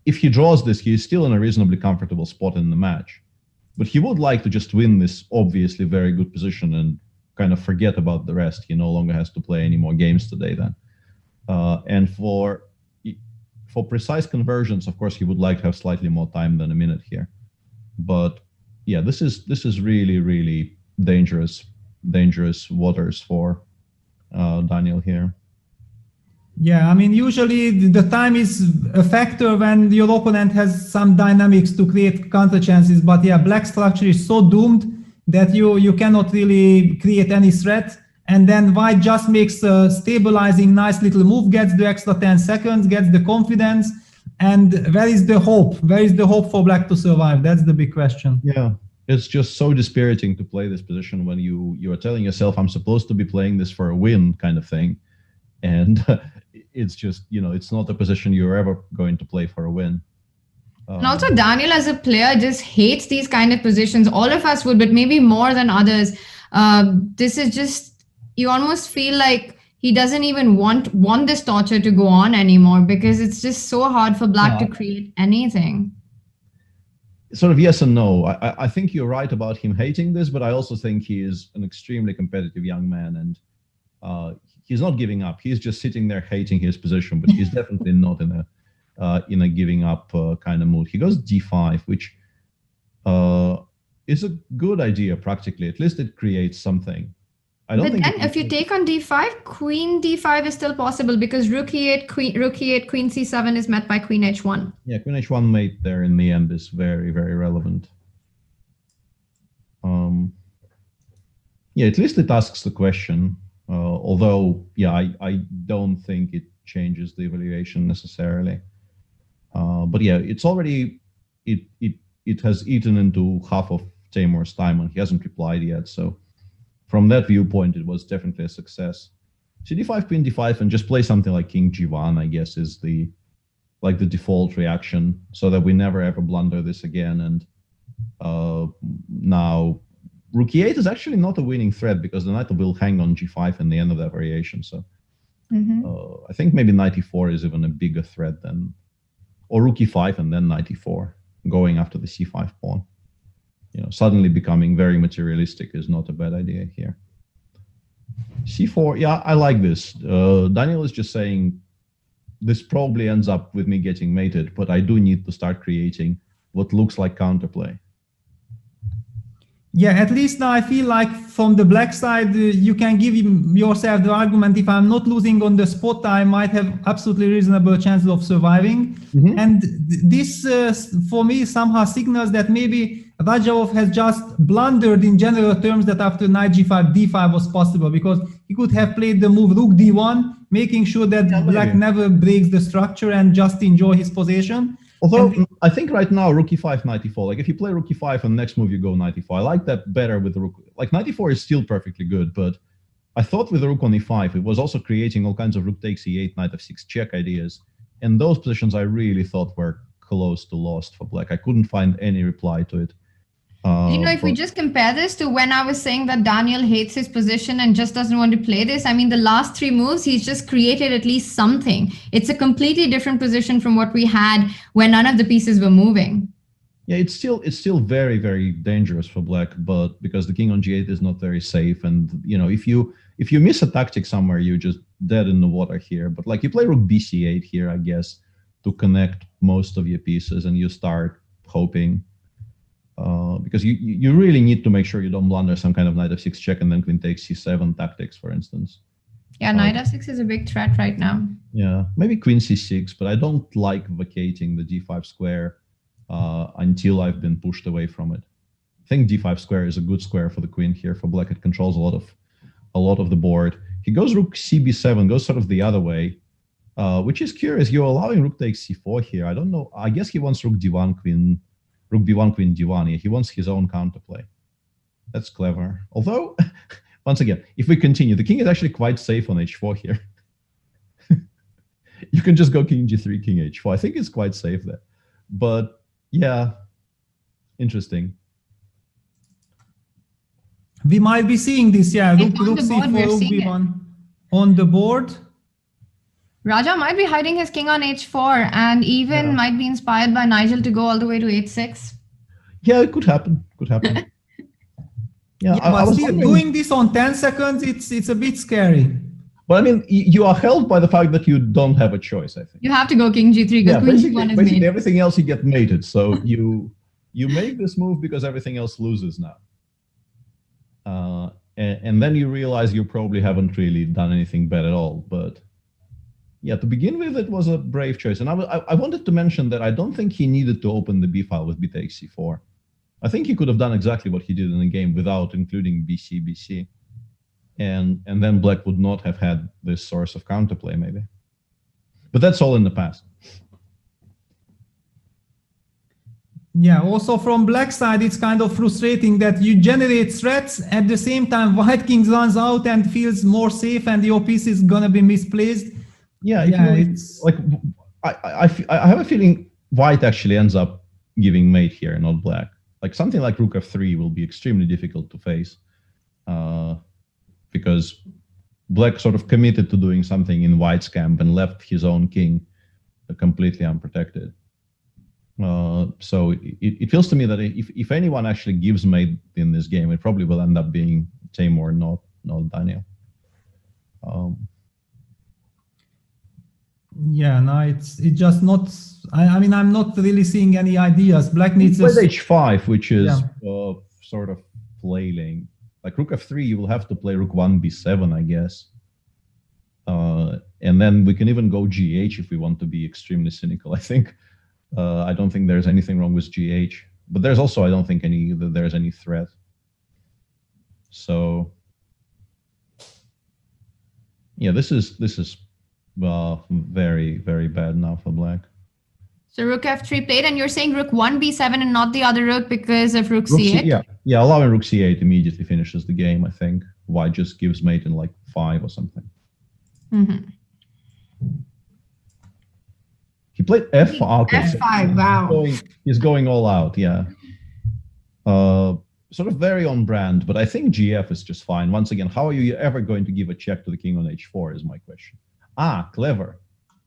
J: if he draws this, he is still in a reasonably comfortable spot in the match. But he would like to just win this obviously very good position and kind of forget about the rest. He no longer has to play any more games today then. And for precise conversions, of course, he would like to have slightly more time than a minute here. But yeah, this is really dangerous waters for Daniel here.
H: Yeah, I mean, usually the time is a factor when your opponent has some dynamics to create counter chances. But yeah, black structure is so doomed that you cannot really create any threat. And then white just makes a stabilizing nice little move, gets the extra 10 seconds, gets the confidence, And where is the hope? Where is the hope for black to survive? That's the big question.
J: Yeah, it's just so dispiriting to play this position when you are telling yourself, I'm supposed to be playing this for a win kind of thing. And it's just, it's not a position you're ever going to play for a win.
A: And also Daniel as a player just hates these kind of positions. All of us would, but maybe more than others. This is just, you almost feel like he doesn't even want this torture to go on anymore because it's just so hard for black to create anything.
J: Sort of yes and no. I think you're right about him hating this, but I also think he is an extremely competitive young man, and he's not giving up. He's just sitting there hating his position, but he's definitely not in a giving up kind of mood. He goes d5, which is a good idea practically. At least it creates something.
A: But then if you take on d5, queen d5 is still possible because rook e8, queen c7 is met by queen h1.
J: Yeah, queen h1 mate there in the end is very, very relevant. Yeah, at least it asks the question. Although, yeah, I don't think it changes the evaluation necessarily. But yeah, it's already, it has eaten into half of Timur's time and he hasn't replied yet. So from that viewpoint, it was definitely a success. cd5, queen d5, and just play something like king g1, I guess, is the default reaction, so that we never ever blunder this again. And now rook e8 is actually not a winning threat because the knight will hang on g5 in the end of that variation. So I think maybe knight e4 is even a bigger threat than, or rook e5 and then knight e4, going after the c5 pawn. Suddenly becoming very materialistic is not a bad idea here. c4, yeah, I like this. Daniel is just saying, this probably ends up with me getting mated, but I do need to start creating what looks like counterplay.
H: Yeah, at least now I feel like from the black side, you can give yourself the argument, if I'm not losing on the spot, I might have absolutely reasonable chances of surviving. And this, for me, somehow signals that maybe Radjabov has just blundered in general terms that after knight g5, d5 was possible, because he could have played the move rook d1, making sure that black never breaks the structure and just enjoy his position.
J: Although I think right now rook e5, knight e4, like if you play rook e5 and next move you go knight e4, I like that better with the rook. Like knight e4 is still perfectly good, but I thought with the rook on e5, it was also creating all kinds of rook takes e8, knight f6 check ideas. And those positions I really thought were close to lost for black. I couldn't find any reply to it.
A: If we just compare this to when I was saying that Daniel hates his position and just doesn't want to play this, I mean, the last three moves, he's just created at least something. It's a completely different position from what we had when none of the pieces were moving.
J: Yeah, it's still very, very dangerous for black, but because the king on g8 is not very safe, and if you miss a tactic somewhere, you're just dead in the water here. But like you play rook bc8 here, I guess, to connect most of your pieces, and you start hoping. Because you really need to make sure you don't blunder some kind of knight f6 check and then queen takes c7 tactics, for instance.
A: Yeah, knight f6 is a big threat right now.
J: Yeah, maybe queen c6, but I don't like vacating the d5 square until I've been pushed away from it. I think d5 square is a good square for the queen here. For black, it controls a lot of the board. He goes rook cb7, goes sort of the other way, which is curious. You're allowing rook takes c4 here. I don't know. I guess he wants rook d1, queen. Rook b1, queen d1. Yeah, he wants his own counterplay. That's clever. Although, once again, if we continue, the king is actually quite safe on h4 here. You can just go king g3, king h4. I think it's quite safe there. But yeah, interesting.
H: We might be seeing this, yeah. Rook c4, rook b1 on the board.
A: Raja might be hiding his king on h4 and even might be inspired by Nigel to go all the way to h6.
J: Yeah, it could happen. Could happen.
H: Yeah, I was doing this on 10 seconds, it's a bit scary.
J: But I mean, you are held by the fact that you don't have a choice, I think.
A: You have to go king g3 because queen g1 is
J: basically
A: made.
J: Everything else you get mated. So you make this move because everything else loses now. And then you realize you probably haven't really done anything bad at all. But yeah, to begin with, it was a brave choice. And I wanted to mention that I don't think he needed to open the b file with b takes c4. I think he could have done exactly what he did in the game without including bc. And then black would not have had this source of counterplay, maybe. But that's all in the past.
H: Yeah, also from black side, it's kind of frustrating that you generate threats at the same time white king runs out and feels more safe and your piece is gonna be misplaced.
J: Yeah,
H: It's
J: like I have a feeling white actually ends up giving mate here, not black. Like something like rook f3 will be extremely difficult to face, because black sort of committed to doing something in white's camp and left his own king completely unprotected. So it feels to me that if anyone actually gives mate in this game, it probably will end up being Timur, not Daniel.
H: Yeah, no, it's just not. I mean, I'm not really seeing any ideas. Black needs
J: with
H: a
J: h5, which is
H: Yeah.
J: sort of flailing. Like rook f3, you will have to play rook 1 b7, I guess. And then we can even go gh if we want to be extremely cynical. I think I don't think there's anything wrong with gh, but there's also I don't think there's any threat. So yeah, this is very, very bad now for black.
A: So rook f3 played, and you're saying rook 1 b7 and not the other rook because of rook
J: Rook
A: c8?
J: yeah, allowing rook c8 immediately finishes the game, I think. White just gives mate in like 5 or something.
A: Mm-hmm.
J: He played f5. Okay,
A: F5, wow.
J: He's going all out, yeah. Sort of very on brand, but I think GF is just fine. Once again, how are you ever going to give a check to the king on h4 is my question. Ah, clever.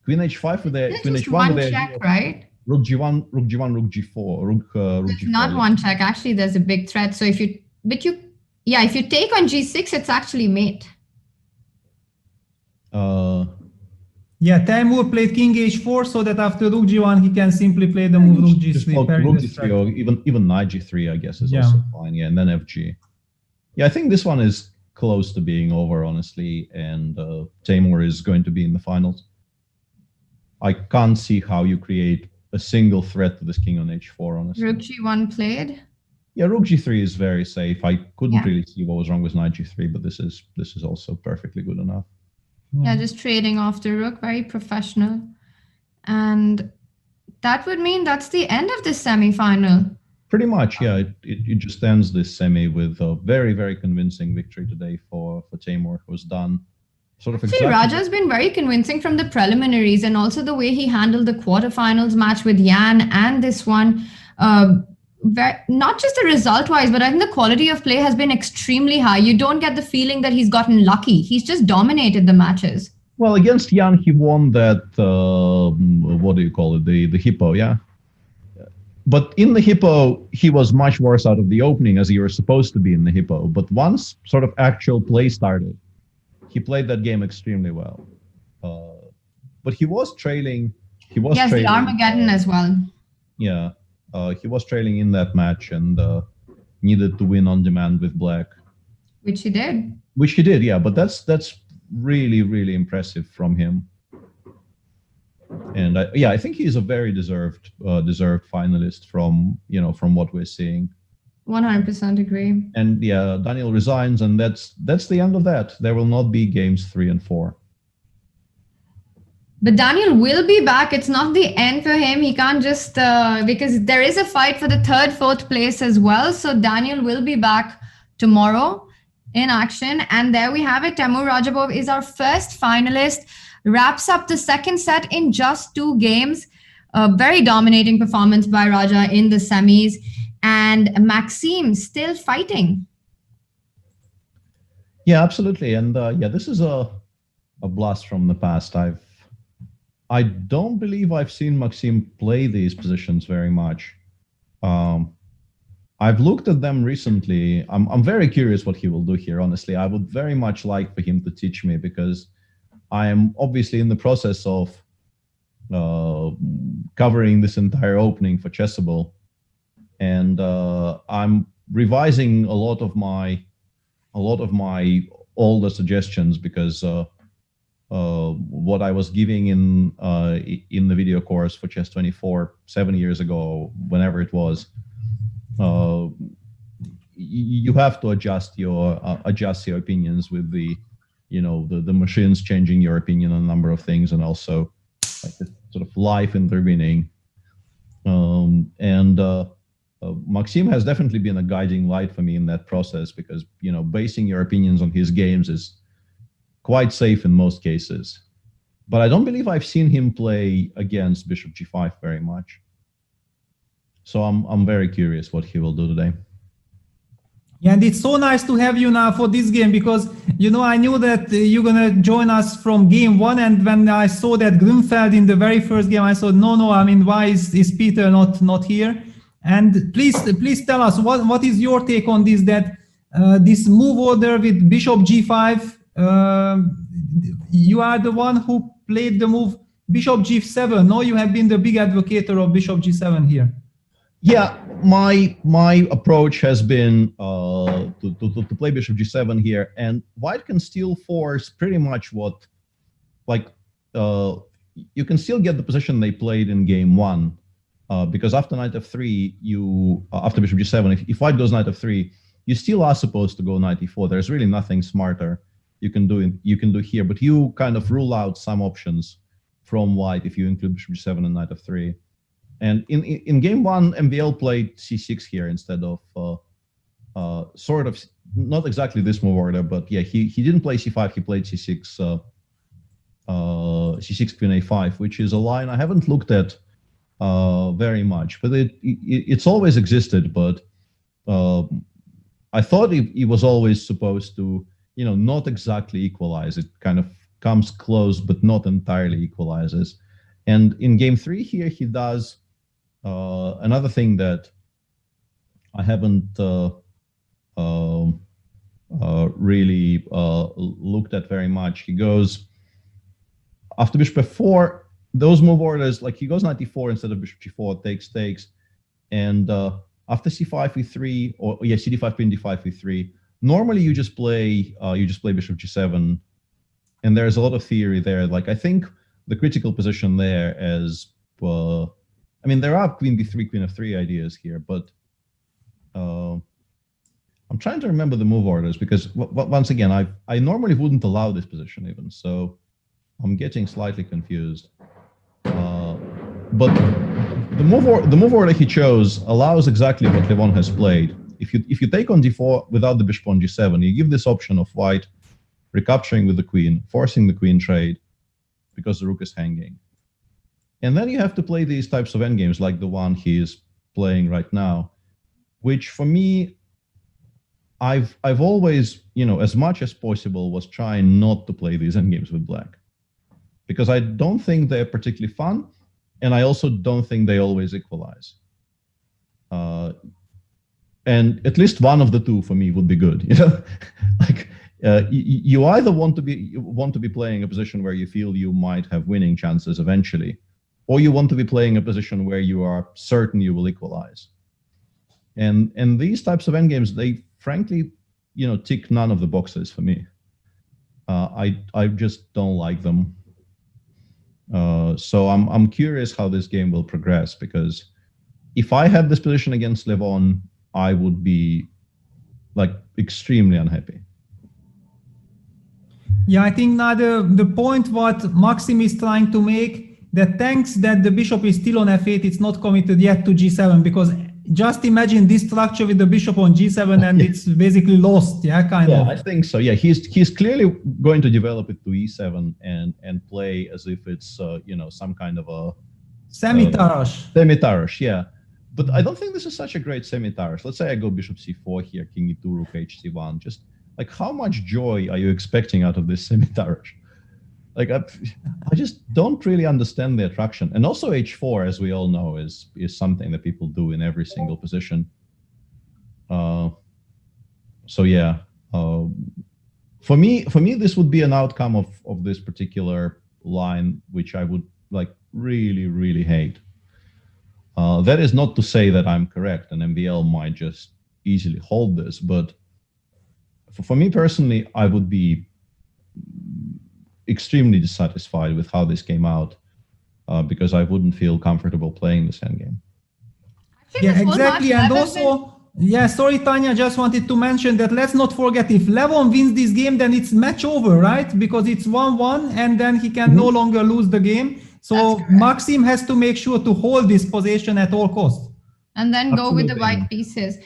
J: Queen h5 with the queen
A: Just
J: h1
A: one
J: with the
A: check, right?
J: rook g1, rook g1, rook g4, rook
A: It's
J: g4.
A: not one check. Actually, there's a big threat. So if you take on g6, it's actually mate.
H: Yeah, Timur played king h4 so that after rook g1 he can simply play the move rook
J: Just
H: g3.
J: rook g3 or even knight g3, I guess, is also fine. Yeah, and then fg. Yeah, I think this one is close to being over, honestly, and Timur is going to be in the finals. I can't see how you create a single threat to this king on h4, honestly.
A: Rook g1 played.
J: Yeah, rook g3 is very safe. I couldn't really see what was wrong with knight g3, but this is also perfectly good enough.
A: Yeah, just trading off the rook, very professional. And that would mean that's the end of this semi-final.
J: Pretty much, yeah. It just ends this semi with a very, very convincing victory today for Timur, who's done sort of
A: Actually, Raja's been very convincing from the preliminaries, and also the way he handled the quarterfinals match with Jan and this one. Not just the result-wise, but I think the quality of play has been extremely high. You don't get the feeling that he's gotten lucky. He's just dominated the matches.
J: Well, against Jan, he won that, what do you call it, the hippo, yeah? But in the hippo, he was much worse out of the opening, as you were supposed to be in the hippo. But once sort of actual play started, he played that game extremely well. But he was trailing. Yes,
A: the Armageddon as well.
J: Yeah. He was trailing in that match and needed to win on demand with black.
A: Which he did.
J: Which he did, yeah. But that's really, really impressive from him. And I think he's a very deserved finalist from what we're seeing.
A: 100% agree.
J: And yeah, Daniel resigns, and that's the end of that. There will not be games 3 and 4.
A: But Daniel will be back. It's not the end for him. He can't just, because there is a fight for the 3rd, 4th place as well. So Daniel will be back tomorrow in action. And there we have it. Timur Rajabov is our first finalist. Wraps up the 2nd set in just 2 games. A very dominating performance by Raja in the semis. And Maxime still fighting.
J: Yeah, absolutely. And this is a blast from the past. I don't believe I've seen Maxime play these positions very much. I've looked at them recently. I'm very curious what he will do here, honestly. I would very much like for him to teach me, because I am obviously in the process of covering this entire opening for Chessable. And I'm revising a lot of my older suggestions, because what I was giving in the video course for Chess24 7 years ago, whenever it was, you have to adjust your opinions with the machines changing your opinion on a number of things, and also like the sort of life intervening. And Maxim has definitely been a guiding light for me in that process because, basing your opinions on his games is quite safe in most cases. But I don't believe I've seen him play against Bishop G5 very much. So I'm very curious what he will do today.
H: Yeah, and it's so nice to have you now for this game because, I knew that you're going to join us from game one. And when I saw that Grunfeld in the very first game, I thought, no, why is Peter not here? And please tell us, what is your take on this, that this move order with Bishop G5, you are the one who played the move Bishop G7. No, you have been the big advocate of Bishop G7 here.
J: Yeah, my approach has been to play Bishop G7 here, and White can still force pretty much what, you can still get the position they played in game one, because after knight f3, after Bishop G7, if White goes knight f3, you still are supposed to go knight e4. There's really nothing smarter you can do here, but you kind of rule out some options from White if you include Bishop G7 and knight f3. And in game one, MVL played c6 here instead of sort of, not exactly this move order, but yeah, he didn't play c5, he played c6, c6 queen a5, which is a line I haven't looked at very much, but it's always existed. But I thought he was always supposed to, not exactly equalize. It kind of comes close, but not entirely equalizes. And in game three here, he does another thing that I haven't really looked at very much. He goes after Bishop f4. Those move orders, like he goes knight e4 instead of Bishop g4, takes, and after c5 e3 or cd5 queen d5 e3. Normally you just play Bishop g7, and there's a lot of theory there. Like I think the critical position there is, there are queen b3, queen f3 ideas here, but I'm trying to remember the move orders because once again, I normally wouldn't allow this position even, so I'm getting slightly confused. But the move order he chose allows exactly what Levon has played. If you take on d4 without the bishop on g7, you give this option of White recapturing with the queen, forcing the queen trade because the rook is hanging. And then you have to play these types of endgames like the one he's playing right now, which for me, I've always, as much as possible, was trying not to play these endgames with black, because I don't think they're particularly fun, and I also don't think they always equalize. And at least one of the two for me would be good. You either want to be playing a position where you feel you might have winning chances eventually, or you want to be playing a position where you are certain you will equalize. And these types of endgames, they frankly, tick none of the boxes for me. I just don't like them. So I'm curious how this game will progress, because if I had this position against Levon, I would be extremely unhappy.
H: Yeah, I think now the point what Maxim is trying to make, that thanks that the bishop is still on f8, it's not committed yet to g7, because just imagine this structure with the bishop on g7 and it's basically lost, kind of.
J: Yeah, I think so. Yeah, he's clearly going to develop it to e7 and play as if it's some kind of a
H: semi-Tarrasch.
J: Semi-Tarrasch, yeah. But I don't think this is such a great semi-Tarrasch. Let's say I go bishop c4 here, king e2, rook hc1. Just how much joy are you expecting out of this semi-Tarrasch? I just don't really understand the attraction. And also h4, as we all know, is something that people do in every single position. So yeah, for me, this would be an outcome of this particular line, which I would really, really hate. That is not to say that I'm correct, and MVL might just easily hold this, but for me personally, I would be extremely dissatisfied with how this came out, because I wouldn't feel comfortable playing this endgame.
H: Yeah, exactly. And also, sorry, Tanya, just wanted to mention that let's not forget, if Levon wins this game, then it's match over, right? Because it's 1-1, and then he can no longer lose the game. So Maxim has to make sure to hold this position at all costs.
A: And then go with the
J: Absolutely.
A: white pieces.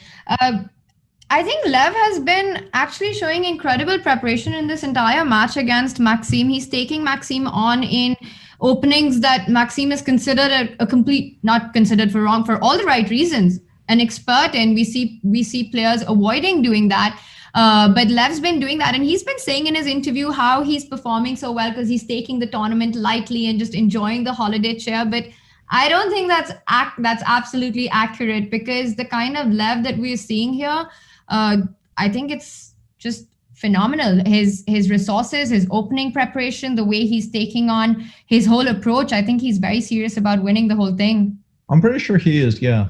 A: I think Lev has been actually showing incredible preparation in this entire match against Maxim. He's taking Maxim on in openings that Maxim is considered a complete, not considered for wrong, for all the right reasons, an expert in. We see players avoiding doing that. But Lev's been doing that, and he's been saying in his interview how he's performing so well because he's taking the tournament lightly and just enjoying the holiday cheer. But I don't think that's absolutely accurate, because the kind of Lev that we're seeing here, I think it's just phenomenal. His resources, his opening preparation, the way he's taking on his whole approach. I think he's very serious about winning the whole thing.
J: I'm pretty sure he is, yeah.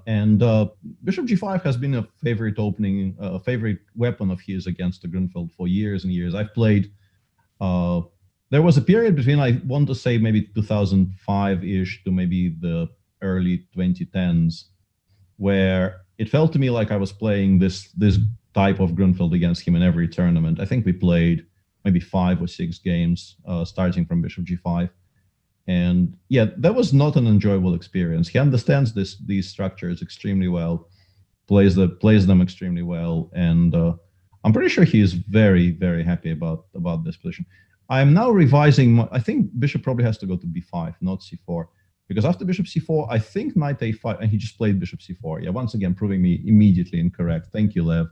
J: And Bishop G5 has been a favorite opening, favorite weapon of his against the Grunfeld for years and years. I've played. There was a period between, I want to say, maybe 2005-ish to maybe the early 2010s, where it felt to me like I was playing this type of Grunfeld against him in every tournament. I think we played maybe 5 or 6 games starting from Bishop G5. And yeah, that was not an enjoyable experience. He understands these structures extremely well, plays them extremely well, and I'm pretty sure he is very, very happy about this position. I am now revising. I think Bishop probably has to go to B5, not C4, because after Bishop C4, I think Knight A5, and he just played Bishop C4. Yeah, once again, proving me immediately incorrect. Thank you, Lev.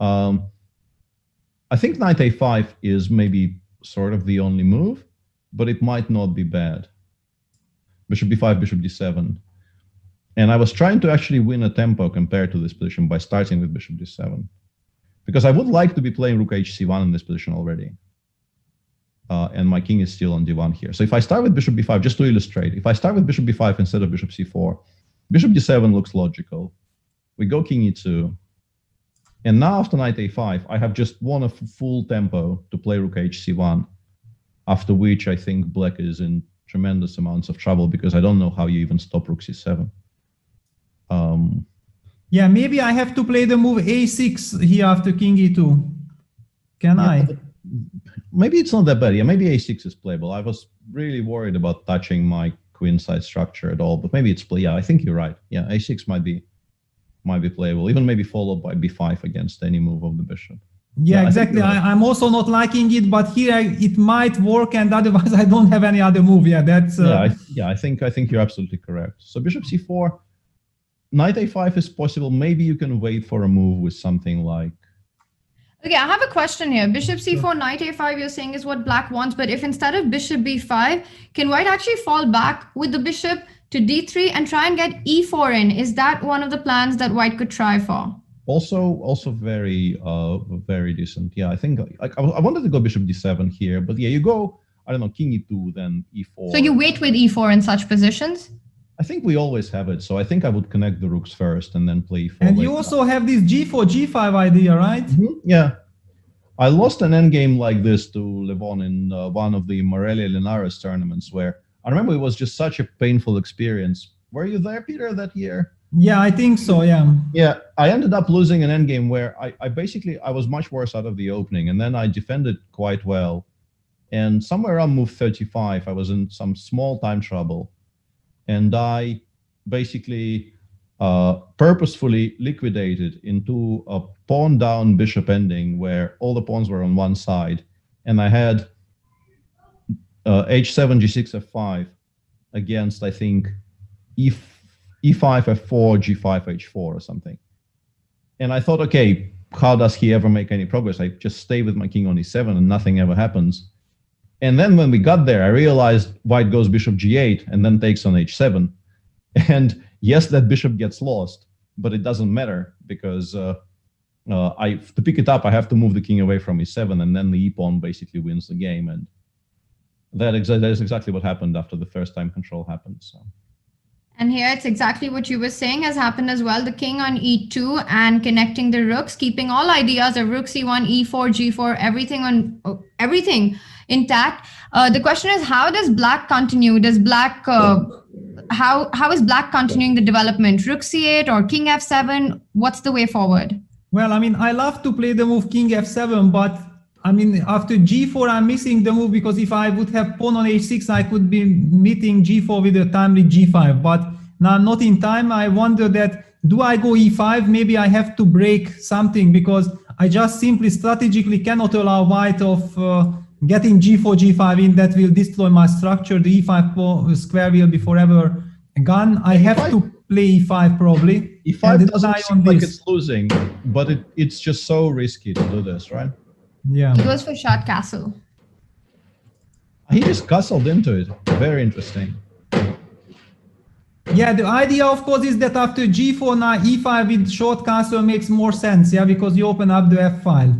J: I think Knight A5 is maybe sort of the only move, but it might not be bad. Bishop B5, Bishop D7. And I was trying to actually win a tempo compared to this position by starting with Bishop D7. Because I would like to be playing Rook HC1 in this position already. And my king is still on D1 here. So if I start with Bishop B5, just to illustrate, if I start with Bishop B5 instead of Bishop C4, Bishop D7 looks logical. We go King E2. And now after Knight A5, I have just won a full tempo to play Rook HC1. After which I think Black is in tremendous amounts of trouble, because I don't know how you even stop Rook C7.
H: Yeah, maybe I have to play the move A6 here after King E2. Can I?
J: Maybe it's not that bad. Yeah, maybe A6 is playable. I was really worried about touching my queenside structure at all, but maybe it's play. Yeah, I think you're right. Yeah, A6 might be playable, even maybe followed by B5 against any move of the bishop.
H: Yeah, exactly. I'm also not liking it, but here it might work, and otherwise I don't have any other move. Yeah, that's.
J: I think you're absolutely correct. So Bishop C4, Knight A5 is possible. Maybe you can wait for a move with something like.
A: Okay, I have a question here. Bishop C4, Knight A5, you're saying is what Black wants, but if instead of Bishop B5, can White actually fall back with the Bishop to D3 and try and get E4 in? Is that one of the plans that White could try for?
J: Also very decent. Yeah, I think I wanted to go Bishop D7 here, but yeah, you go, I don't know, King E2, then E4.
A: So you wait with E4 in such positions?
J: I think we always have it. So I think I would connect the rooks first and then play E4.
H: And you also have this G4, G5 idea, right?
J: Mm-hmm. Yeah. I lost an endgame like this to Levon in one of the Morelia Linares tournaments, where I remember it was just such a painful experience. Were you there, Peter, that year?
H: Yeah, I think so, yeah.
J: Yeah, I ended up losing an endgame where I was much worse out of the opening, and then I defended quite well. And somewhere around move 35, I was in some small time trouble. And I basically purposefully liquidated into a pawn down bishop ending where all the pawns were on one side. And I had h7, g6, f5 against, I think, e5, f4, g5, h4 or something. And I thought, okay, how does he ever make any progress? I just stay with my king on e7 and nothing ever happens. And then when we got there, I realized White goes bishop g8 and then takes on h7. And yes, that bishop gets lost, but it doesn't matter because to pick it up, I have to move the king away from e7, and then the e-pawn basically wins the game. And that is exactly what happened after the first time control happened. So.
A: And here it's exactly what you were saying has happened as well. The king on e2 and connecting the rooks, keeping all ideas of rook c1, e4, g4, everything intact. The question is, how does Black continue? Does Black how is Black continuing the development? Rook c8 or king f7? What's the way forward?
H: Well, I mean, I love to play the move king f7, but I mean, after g4, I'm missing the move because if I would have pawn on h6, I could be meeting g4 with a timely g5. But now I'm not in time. I wonder that, do I go e5? Maybe I have to break something because I just simply strategically cannot allow white of getting g4, g5 in. That will destroy my structure. The e5 square will be forever gone. I have to play e5 probably.
J: e5 doesn't seem like it's losing, but it's just so risky to do this, right?
H: Yeah.
A: He goes for short castle.
J: He just castled into it. Very interesting.
H: Yeah, the idea, of course, is that after g4, now e5 with short castle makes more sense, yeah, because you open up the f file.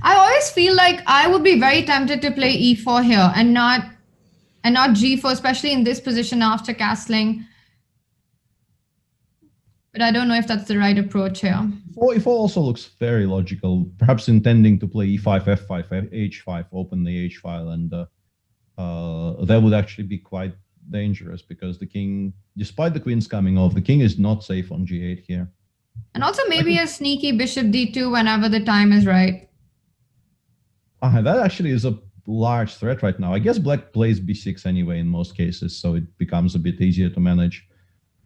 A: I always feel like I would be very tempted to play e4 here and not g4, especially in this position after castling. But I don't know if that's the right approach here.
J: e4 also looks very logical, perhaps intending to play e5, f5, h5, open the h file, and that would actually be quite dangerous because the king, despite the queens coming off, the king is not safe on g8 here.
A: And also maybe a sneaky bishop d2 whenever the time is right.
J: That actually is a large threat right now. I guess black plays b6 anyway in most cases, so it becomes a bit easier to manage.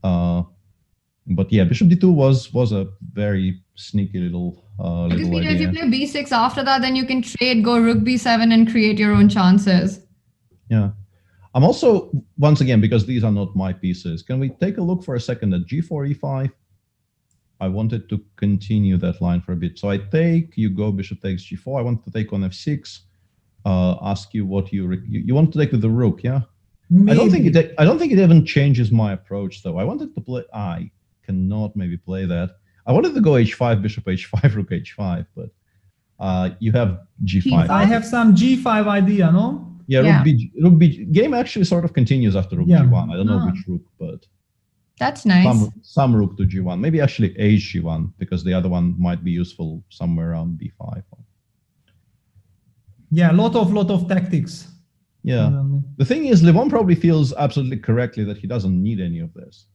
J: But yeah, bishop d2 was a very sneaky little
A: Because
J: idea.
A: if you play b6 after that, then you can trade, go rook b7 and create your own chances.
J: Yeah. I'm also, once again, because these are not my pieces, can we take a look for a second at g4, e5? I wanted to continue that line for a bit. So I take, you go, bishop takes g4. I want to take on f6. Ask you what you want to take with the rook, yeah? Maybe. I don't think it even changes my approach though. I wanted to play, I cannot maybe play that. I wanted to go h5, bishop h5, rook h5, but you have g5.
H: I have some g5 idea, no?
J: Yeah, rook b. Game actually sort of continues after rook g1. I don't know which rook, but
A: that's nice.
J: Some rook to g1. Maybe actually h g1 because the other one might be useful somewhere around b5.
H: Yeah, lot of tactics.
J: Yeah. The thing is, Levon probably feels absolutely correctly that he doesn't need any of this.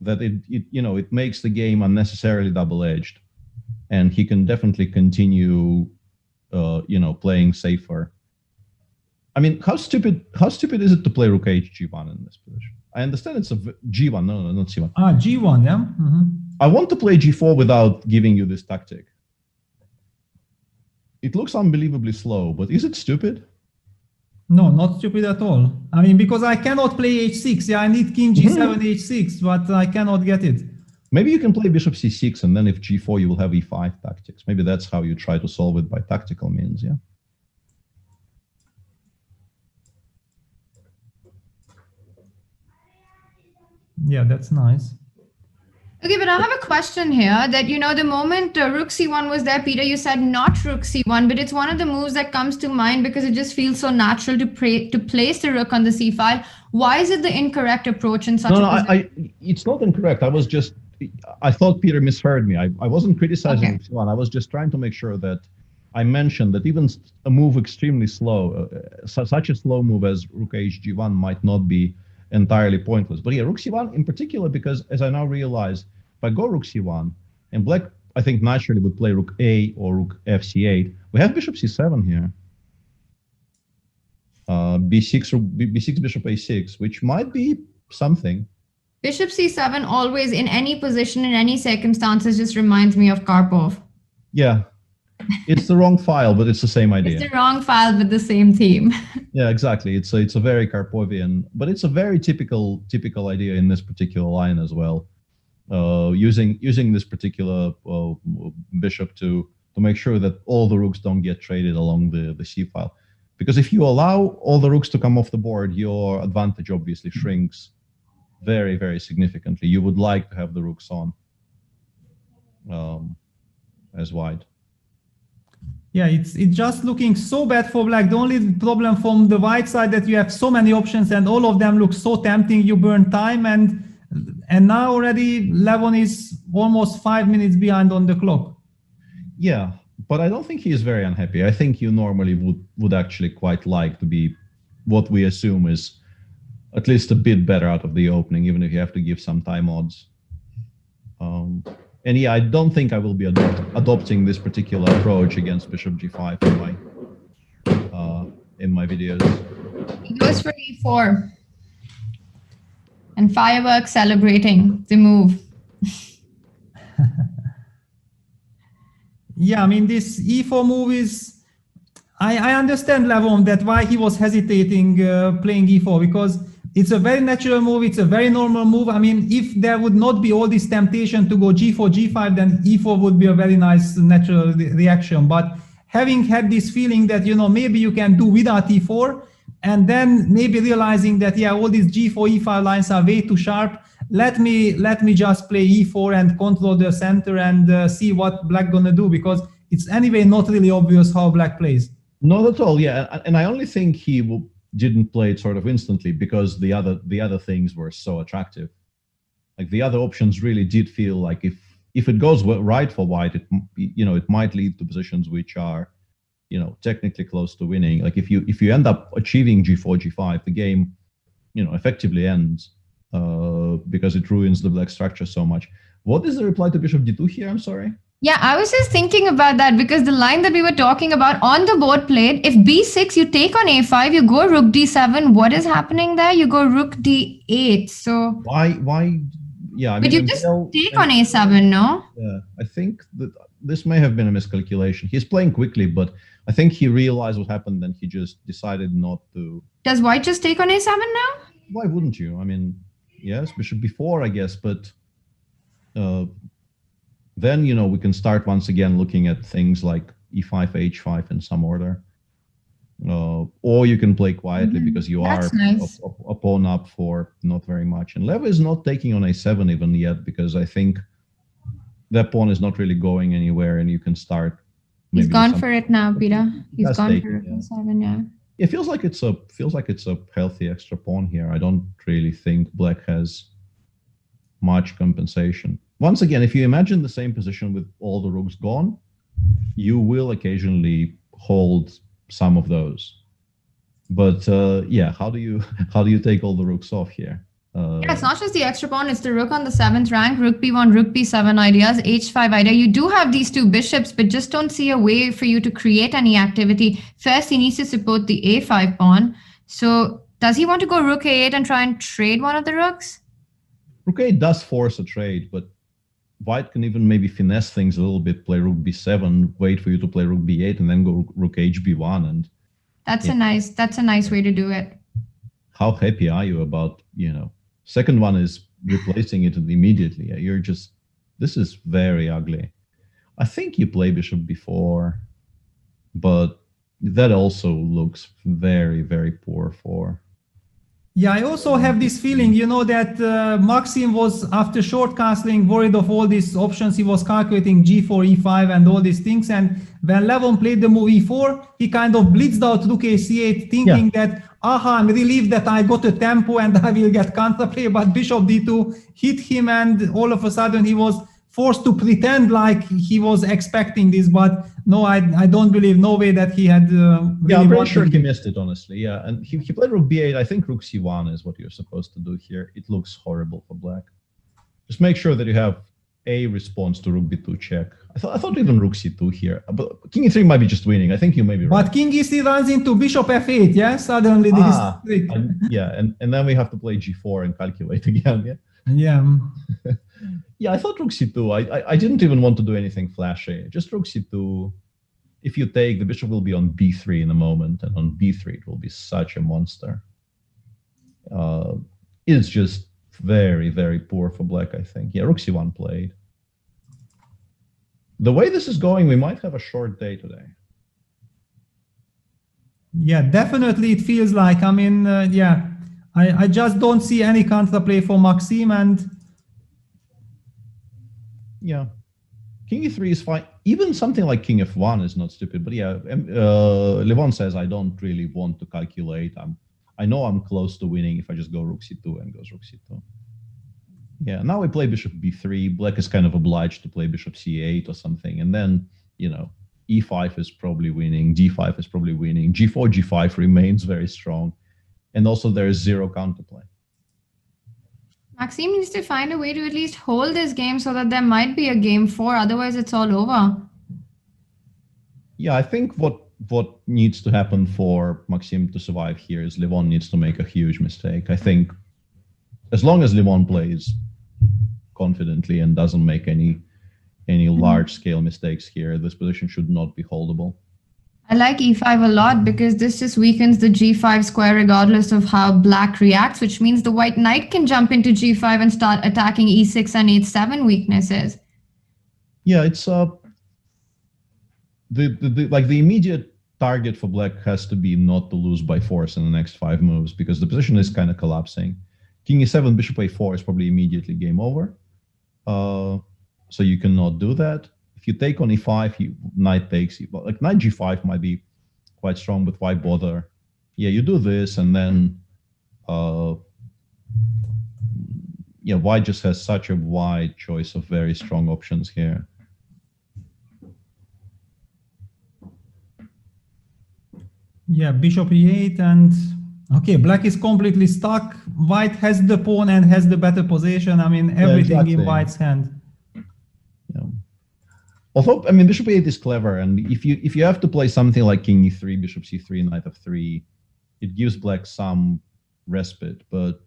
J: That it makes the game unnecessarily double-edged, and he can definitely continue, playing safer. I mean, how stupid is it to play rook h g1 in this position? I understand it's a g1. No, not c1.
H: G1, yeah. Mm-hmm.
J: I want to play g4 without giving you this tactic. It looks unbelievably slow, but is it stupid?
H: No, not stupid at all. I mean, because I cannot play h6. Yeah, I need king g7, h6, but I cannot get it.
J: Maybe you can play bishop c6, and then if g4, you will have e5 tactics. Maybe that's how you try to solve it by tactical means, yeah?
H: Yeah, that's nice.
A: Okay, but I have a question here that, the moment rook c1 was there, Peter, you said not rook c1, but it's one of the moves that comes to mind because it just feels so natural to place the rook on the c file. Why is it the incorrect approach in such a position?
J: It's not incorrect. I thought Peter misheard me. I wasn't criticizing rook c1. I was just trying to make sure that I mentioned that even a move extremely slow, such a slow move as rook h g1 might not be entirely pointless. But yeah, rook c1 in particular, because as I now realize, if I go rook c1, and black, I think naturally would play rook a or rook fc8, we have bishop c7 here. b6, bishop a6, which might be something.
A: Bishop c7 always, in any position, in any circumstances, just reminds me of Karpov.
J: Yeah. It's the wrong file, but it's the same idea.
A: It's the wrong file, but the same theme.
J: Yeah, exactly. It's a very Karpovian, but it's a very typical idea in this particular line as well. Using this particular bishop to make sure that all the rooks don't get traded along the c file, because if you allow all the rooks to come off the board, your advantage obviously shrinks very, very significantly. You would like to have the rooks on as white.
H: Yeah, it's just looking so bad for black. The only problem from the white side that you have so many options and all of them look so tempting. You burn time, and now already Levon is almost 5 minutes behind on the clock.
J: Yeah, but I don't think he is very unhappy. I think you normally would actually quite like to be what we assume is at least a bit better out of the opening, even if you have to give some time odds. And yeah, I don't think I will be adopting this particular approach against bishop g5 in my videos.
A: He goes for e4. And fireworks celebrating the move.
H: Yeah, I mean, this e4 move is... I understand, Levon, that why he was hesitating playing e4, because it's a very natural move, it's a very normal move. I mean, if there would not be all this temptation to go g4, g5, then e4 would be a very nice natural reaction. But having had this feeling that, you know, maybe you can do without e4, and then maybe realizing that, yeah, all these g4, e5 lines are way too sharp, let me just play e4 and control the center and see what black gonna do, because it's anyway not really obvious how black plays.
J: Not at all, yeah. And I only think he didn't play it sort of instantly because the other things were so attractive. Like the other options really did feel like if it goes right for white, it might lead to positions which are, technically close to winning. Like if you end up achieving g4, g5, the game, effectively ends because it ruins the black structure so much. What is the reply to bishop d2 here? I'm sorry.
A: Yeah, I was just thinking about that because the line that we were talking about on the board plate, if b6, you take on a5, you go rook d7. What is happening there? You go rook d8. So
J: why? Yeah, I mean,
A: but you just take on a7, no?
J: Yeah, I think that this may have been a miscalculation. He's playing quickly, but I think he realized what happened and he just decided not to.
A: Does white just take on a7 now?
J: Why wouldn't you? I mean, yes, bishop b4, I guess, but then, we can start once again looking at things like e5, h5 in some order. Or you can play quietly because you are
A: nice.
J: a pawn up for not very much. And Lev is not taking on a7 even yet because I think that pawn is not really going anywhere and you can start.
A: He's gone for it now, Peter. He's gone for
J: a7,
A: yeah.
J: It feels like it's a healthy extra pawn here. I don't really think black has much compensation. Once again, if you imagine the same position with all the rooks gone, you will occasionally hold some of those. But yeah, how do you take all the rooks off here?
A: Yeah, it's not just the extra pawn, it's the rook on the 7th rank, rook b1, rook b7 ideas, h5 idea. You do have these two bishops, but just don't see a way for you to create any activity. First, he needs to support the a5 pawn. So does he want to go rook a8 and try and trade one of the rooks?
J: Rook a8 does force a trade, but white can even maybe finesse things a little bit, play rook b7, wait for you to play rook b8, and then go rook hb1. And
A: that's a nice way to do it.
J: How happy are you about, second one is replacing it immediately. You're just, this is very ugly. I think you play bishop b4, but that also looks very, very poor for.
H: Yeah, I also have this feeling, that Maxim was, after short castling, worried of all these options. He was calculating g4, e5, and all these things. And when Levon played the move e4, he kind of blitzed out rook a8, thinking that, I'm relieved that I got a tempo and I will get counterplay. But bishop d2 hit him, and all of a sudden he was forced to pretend like he was expecting this. But no, I don't believe, no way that he had really
J: yeah, I'm pretty sure he missed it, honestly. Yeah, and he played rook b8. I think rook c1 is what you're supposed to do here. It looks horrible for black. Just make sure that you have a response to rook b2 check. I thought even rook c2 here, but king e3 might be just winning. I think you may be right.
H: But king e3 runs into bishop f8, yeah? Suddenly this trick.
J: Yeah, and then we have to play g4 and calculate again, yeah?
H: Yeah.
J: Yeah, I thought rook c2. I didn't even want to do anything flashy. Just rook c2. If you take, the bishop will be on b3 in a moment, and on b3 it will be such a monster. It's just very, very poor for black, I think. Yeah, rook c1 played. The way this is going, we might have a short day today.
H: Yeah, definitely it feels like. I mean, yeah, I just don't see any counterplay for Maxim, and
J: yeah, king e3 is fine. Even something like king f1 is not stupid. But yeah, Levon says I don't really want to calculate. I know I'm close to winning if I just go rook c2 and goes rook c2. Yeah, now we play bishop b3. Black is kind of obliged to play bishop c8 or something, and then e5 is probably winning, d5 is probably winning, g4, g5 remains very strong, and also there is zero counterplay.
A: Maxime needs to find a way to at least hold this game so that there might be a game 4. Otherwise, it's all over.
J: Yeah, I think what needs to happen for Maxime to survive here is Levon needs to make a huge mistake. I think as long as Levon plays confidently and doesn't make any large scale mistakes here, this position should not be holdable.
A: I like e5 a lot because this just weakens the g5 square regardless of how black reacts, which means the white knight can jump into g5 and start attacking e6 and h7 weaknesses.
J: Yeah, it's the immediate target for black has to be not to lose by force in the next 5 moves because the position is kind of collapsing. King e7, bishop a4 is probably immediately game over. So you cannot do that. If you take on e5, knight takes. Like knight g5 might be quite strong, but why bother? Yeah, you do this, and then white just has such a wide choice of very strong options here.
H: Yeah, bishop e8 and okay, black is completely stuck. White has the pawn and has the better position. I mean, everything in white's hand.
J: Yeah. Although, I mean, bishop e8 is clever, and if you have to play something like king e3, bishop c3, knight f3, it gives black some respite, but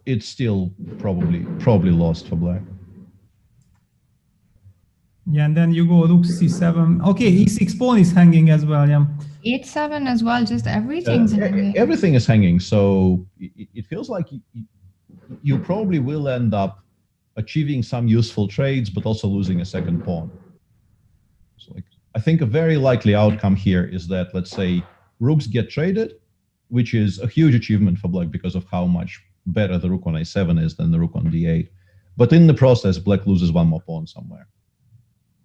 J: it's still probably lost for black.
H: Yeah, and then you go rook c7. Okay, e6 pawn is hanging as well. Yeah.
A: h7 as well, just everything's hanging.
J: Everything is hanging, so it feels like you probably will end up achieving some useful trades, but also losing a second pawn. So I think a very likely outcome here is that, let's say, rooks get traded, which is a huge achievement for black because of how much better the rook on a7 is than the rook on d8. But in the process, black loses one more pawn somewhere.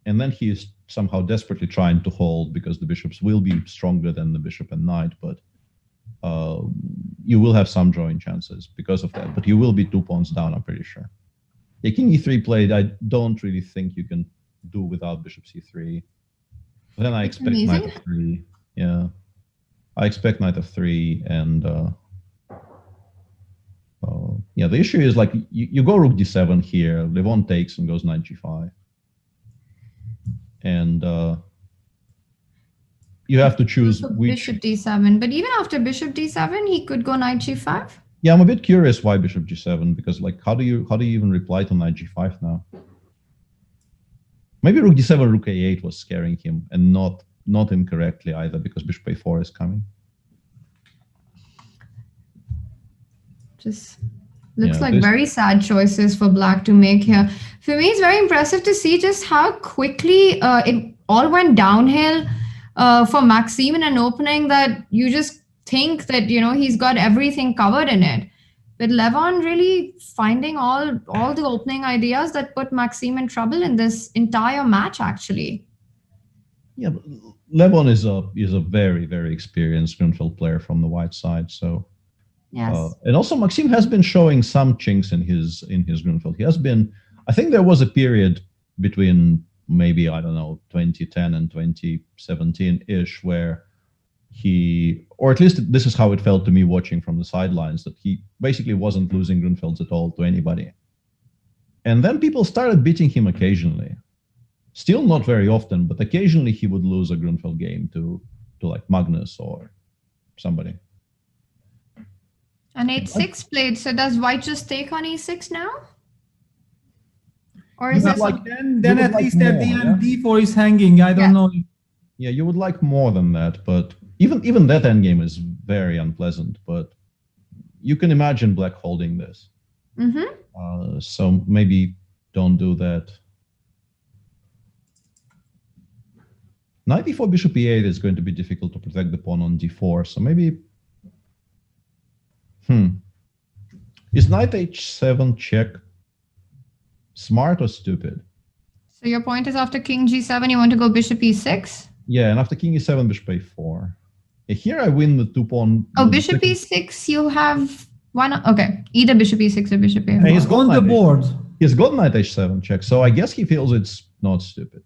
J: And then he is somehow desperately trying to hold because the bishops will be stronger than the bishop and knight, but you will have some drawing chances because of that. But you will be 2 pawns down, I'm pretty sure. Yeah, king e3 played, I don't really think you can do without bishop c3. Then I expect knight f3. Yeah, I expect knight f3 and yeah, the issue is like you go rook d7 here, Levon takes and goes knight g5. And you have to choose which...
A: Bishop d7, but even after bishop d7, he could go knight g5.
J: Yeah, I'm a bit curious why bishop g7, because like how do you even reply to knight g5 now? Maybe rook d7, rook a8 was scaring him, and not incorrectly either, because bishop a4 is coming.
A: Just looks like very sad choices for black to make here. For me, it's very impressive to see just how quickly it all went downhill for Maxime in an opening that you just think that, you know, he's got everything covered in it. But Levon really finding all the opening ideas that put Maxime in trouble in this entire match, actually.
J: Yeah, but Levon is a very, very experienced Grunfeld player from the white side, so...
A: Yes.
J: And also Maxime has been showing some chinks in his Grunfeld. He has been, I think there was a period between maybe, I don't know, 2010 and 2017-ish where he, or at least this is how it felt to me watching from the sidelines, that he basically wasn't losing Grunfelds at all to anybody. And then people started beating him occasionally. Still not very often, but occasionally he would lose a Grunfeld game to like Magnus or somebody.
A: And h6 played, so does white just take on e6 now? Or is that
H: like then at least at the end d4 is hanging. I don't know.
J: Yeah, you would like more than that, but even that endgame is very unpleasant. But you can imagine black holding this.
A: Mm-hmm.
J: So maybe don't do that. Knight e4, bishop e8 is going to be difficult to protect the pawn on d4. So maybe. Is knight h7 check smart or stupid?
A: So your point is after king g7, you want to go bishop e6?
J: Yeah, and after king e7, bishop a4. Here I win the 2 pawn.
A: Oh, bishop e6, you have one. Okay, either bishop e6 or bishop a4.
H: And he's on the board.
J: He's got knight h7 check, so I guess he feels it's not stupid.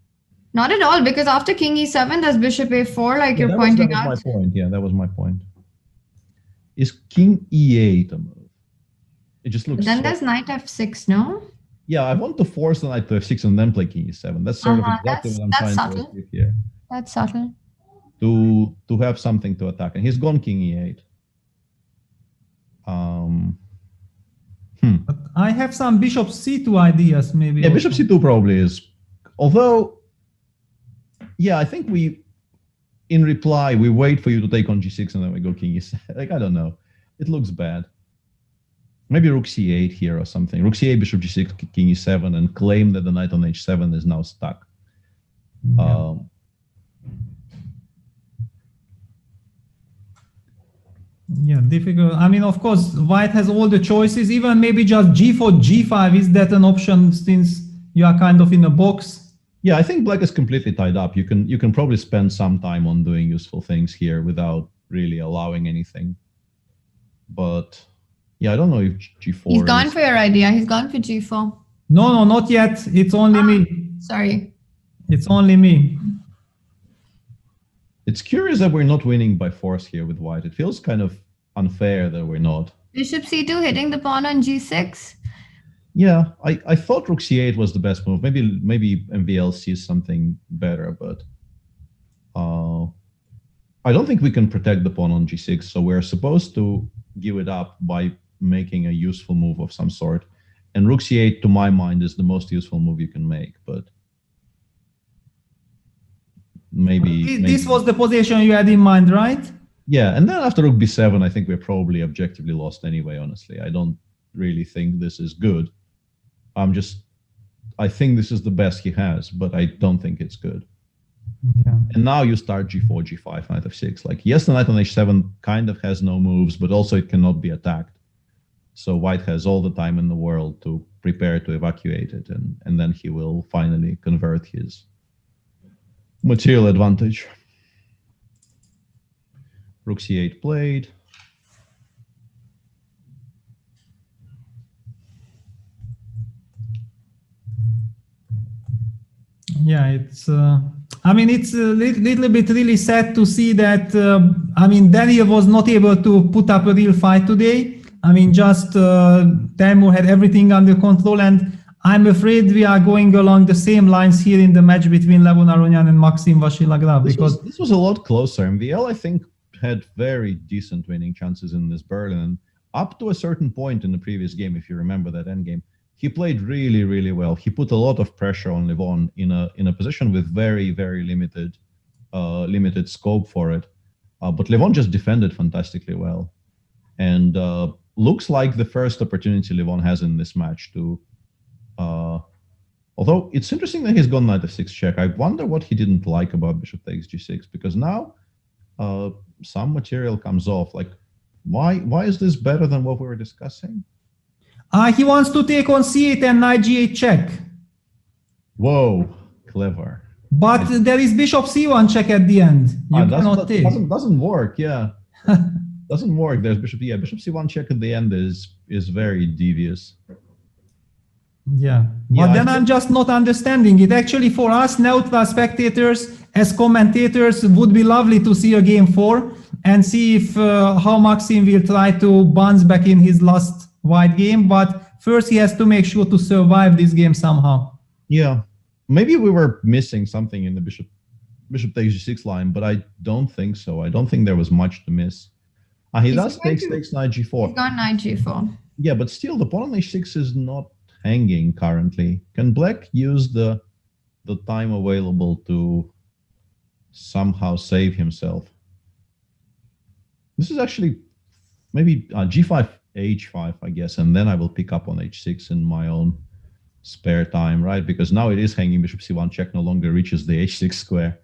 A: Not at all, because after king e7, there's bishop a4, like you're pointing out.
J: That was my point. Yeah, that was my point. Is king e8 a move? It just looks.
A: Then
J: so,
A: there's knight f6, no?
J: yeah, I want to force the knight to f6 and then play king e7. That's sort of exactly what I'm
A: That's
J: trying to
A: subtle.
J: achieve here.
A: That's subtle.
J: To have something to attack, and he's gone king e8.
H: But I have some bishop c2 ideas, maybe.
J: Yeah,
H: also.
J: bishop c2 probably is. Although, yeah, I think in reply, we wait for you to take on g6 and then we go king e7. Like, I don't know. It looks bad. Maybe rook c8 here or something. Rook c8, bishop g6, king e7, and claim that the knight on h7 is now stuck.
H: Yeah. Yeah, difficult. I mean, of course, white has all the choices. Even maybe just g4, g5. Is that an option since you are kind of in a box?
J: Yeah, I think black is completely tied up. You can probably spend some time on doing useful things here without really allowing anything. But yeah, I don't know if g4.
A: He's gone for your idea. He's gone for g4.
H: No, not yet. It's only me.
A: Sorry.
H: It's only me.
J: It's curious that we're not winning by force here with white. It feels kind of unfair that we're not.
A: Bishop c2 hitting the pawn on g6.
J: Yeah, I thought rook c8 was the best move. Maybe MVL sees something better, but I don't think we can protect the pawn on g6. So we're supposed to give it up by making a useful move of some sort. And rook c8, to my mind, is the most useful move you can make. But maybe
H: This was the position you had in mind, right?
J: Yeah, and then after rook b7, I think we're probably objectively lost anyway, honestly. I don't really think this is good. I think this is the best he has, but I don't think it's good.
H: Yeah.
J: And now you start g4, g5, knight f6. Like, yes, the knight on h7 kind of has no moves, but also it cannot be attacked. So white has all the time in the world to prepare to evacuate it, and then he will finally convert his material advantage. Rook c8 played.
H: Yeah, it's. I mean, it's a little bit really sad to see that. I mean, Daniel was not able to put up a real fight today. I mean, just Teimur had everything under control, and I'm afraid we are going along the same lines here in the match between Levon Aronian and Maxim Vachilagraf, because
J: this was a lot closer. MVL, I think, had very decent winning chances in this Berlin. Up to a certain point in the previous game, if you remember that endgame, he played really, really well. He put a lot of pressure on Levon in a position with very, very limited scope for it. But Levon just defended fantastically well, and looks like the first opportunity Levon has in this match to. Although it's interesting that he's gone knight f6 check. I wonder what he didn't like about bishop takes g6, because now some material comes off. Like, why is this better than what we were discussing?
H: He wants to take on c8 and knight g8 check.
J: Whoa, clever.
H: But there is bishop c1 check at the end. You cannot take.
J: Doesn't work. Yeah, doesn't work. There's bishop. Yeah, bishop c1 check at the end is very devious.
H: Yeah, but then I'm just not understanding it. Actually, for us neutral spectators, as commentators, would be lovely to see a game 4 and see if how Maxim will try to bounce back in his last white game. But first, he has to make sure to survive this game somehow.
J: Yeah, maybe we were missing something in the bishop takes g6 line, but I don't think so. I don't think there was much to miss. He does takes knight g4.
A: He's gone knight g4.
J: Yeah, but still, the pawn on h6 is not hanging currently. Can black use the time available to somehow save himself? This is actually maybe g5, h5, I guess, and then I will pick up on h6 in my own spare time, right? Because now it is hanging. Bishop c1 check no longer reaches the h6 square.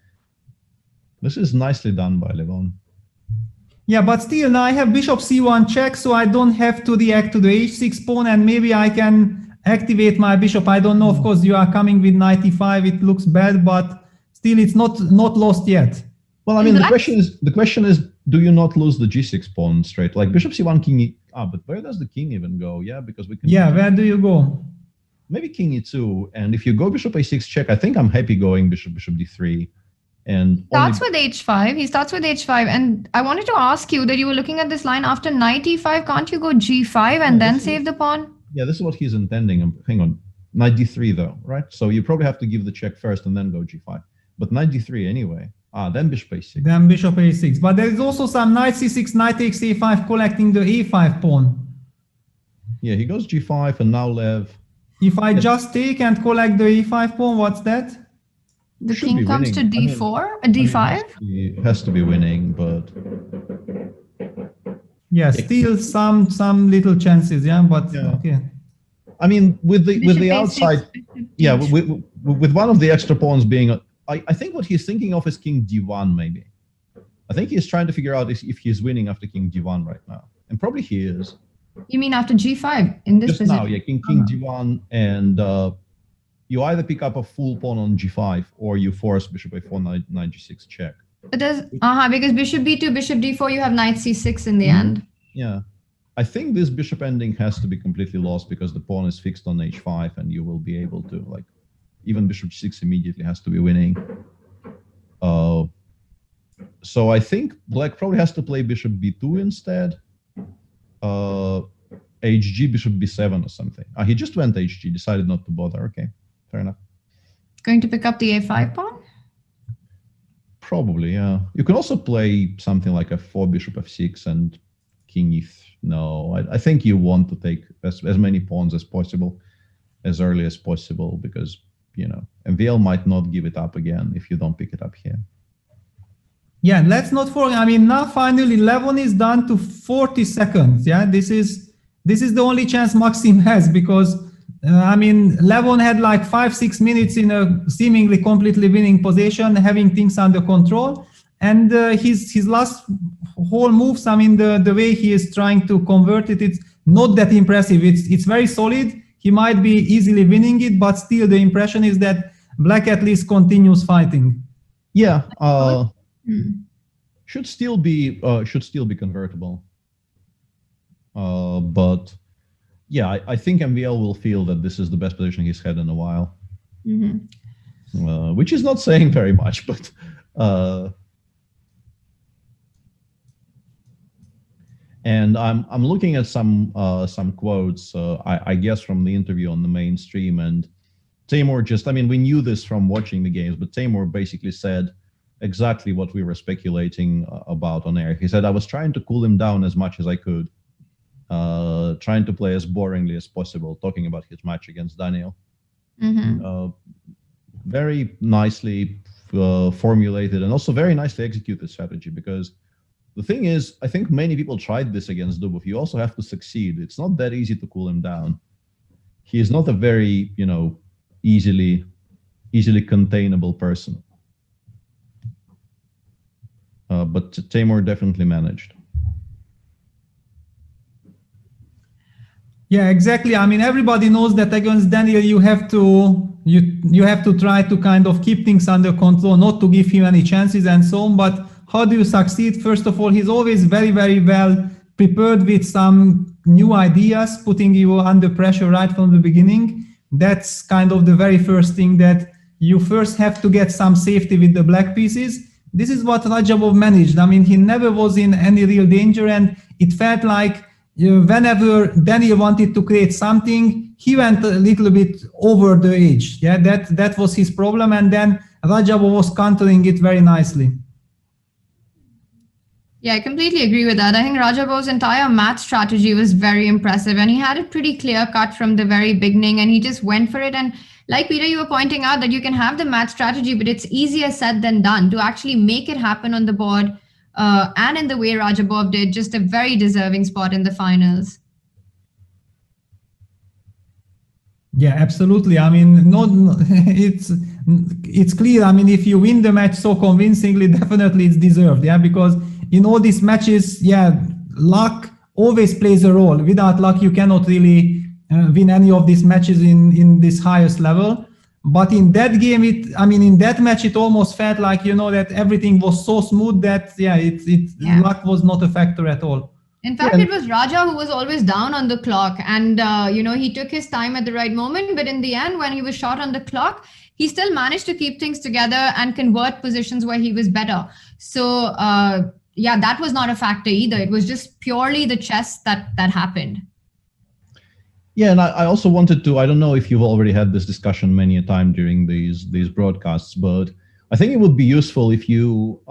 J: This is nicely done by Levon.
H: Yeah, but still, now I have bishop c1 check, so I don't have to react to the h6 pawn, and maybe I can activate my bishop. I don't know. Of course, you are coming with knight e5. It looks bad, but still, it's not lost yet.
J: Well, I mean, the question is, do you not lose the g6 pawn straight? Like bishop c1, king e. But where does the king even go? Yeah, because we can.
H: Yeah, where do you go?
J: Maybe king e2, and if you go bishop a6 check, I think I'm happy going bishop d3. And
A: Starts with h5. He starts with h5. And I wanted to ask you that you were looking at this line after knight e5. Can't you go g5 and then save the pawn?
J: Yeah, this is what he's intending. Hang on. Knight d3 though, right? So you probably have to give the check first and then go g5. But knight d3 anyway. Then bishop a6.
H: Then bishop a6. But there is also some knight c6, knight takes a5 collecting the a5 pawn.
J: Yeah, he goes g5 and now Lev.
H: If I just take and collect the e5 pawn, what's that?
A: The king comes to d4, d5?
J: He has to be winning, but
H: yeah, still some little chances, yeah, but okay.
J: I mean, with the outside, yeah, with one of the extra pawns being, I think what he's thinking of is king d1 maybe. I think he's trying to figure out if he's winning after king d1 right now, and probably he is.
A: You mean after g5 in this position?
J: Just now, yeah, king d1, and you either pick up a full pawn on g5 or you force bishop a4, knight g6 check.
A: It does, because bishop b2, bishop d4, you have knight c6 in the end.
J: Yeah. I think this bishop ending has to be completely lost because the pawn is fixed on h5 and you will be able to, like, even bishop 6 immediately has to be winning. So I think black probably has to play bishop b2 instead. HG, bishop b7 or something. He just went HG, decided not to bother. Okay, fair enough.
A: Going to pick up the a5 pawn?
J: Probably, yeah. You can also play something like a4, bishop f6 and king e3. No, I think you want to take as many pawns as possible, as early as possible, because, you know, MVL might not give it up again if you don't pick it up here.
H: Yeah, let's not forget, I mean, now finally Levon is down to 40 seconds. Yeah, this is the only chance Maxim has, because I mean, Levon had like 5-6 minutes in a seemingly completely winning position, having things under control. And his last whole moves, I mean, the way he is trying to convert it, it's not that impressive. It's very solid. He might be easily winning it, but still the impression is that black at least continues fighting.
J: Yeah, should still be convertible. But yeah, I think MVL will feel that this is the best position he's had in a while, which is not saying very much, but. And I'm looking at some quotes, I guess, from the interview on the mainstream, and Timur just, I mean, we knew this from watching the games, but Timur basically said exactly what we were speculating about on air. He said, I was trying to cool him down as much as I could, trying to play as boringly as possible, talking about his match against Daniel. Very nicely formulated and also very nicely executed strategy, because the thing is, I think many people tried this against Dubov. You also have to succeed. It's not that easy to cool him down. He is not a very, you know, easily containable person. But Timur definitely managed.
H: Yeah, exactly. I mean, everybody knows that against Daniel, you have to try to kind of keep things under control, not to give him any chances and so on. But how do you succeed? First of all, he's always very, very well prepared with some new ideas, putting you under pressure right from the beginning. That's kind of the very first thing, that you first have to get some safety with the black pieces. This is what Rajabov managed. I mean, he never was in any real danger, and it felt like whenever Daniel wanted to create something, he went a little bit over the edge. Yeah, that was his problem, and then Rajabov was countering it very nicely.
A: Yeah, I completely agree with that. I think Rajabov's entire math strategy was very impressive, and he had it pretty clear cut from the very beginning, and he just went for it. And like Peter, you were pointing out that you can have the math strategy, but it's easier said than done to actually make it happen on the board, and in the way Rajabov did. Just a very deserving spot in the finals.
H: Yeah, absolutely. I mean, it's clear. I mean, if you win the match so convincingly, definitely it's deserved. Yeah, because in all these matches, yeah, luck always plays a role. Without luck, you cannot really win any of these matches in this highest level. But in that game, in that match, it almost felt like, you know, that everything was so smooth that, luck was not a factor at all.
A: In fact, it was Raja who was always down on the clock, and he took his time at the right moment. But in the end, when he was short on the clock, he still managed to keep things together and convert positions where he was better. So yeah, that was not a factor either. It was just purely the chess that happened.
J: Yeah, and I also wanted to, I don't know if you've already had this discussion many a time during these broadcasts, but I think it would be useful if you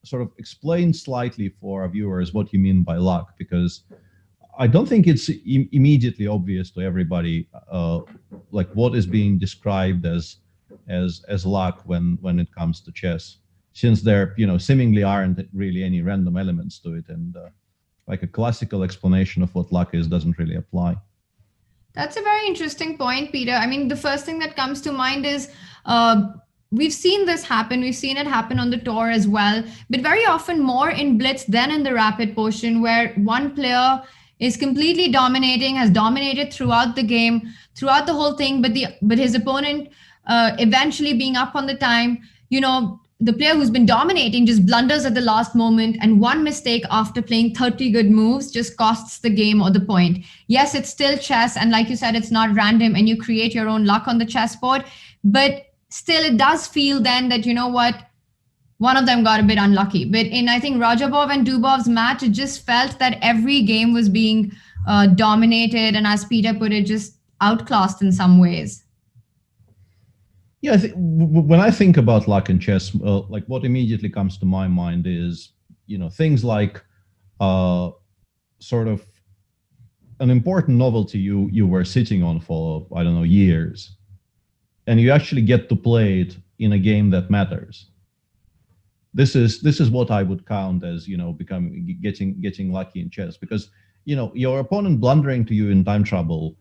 J: sort of explain slightly for our viewers what you mean by luck, because I don't think it's immediately obvious to everybody like what is being described as luck when it comes to chess, since there seemingly aren't really any random elements to it, and like a classical explanation of what luck is doesn't really apply.
A: That's a very interesting point, Peter. I mean, the first thing that comes to mind is we've seen this happen. We've seen it happen on the tour as well, but very often more in blitz than in the rapid portion, where one player is completely dominating, has dominated throughout the game, throughout the whole thing, but his opponent eventually being up on the time, the player who's been dominating just blunders at the last moment, and one mistake after playing 30 good moves just costs the game or the point. Yes, it's still chess, and like you said, it's not random, and you create your own luck on the chessboard, but still it does feel then that, one of them got a bit unlucky. But in, I think, Rajabov and Dubov's match, it just felt that every game was being dominated, and as Peter put it, just outclassed in some ways.
J: Yeah, when I think about luck in chess, like what immediately comes to my mind is, things like sort of an important novelty you were sitting on for, I don't know, years, and you actually get to play it in a game that matters. This is what I would count as, getting lucky in chess, because, your opponent blundering to you in time trouble.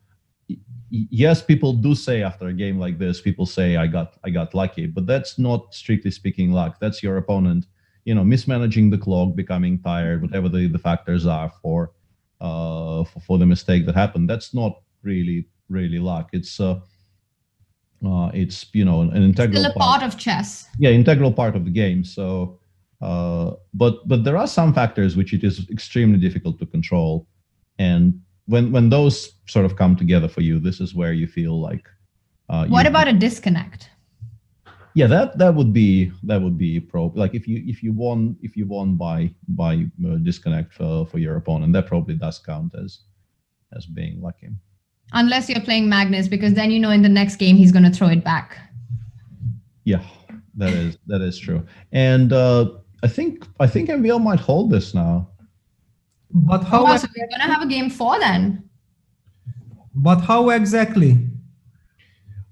J: Yes, people do say after a game like this, people say I got lucky, but that's not strictly speaking luck. That's your opponent, mismanaging the clock, becoming tired, whatever the factors are for the mistake that happened. That's not really luck. It's an integral
A: still a part of chess.
J: Yeah, integral part of the game. So, but there are some factors which it is extremely difficult to control, and when those sort of come together for you, this is where you feel like.
A: What about a disconnect?
J: Yeah, that would be like if you won by disconnect for your opponent, that probably does count as being lucky.
A: Unless you're playing Magnus, because then in the next game he's going to throw it back.
J: Yeah, that is true, and I think MVL might hold this now.
H: But how?
A: So we're going to have a game 4 then.
H: But how exactly?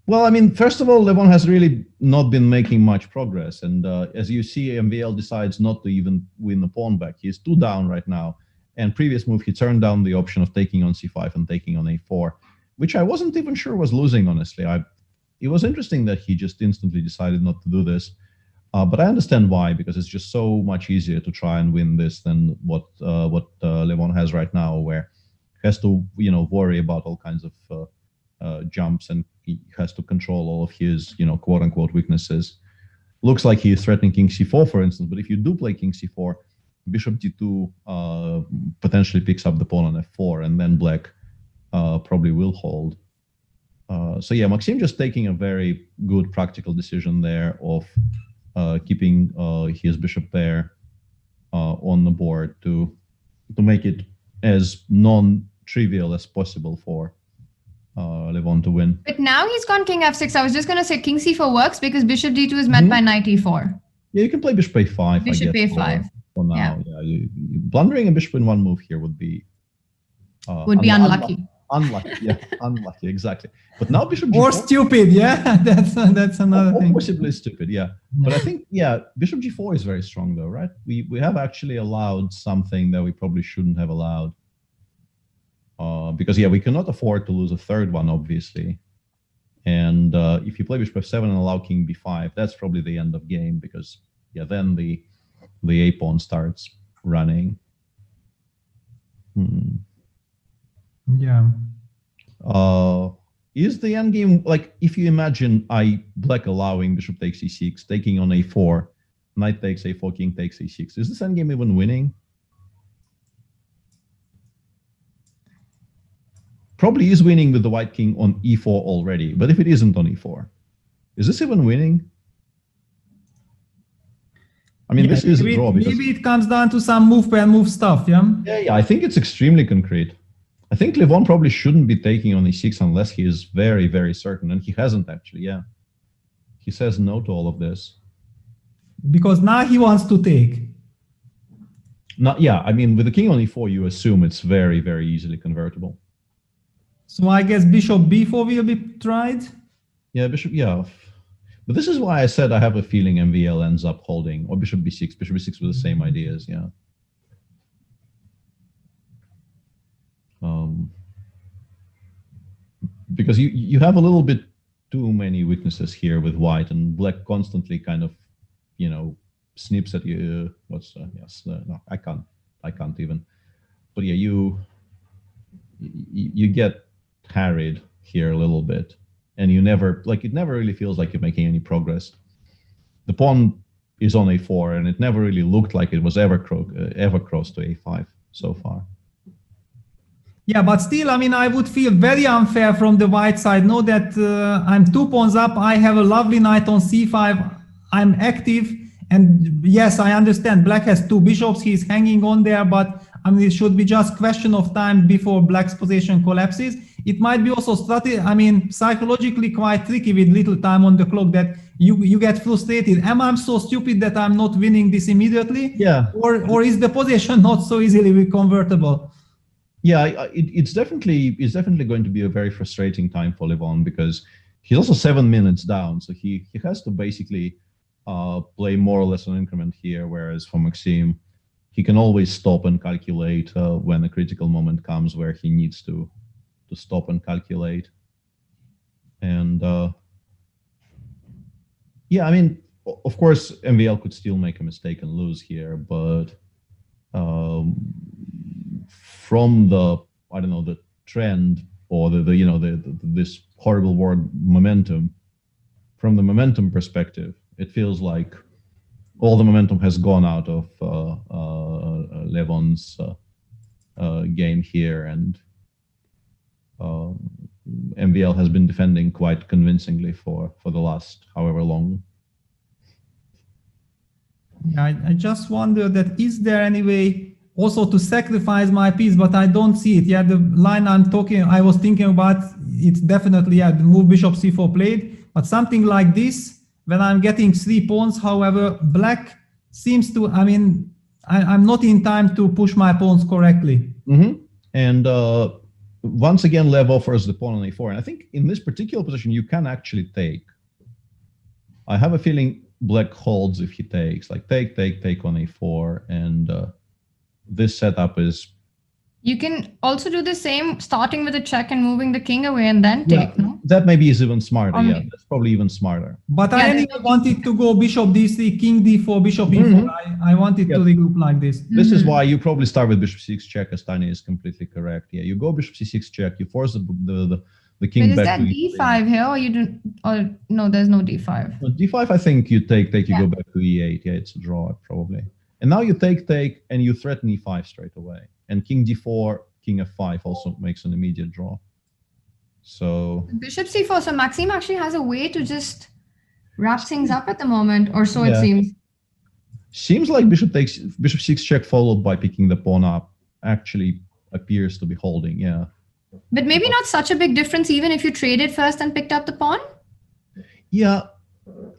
J: Well, I mean, first of all, Levon has really not been making much progress, and as you see, MVL decides not to even win the pawn back. He's 2 down right now, and previous move he turned down the option of taking on c5 and taking on a4, which I wasn't even sure was losing, honestly. It was interesting that he just instantly decided not to do this. But I understand why, because it's just so much easier to try and win this than what Levon has right now, where he has to worry about all kinds of jumps, and he has to control all of his quote unquote weaknesses. Looks like he is threatening king c4, for instance. But if you do play king c4, bishop d2 potentially picks up the pawn on f4, and then black probably will hold. So yeah, Maxim just taking a very good practical decision there of keeping his bishop pair on the board to make it as non-trivial as possible for Levon to win.
A: But now he's gone king f6. I was just going to say king c4 works because bishop d2 is met by knight e4.
J: Yeah, you can play bishop a5.
A: Bishop a5.
J: For now, yeah. Blundering a bishop in one move here would be
A: unlucky.
J: Unlucky, yeah, unlucky, exactly. But now bishop g4,
H: or stupid, yeah, that's another thing.
J: Possibly stupid, yeah. But I think, bishop g4 is very strong, though, right? We have actually allowed something that we probably shouldn't have allowed, because we cannot afford to lose a third one, obviously. And if you play bishop f7 and allow king b5, that's probably the end of game, because then the a pawn starts running.
H: Yeah.
J: Is the endgame, like, if you imagine black allowing bishop takes e6, taking on a4, knight takes a4, king takes a6, is this endgame even winning? Probably is winning with the white king on e4 already, but if it isn't on e4, Is this even winning? I mean, this is a draw because
H: maybe it comes down to some move per move stuff, yeah?
J: yeah, I think it's extremely concrete. I think Levon probably shouldn't be taking on e6 unless he is very, very certain, and he hasn't actually. Yeah, he says no to all of this
H: because now he wants to take.
J: Not, yeah, I mean, with the king on e4, you assume it's very, very easily convertible.
H: So I guess bishop b4 will be tried.
J: Yeah, bishop, yeah. But this is why I said I have a feeling MVL ends up holding, or bishop b6 with the same ideas, yeah. Because you have a little bit too many weaknesses here with white, and black constantly kind of, snips at you. No, I can't even. But yeah, you get harried here a little bit, and it never really feels like you're making any progress. The pawn is on a4, and it never really looked like it was ever crossed to a5 so far.
H: Yeah, but still, I mean, I would feel very unfair from the white side. Know that I'm 2 pawns up. I have a lovely knight on c5. I'm active. And yes, I understand black has 2 bishops. He's hanging on there, but I mean, it should be just question of time before black's position collapses. It might be also psychologically quite tricky with little time on the clock that you get frustrated. Am I so stupid that I'm not winning this immediately?
J: Yeah.
H: Or is the position not so easily convertible?
J: Yeah, it's definitely going to be a very frustrating time for Levon because he's also 7 minutes down, so he has to basically play more or less an increment here, whereas for Maxime, he can always stop and calculate when a critical moment comes where he needs to stop and calculate. And yeah, I mean, of course, MVL could still make a mistake and lose here, but from the trend or this horrible word momentum, from the momentum perspective, it feels like all the momentum has gone out of Levon's game here, and MVL has been defending quite convincingly for the last however long.
H: Yeah, I just wonder that is there any way also to sacrifice my piece, but I don't see it. Yeah, the line I was thinking about, it's definitely, yeah, the move bishop c4 played, but something like this, when I'm getting 3 pawns, however, black seems to, I mean, I'm not in time to push my pawns correctly.
J: Mm-hmm. And once again, Lev offers the pawn on a4, and I think in this particular position, you can actually take. I have a feeling black holds if he takes, like take on a4, and this setup is...
A: You can also do the same, starting with a check and moving the king away and then take, no?
J: That maybe is even smarter, yeah. That's probably even smarter.
H: But I anyway wanted to go bishop d3, king d4, bishop e4. I wanted to regroup like this.
J: This is why you probably start with bishop c6 check, as Tania is completely correct. Yeah, you go bishop c6 check, you force the king back to
A: e3. Is that d5 here, or you don't? Or no, there's no d5.
J: No, d5, I think you take, you go back to e8. Yeah, it's a draw probably. And now you take, and you threaten e5 straight away. And king d4, king f5 also makes an immediate draw. So
A: bishop c4. So Maxime actually has a way to just wrap things up at the moment, or so it seems.
J: Seems like bishop 6 check followed by picking the pawn up actually appears to be holding, yeah.
A: But maybe not such a big difference even if you traded first and picked up the pawn?
J: Yeah.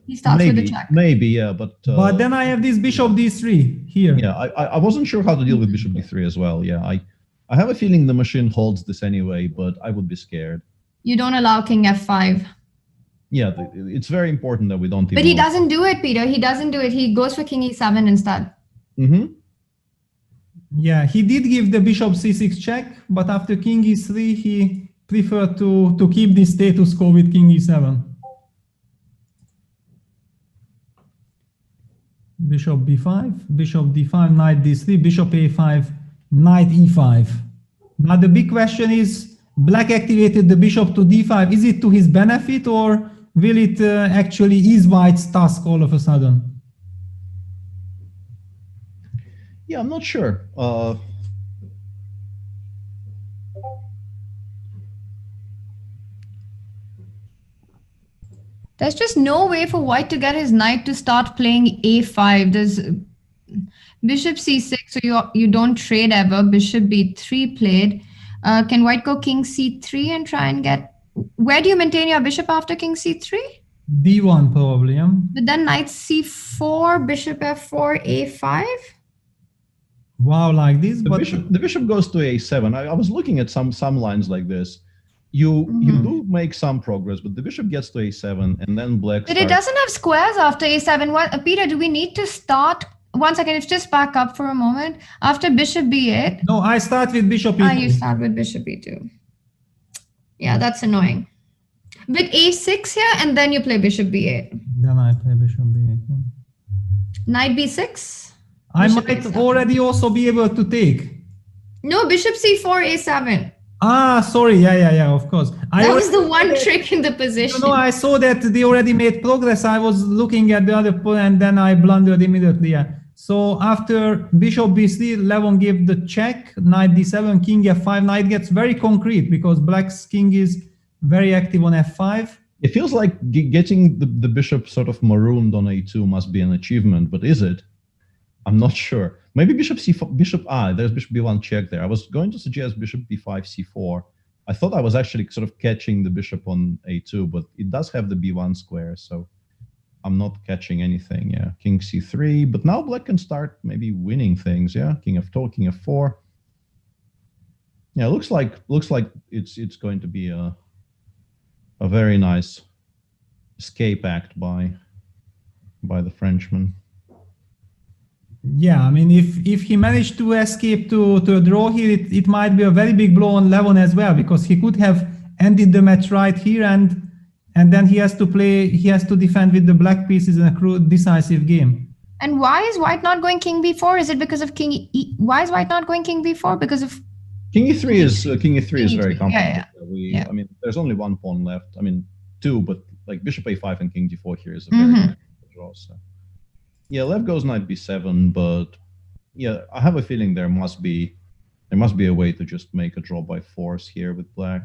A: He starts with the check.
J: Maybe, yeah, but
H: then I have this bishop d3 here.
J: Yeah, I wasn't sure how to deal with bishop d3 as well. Yeah, I have a feeling the machine holds this anyway, but I would be scared.
A: You don't allow king f5.
J: Yeah, it's very important that we don't.
A: But he doesn't do it, Peter. He doesn't do it. He goes for king e7 instead.
J: Mm-hmm.
H: Yeah, he did give the bishop c6 check, but after king e3, he preferred to keep the status quo with king e7. Bishop b5, bishop d5, knight d3, bishop a5, knight e5. Now the big question is, black activated the bishop to d5. Is it to his benefit, or will it actually ease white's task all of a sudden?
J: Yeah, I'm not sure.
A: There's just no way for white to get his knight to start playing a5. There's bishop c6, so you don't trade ever. Bishop b3 played. Can white go king c3 and try and get... Where do you maintain your bishop after king c3?
H: d1 probably, yeah.
A: But then knight c4, bishop f4, a5?
H: Wow, like this, but
J: The bishop goes to a7. I was looking at some lines like this. You do make some progress, but the bishop gets to a7, and then black.
A: But it doesn't have squares after a7. What, Peter? Do we need to start? One second, if just back up for a moment. After bishop b8.
H: no, I start with bishop e2.
A: You start with bishop e2. Yeah, that's annoying. With a6 here, and then you play bishop b8.
H: Then I play bishop b8.
A: Knight b6.
H: I
A: Bishop
H: might
A: a7.
H: already also be able to take.
A: No, bishop c4, a7.
H: Ah, sorry. Yeah, of course.
A: That was the one trick in the position.
H: I saw that they already made progress. I was looking at the other point and then I blundered immediately. Yeah. So after bishop b3, Levon gave the check, knight d7, king f5. Knight gets very concrete because black's king is very active on f5.
J: It feels like getting the bishop sort of marooned on a2 must be an achievement, but is it? I'm not sure. Maybe bishop c4, there's bishop b1 check there. I was going to suggest bishop b5, c4. I thought I was actually sort of catching the bishop on a2, but it does have the b1 square, so I'm not catching anything. Yeah, king c3, but now black can start maybe winning things. Yeah, king f2, king f4. Yeah, looks like it's going to be a very nice escape act by the Frenchman.
H: Yeah, I mean, if he managed to escape to a draw here, it might be a very big blow on Levon as well, because he could have ended the match right here, and then he has to defend with the black pieces in a decisive game.
A: And why is white not going king b4? Is it because of king why is white not going king b4? Because of
J: king e3 is very complicated.
A: Yeah.
J: I mean, there's only one pawn left. I mean, two, but like bishop a5 and king d4 here is a very good draw. So. Yeah, Lev goes knight b7, but yeah, I have a feeling there must be a way to just make a draw by force here with black.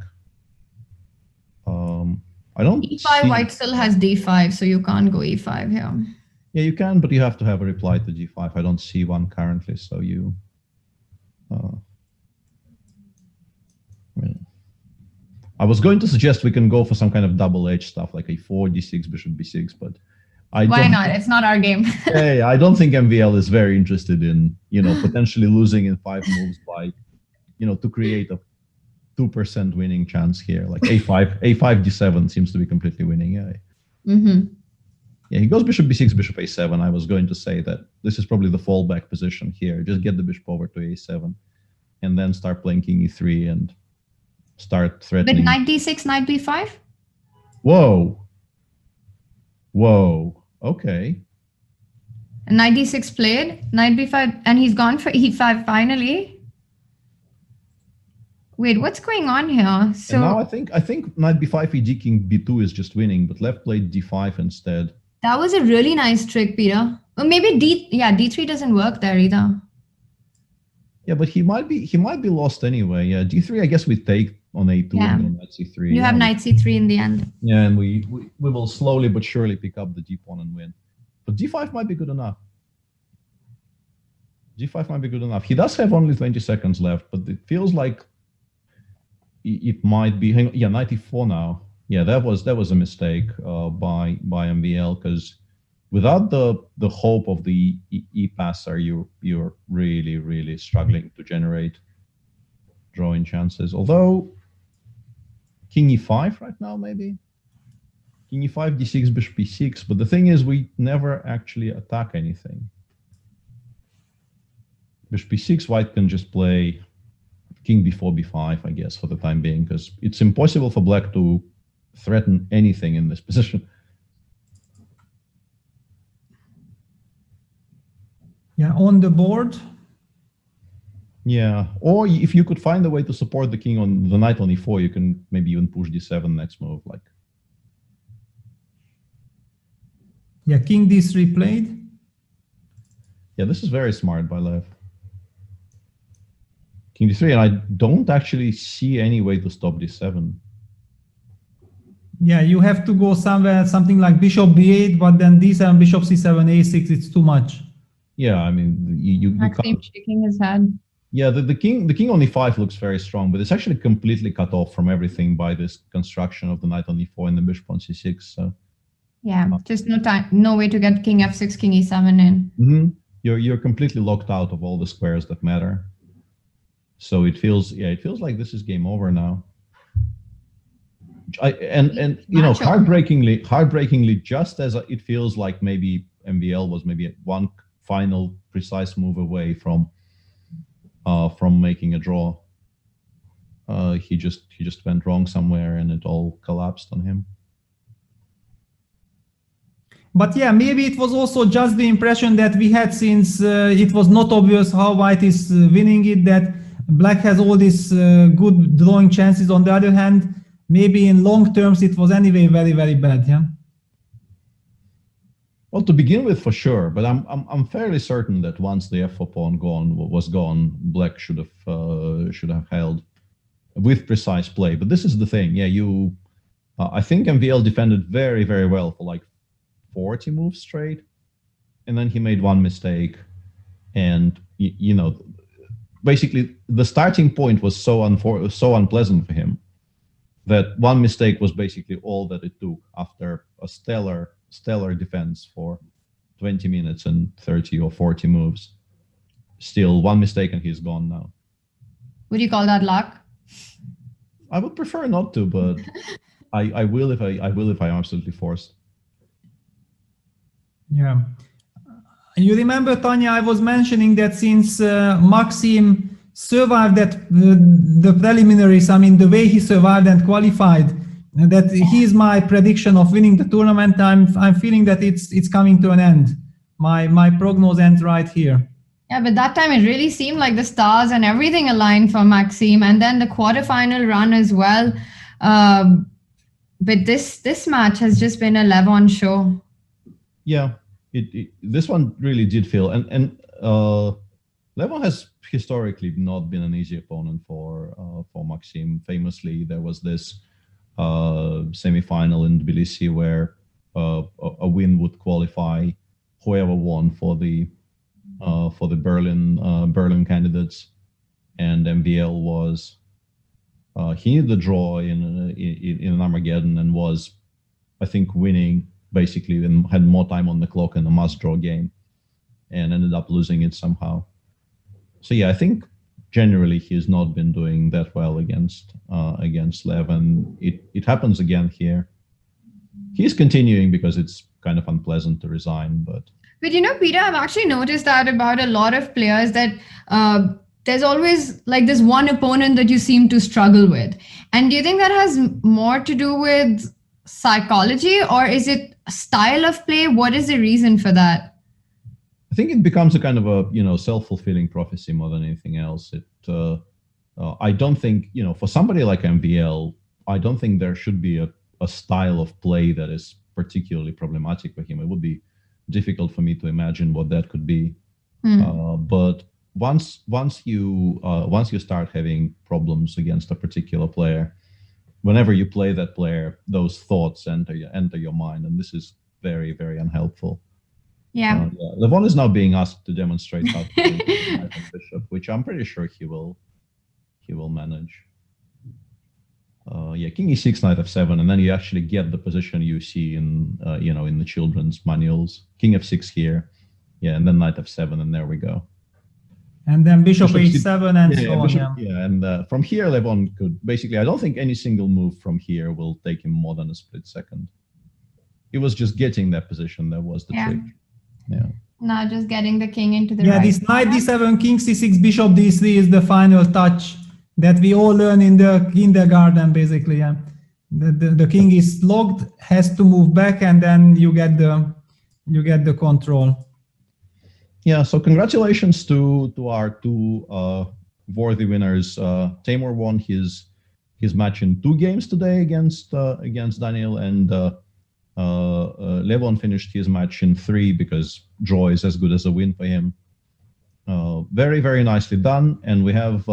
J: I don't
A: e5,
J: see...
A: white still has d5, so you can't go e5 here.
J: Yeah, you can, but you have to have a reply to g5. I don't see one currently, so you... I was going to suggest we can go for some kind of double-edged stuff, like a4, d6, bishop b6, but...
A: Why not? It's not our game.
J: Hey, I don't think MVL is very interested in, potentially losing in 5 moves by, to create a 2% winning chance here. Like a5, d7 seems to be completely winning. Yeah. Yeah, he goes bishop b6, bishop a7. I was going to say that this is probably the fallback position here. Just get the bishop over to a7, and then start playing king e3 and start threatening.
A: But knight d6, knight b5.
J: Whoa. Okay.
A: And knight d6 played, knight b5, and he's gone for e5 finally. Wait, what's going on here? So
J: and now I think knight b5, ed, king b2 is just winning, but left played d5 instead.
A: That was a really nice trick, Peter. Or maybe d3 doesn't work there either.
J: Yeah, but he might be lost anyway. Yeah, d3 I guess we take on a2 and then knight c3.
A: You have knight c3 in the end.
J: Yeah, and we will slowly but surely pick up the d pawn and win. But d5 might be good enough. g5 might be good enough. He does have only 20 seconds left, but it feels like it might be. Yeah, knight e4 now. Yeah, that was a mistake by MVL, because without the hope of the e passer, you're really struggling to generate drawing chances. Although king e5 right now, maybe king e5, d6, bishop e6. But the thing is, we never actually attack anything. Bishop e6, white can just play king b4, b5, I guess, for the time being, because it's impossible for black to threaten anything in this position.
H: Yeah, on the board.
J: Yeah, or if you could find a way to support the king on the knight on e4, you can maybe even push d7 next move. Like,
H: yeah, king d3 played.
J: Yeah, this is very smart by Lev. King d3, and I don't actually see any way to stop d7.
H: Yeah, you have to go somewhere, something like bishop b8, but then d7, bishop c7, a6, it's too much.
J: Yeah, I mean, you
A: Maxime
J: can't.
A: shaking his head.
J: Yeah, the king on e5 looks very strong, but it's actually completely cut off from everything by this construction of the knight on e4 and the bishop on c6. So
A: Yeah, just no time, no way to get king f6, king e7 in.
J: you're completely locked out of all the squares that matter. So it feels like this is game over now. And you know, heartbreakingly, just as it feels like maybe MVL was maybe one final precise move away from making a draw. He just went wrong somewhere, and it all collapsed on him.
H: But yeah, maybe it was also just the impression that we had, since it was not obvious how white is winning it, that black has all these good drawing chances. On the other hand, maybe in long terms it was anyway very, very bad. Yeah.
J: Well, to begin with, for sure, but I'm fairly certain that once the f4 pawn was gone, black should have held with precise play. But this is the thing, yeah. I think MVL defended very, very well for like 40 moves straight, and then he made one mistake, and you know, basically the starting point was so unpleasant for him that one mistake was basically all that it took after a stellar defense for 20 minutes and 30 or 40 moves. Still one mistake and he's gone now.
A: Would you call that luck?
J: I would prefer not to, but I will if I'm absolutely forced.
H: Yeah. You remember, Tanya, I was mentioning that since Maxime survived the preliminaries, I mean, the way he survived and qualified, that he's my prediction of winning the tournament. I'm feeling that it's coming to an end. My prognosis ends right here.
A: Yeah, but that time it really seemed like the stars and everything aligned for Maxime, and then the quarterfinal run as well. But this match has just been a Levon show.
J: Yeah, this one really did feel, and Levon has historically not been an easy opponent for Maxime. Famously, there was this semi-final in Tbilisi where a win would qualify whoever won for the Berlin candidates, and MVL was he needed a draw in an Armageddon and was, I think, winning basically, and had more time on the clock in a must-draw game, and ended up losing it somehow. So yeah, I think generally he's not been doing that well against Lev, and it happens again here. He's continuing because it's kind of unpleasant to resign, but
A: you know, Peter, I've actually noticed that about a lot of players, that there's always like this one opponent that you seem to struggle with. And do you think that has more to do with psychology, or is it a style of play? What is the reason for that?
J: I think it becomes a kind of a self-fulfilling prophecy more than anything else. I don't think, for somebody like MVL, I don't think there should be a style of play that is particularly problematic for him. It would be difficult for me to imagine what that could be. But once you start having problems against a particular player, whenever you play that player, those thoughts enter your mind, and this is very, very unhelpful.
A: Yeah.
J: Levon is now being asked to demonstrate how to play Knight and Bishop, which I'm pretty sure he will manage. King e6, Knight f7, and then you actually get the position you see in in the children's manuals. King f6 here, and then Knight f7, and there we go.
H: And then Bishop h7 and so on.
J: Bishop, and from here Levon could basically, I don't think any single move from here will take him more than a split second. It was just getting that position that was the trick. Yeah.
A: Now just getting the king into the
H: right. This Knight d7, King c6, Bishop d3 is the final touch that we all learn in the kindergarten, basically. Yeah. The king is locked, has to move back, and then you get the control.
J: Yeah. So congratulations to our two worthy winners. Taimur won his match in 2 games today against Daniel, and Levon finished his match in 3 because draw is as good as a win for him. Very, very nicely done, and we have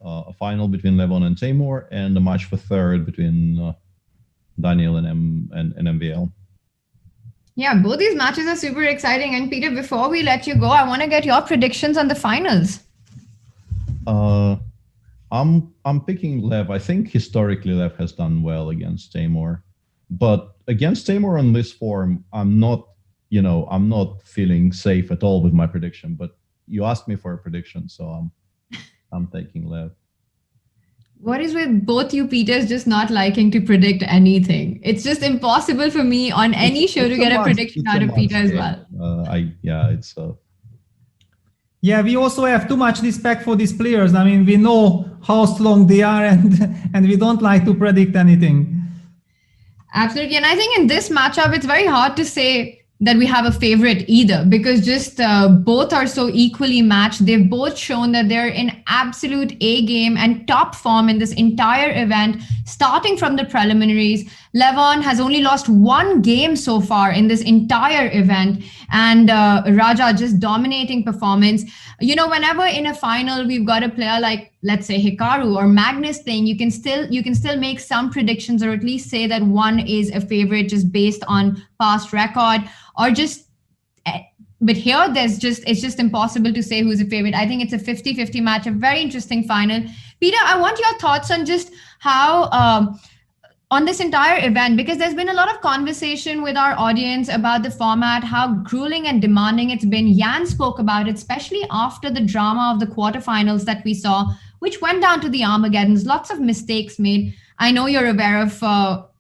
J: a final between Levon and Timur, and a match for third between Daniel and MVL.
A: Yeah, both these matches are super exciting. And Peter, before we let you go, I want to get your predictions on the finals.
J: I'm picking Lev. I think historically Lev has done well against Timur, but against Timur on this form, I'm not feeling safe at all with my prediction. But you asked me for a prediction, so I'm taking Lev.
A: What is with both you Peters just not liking to predict anything? It's just impossible for me on any show to get a prediction out of Peter as well.
H: Yeah, we also have too much respect for these players. I mean, we know how strong they are, and we don't like to predict anything.
A: Absolutely. And I think in this matchup, it's very hard to say that we have a favorite either, because just both are so equally matched. They've both shown that they're in absolute A game and top form in this entire event, starting from the preliminaries. Levon has only lost one game so far in this entire event, and Raja just dominating performance. You know, whenever in a final we've got a player like, let's say, Hikaru or Magnus playing, you can still make some predictions, or at least say that one is a favorite just based on past record, or just. But here, it's just impossible to say who's a favorite. I think it's a 50-50 match, a very interesting final. Peter, I want your thoughts on just how. On this entire event, because there's been a lot of conversation with our audience about the format, how grueling and demanding it's been. Jan spoke about it, especially after the drama of the quarterfinals that we saw, which went down to the Armageddons, lots of mistakes made. I know you're aware of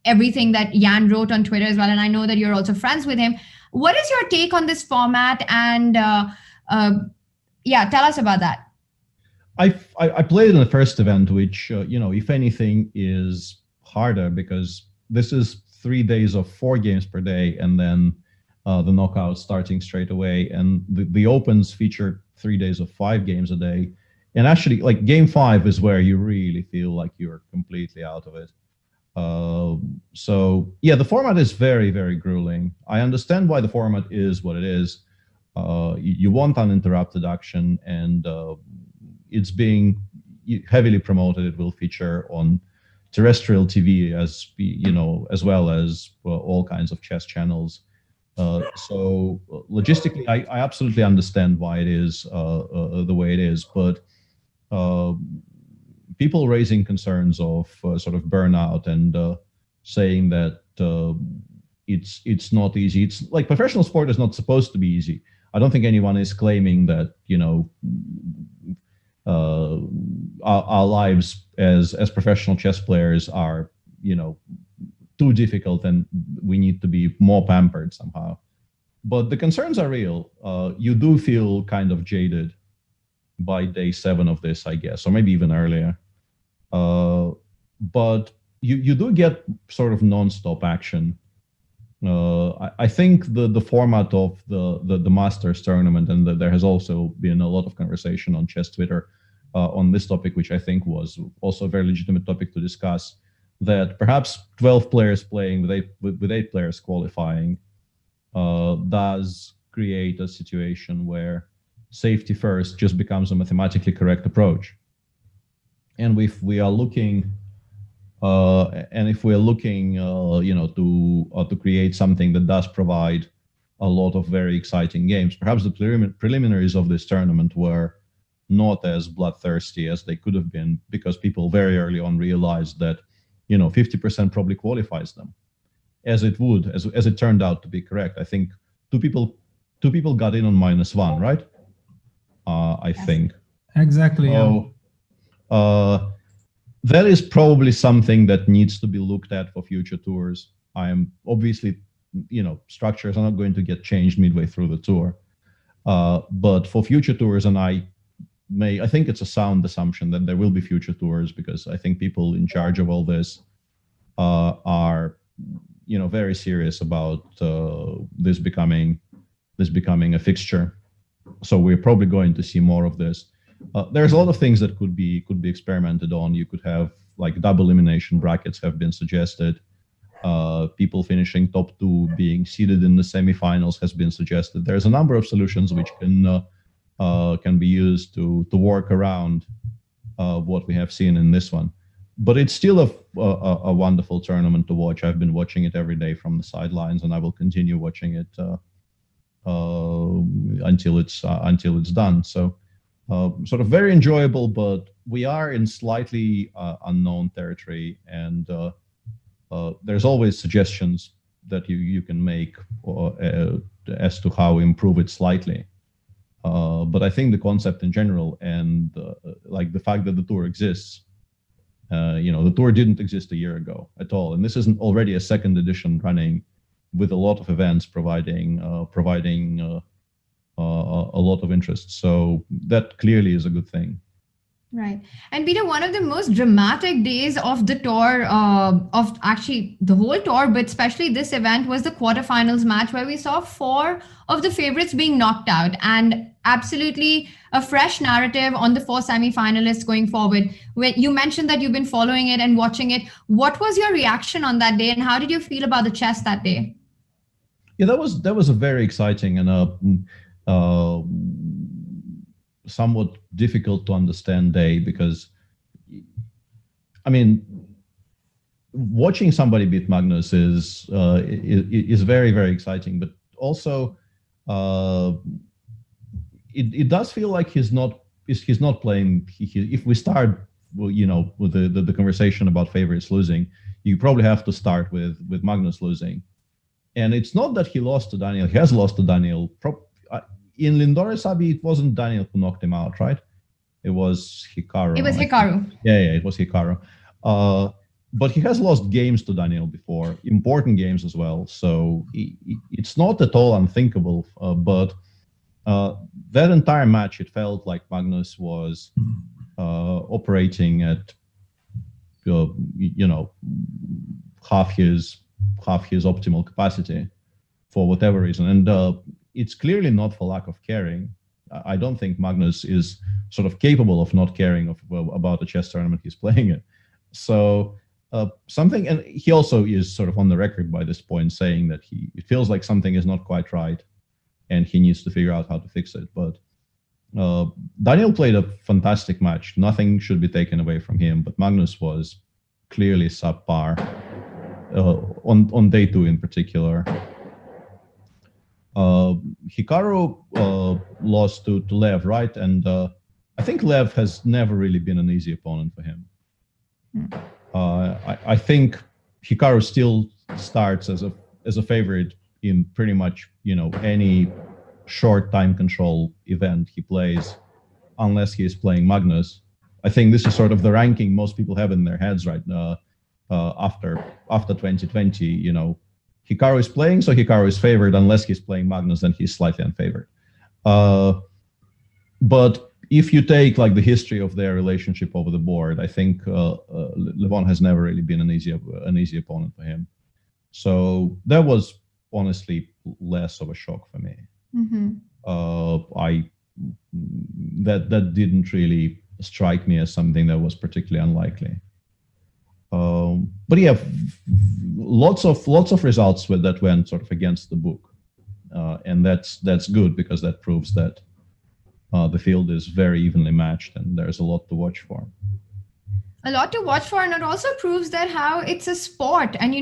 A: everything that Jan wrote on Twitter as well, and I know that you're also friends with him. What is your take on this format? And tell us about that.
J: I played in the first event, which, if anything, is harder, because this is 3 days of 4 games per day, and then the knockouts starting straight away, and the opens feature 3 days of 5 games a day, and actually, like, game 5 is where you really feel like you're completely out of it. So yeah, the format is very, very grueling. I understand why the format is what it is. You want uninterrupted action, and it's being heavily promoted. It will feature on terrestrial TV as well as all kinds of chess channels. So logistically, I absolutely understand why it is the way it is, but people raising concerns of sort of burnout and saying that it's not easy. It's like professional sport is not supposed to be easy. I don't think anyone is claiming that our lives as professional chess players are, too difficult and we need to be more pampered somehow. But the concerns are real. You do feel kind of jaded by day 7 of this, I guess, or maybe even earlier. But you do get sort of non-stop action. I think the format of the Masters tournament, and there has also been a lot of conversation on chess Twitter on this topic, which I think was also a very legitimate topic to discuss, that perhaps 12 players playing with 8 players qualifying does create a situation where safety first just becomes a mathematically correct approach. And if we are looking, to create something that does provide a lot of very exciting games, perhaps the preliminaries of this tournament were not as bloodthirsty as they could have been, because people very early on realized that 50% probably qualifies them, as it turned out to be correct. I think two people got in on -1, right? I think
H: Exactly.
J: That is probably something that needs to be looked at for future tours. I am obviously, structures are not going to get changed midway through the tour, but for future tours, and I think it's a sound assumption that there will be future tours, because I think people in charge of all this are, very serious about this becoming a fixture. So we're probably going to see more of this. There's a lot of things that could be experimented on. You could have, like, double elimination brackets have been suggested. People finishing top 2 being seeded in the semifinals has been suggested. There's a number of solutions which can be used to work around what we have seen in this one. But it's still a wonderful tournament to watch. I've been watching it every day from the sidelines, and I will continue watching it until it's done. So sort of very enjoyable, but we are in slightly unknown territory, and there's always suggestions that you can make as to how improve it slightly. But I think the concept in general, and like the fact that the tour exists, the tour didn't exist a year ago at all, and this isn't already a second edition running with a lot of events providing a lot of interest. So that clearly is a good thing.
A: Right. And Peter, one of the most dramatic days of the tour, of actually the whole tour, but especially this event, was the quarterfinals match where we saw 4 of the favorites being knocked out, and absolutely a fresh narrative on the 4 semi-finalists going forward. When you mentioned that you've been following it and watching it, what was your reaction on that day, and how did you feel about the chess that day?
J: Yeah, that was a very exciting and somewhat difficult to understand day, because I mean, watching somebody beat Magnus is very, very exciting, but also it does feel like he's not playing. If we start, with the conversation about favorites losing, you probably have to start with Magnus losing, and it's not that he lost to Daniel. He has lost to Daniel. In Lindore Sabi, it wasn't Daniel who knocked him out, right? It was Hikaru.
A: It was Hikaru.
J: Yeah, it was Hikaru. But he has lost games to Daniel before, important games as well. So it's not at all unthinkable. But that entire match, it felt like Magnus was operating at, half his optimal capacity for whatever reason. And it's clearly not for lack of caring. I don't think Magnus is sort of capable of not caring about the chess tournament he's playing in. So and he also is sort of on the record by this point saying that it feels like something is not quite right and he needs to figure out how to fix it. But Daniel played a fantastic match. Nothing should be taken away from him, but Magnus was clearly subpar on day 2 in particular. Hikaru lost to Lev, right? And I think Lev has never really been an easy opponent for him. I think Hikaru still starts as a favorite in pretty much any short time control event he plays, unless he is playing Magnus. I think this is sort of the ranking most people have in their heads right now. After 2020, Hikaru is playing, so Hikaru is favored. Unless he's playing Magnus, then he's slightly unfavored. But if you take like the history of their relationship over the board, I think Levon has never really been an easy opponent for him. So that was honestly less of a shock for me.
A: Mm-hmm.
J: That didn't really strike me as something that was particularly unlikely. But yeah, lots of results that went sort of against the book, and that's good, because that proves that the field is very evenly matched and there's a lot to watch for.
A: A lot to watch for, and it also proves that how it's a sport, and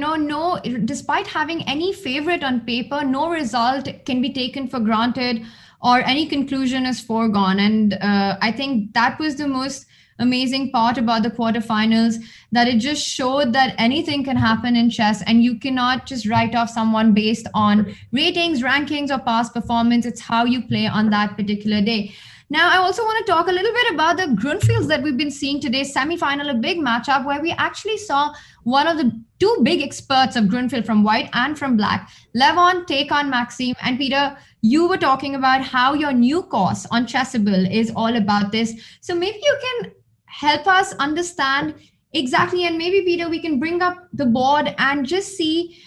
A: despite having any favorite on paper, no result can be taken for granted or any conclusion is foregone. And I think that was the most amazing part about the quarterfinals, that it just showed that anything can happen in chess, and you cannot just write off someone based on ratings, rankings, or past performance. It's how you play on that particular day. Now, I also want to talk a little bit about the Grunfields that we've been seeing today. Semi-final, a big matchup where we actually saw one of the 2 big experts of Grunfield from white and from black, Levon, take on Maxime. And Peter, you were talking about how your new course on Chessable is all about this. So maybe you can help us understand exactly, and maybe Peter, we can bring up the board and just see,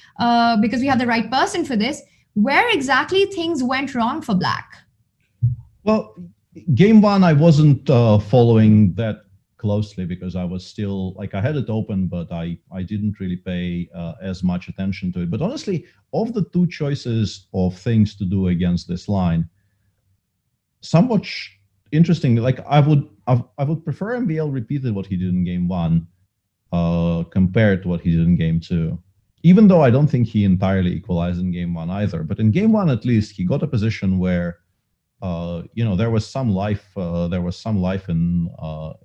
A: because we have the right person for this, where exactly things went wrong for black.
J: Well, game 1, I wasn't following that closely because I was still, I had it open, but I didn't really pay as much attention to it. But honestly, of the 2 choices of things to do against this line, somewhat interesting. Like I would prefer MVL repeated what he did in game one, compared to what he did in game two. Even though I don't think he entirely equalized in game one either, but in game one at least he got a position where, there was some life. There was some life in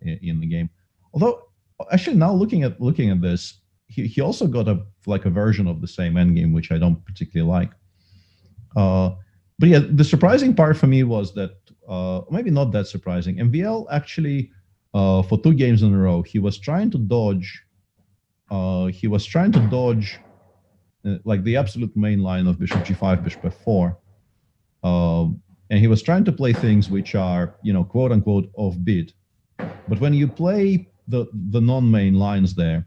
J: the game. Although, actually, now looking at this, he also got a version of the same endgame, which I don't particularly like. But yeah, the surprising part for me was that, maybe not that surprising. MVL actually, for 2 games in a row, he was trying to dodge. Like the absolute main line of bishop g5, bishop f4. And he was trying to play things which are, quote unquote, offbeat. But when you play the non-main lines there,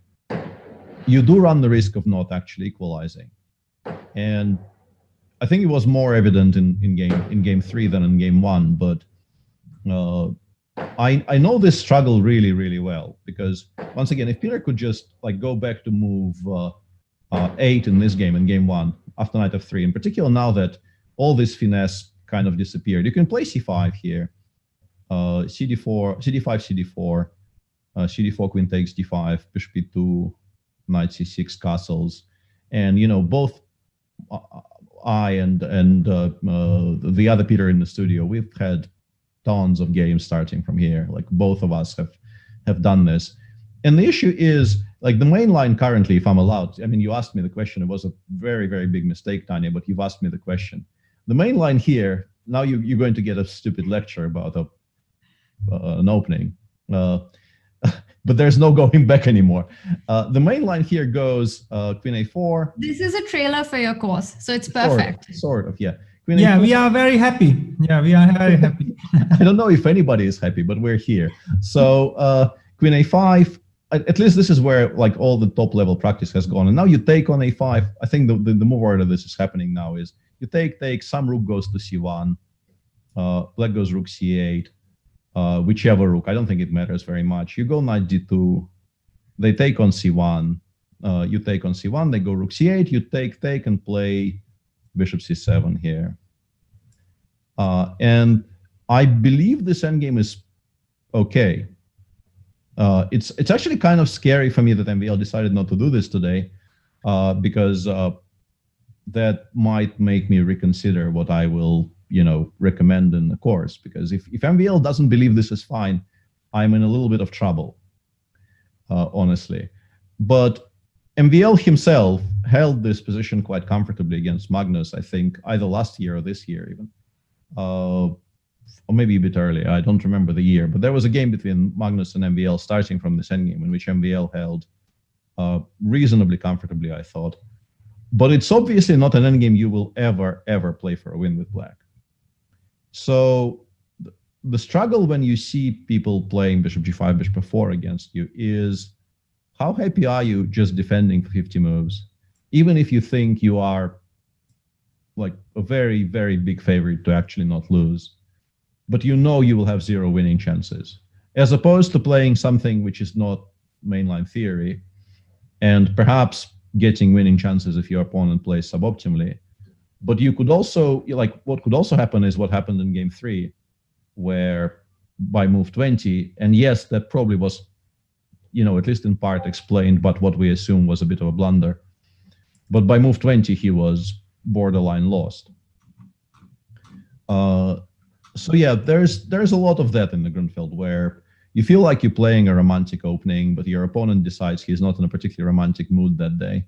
J: you do run the risk of not actually equalizing. And I think it was more evident in game 3 than in game 1. But I know this struggle really, really well, because once again, if Peter could just go back to move 8 in this game, in game 1, after knight f3, in particular, now that all this finesse kind of disappeared, you can play c5 here, cd4, cd5, cd4, cd4, queen takes d5, bishop e2, knight c6, castles, and both I and the other Peter in the studio, we've had tons of games starting from here. Like both of us have done this, and the issue is, like, the main line currently, if I'm allowed, I mean, you asked me the question. It was a very, very big mistake, Tanya, but you've asked me the question. The main line here, now you're going to get a stupid lecture about an opening, but there's no going back anymore. The main line here goes queen a4.
A: This is a trailer for your course, so it's perfect.
J: Sort of, yeah.
H: Queen A4. We are very happy. Yeah, we are very happy.
J: I don't know if anybody is happy, but we're here. So queen a5. At least this is where all the top level practice has gone. And now you take on a5. I think the move order this is happening now is you take, some rook goes to c1, black goes rook c8, whichever rook. I don't think it matters very much. You go knight d2, they take on c1, you take on c1, they go rook c8, you take and play bishop c7 here. And I believe this endgame is okay. It's actually kind of scary for me that MVL decided not to do this today, because that might make me reconsider what I will, recommend in the course. Because if MVL doesn't believe this is fine, I'm in a little bit of trouble, honestly. But MVL himself held this position quite comfortably against Magnus, I think, either last year or this year even. Or maybe a bit earlier, I don't remember the year, but there was a game between Magnus and MVL starting from this endgame in which MVL held reasonably comfortably, I thought. But it's obviously not an endgame you will ever play for a win with black. So the struggle when you see people playing bishop g5, bishop f4 against you is, how happy are you just defending for 50 moves, even if you think you are like a very, very big favorite to actually not lose, but you will have 0 winning chances, as opposed to playing something which is not mainline theory and perhaps getting winning chances if your opponent plays suboptimally. But you could also, what could also happen is what happened in game 3, where by move 20, and yes, that probably was, at least in part explained, but what we assume was a bit of a blunder. But by move 20, he was borderline lost. So yeah, there's a lot of that in the Grunfeld, where you feel like you're playing a romantic opening, but your opponent decides he's not in a particularly romantic mood that day,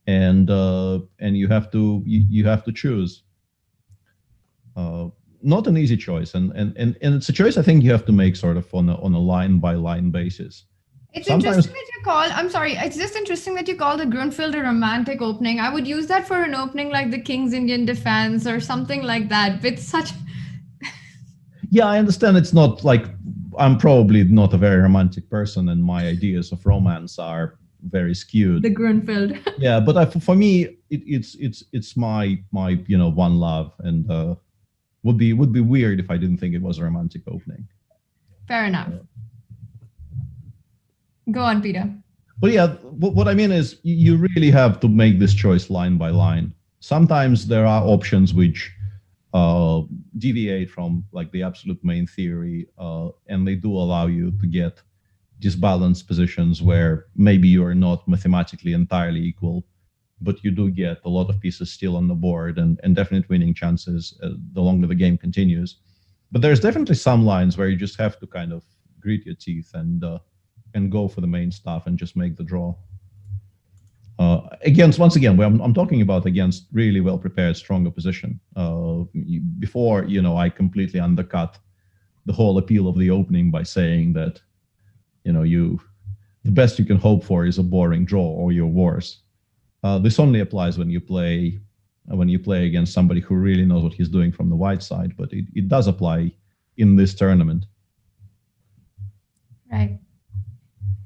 J: and you have to choose. Not an easy choice, and it's a choice I think you have to make sort of on a line by line basis.
A: It's interesting that you call, I'm sorry, it's just interesting that you call the Grunfeld a romantic opening. I would use that for an opening like the King's Indian Defense or something like that, with such...
J: Yeah, I understand it's not like, I'm probably not a very romantic person and my ideas of romance are very skewed.
A: The Grunfeld.
J: Yeah, but for me, it's my one love, and would be weird if I didn't think it was a romantic opening.
A: Fair enough. Go on, Peter.
J: But yeah, what I mean is you really have to make this choice line by line. Sometimes there are options which deviate from like the absolute main theory, and they do allow you to get disbalanced positions where maybe you are not mathematically entirely equal, but you do get a lot of pieces still on the board and definite winning chances the longer the game continues. But there's definitely some lines where you just have to kind of grit your teeth and go for the main stuff and just make the draw. Once again, I'm talking about against really well prepared, strong opposition. Before, I completely undercut the whole appeal of the opening by saying that, the best you can hope for is a boring draw or you're worse. This only applies when you play against somebody who really knows what he's doing from the white side, but it does apply in this tournament.
A: Right.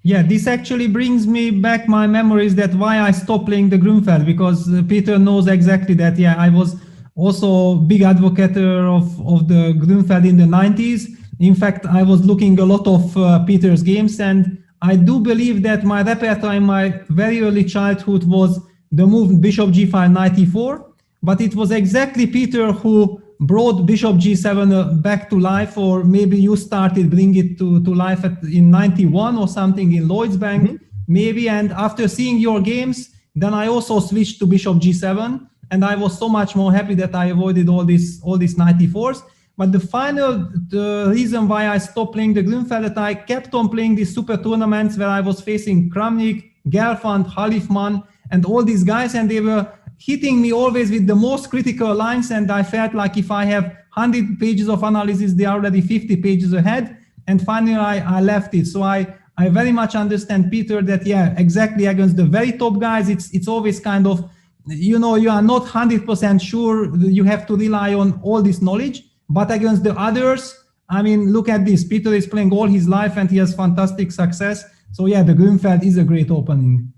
H: Yeah, this actually brings me back my memories that why I stopped playing the Grunfeld, because Peter knows exactly that. Yeah, I was also big advocate of the Grunfeld in the 90s. In fact, I was looking a lot of Peter's games, and I do believe that my repertoire in my very early childhood was the move Bishop G5 94, but it was exactly Peter who brought Bishop G7 back to life, or maybe you started bringing it to life in 91 or something in Lloyd's Bank, maybe. And after seeing your games, then I also switched to Bishop G7, and I was so much more happy that I avoided all these 94s. But the reason why I stopped playing the Grunfeld, that I kept on playing these super tournaments where I was facing Kramnik, Gelfand, Halifman, and all these guys, and they were hitting me always with the most critical lines, and I felt like if I have 100 pages of analysis, they are already 50 pages ahead, and finally I left it. So I very much understand, Peter, that yeah, exactly against the very top guys, it's always kind of, you are not 100% sure you have to rely on all this knowledge, but against the others, I mean, look at this. Peter is playing all his life and he has fantastic success. So yeah, the Grunfeld is a great opening.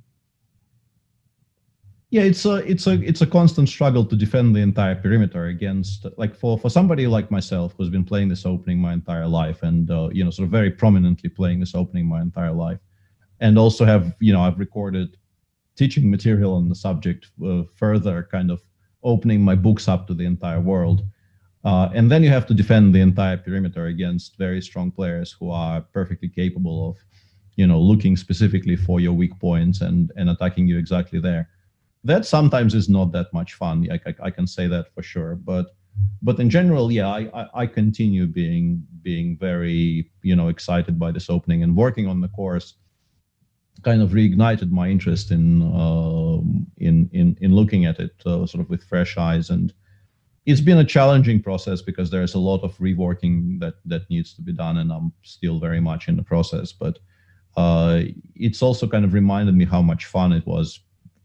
J: Yeah, it's a constant struggle to defend the entire perimeter against, like, for somebody like myself who's been playing this opening my entire life, and sort of very prominently playing this opening my entire life, and also have I've recorded teaching material on the subject, further kind of opening my books up to the entire world, and then you have to defend the entire perimeter against very strong players who are perfectly capable of looking specifically for your weak points and attacking you exactly there. That sometimes is not that much fun. I can say that for sure. But in general, yeah, I continue being very excited by this opening, and working on the course kind of reignited my interest in looking at it sort of with fresh eyes. And it's been a challenging process because there's a lot of reworking that needs to be done, and I'm still very much in the process. But it's also kind of reminded me how much fun it was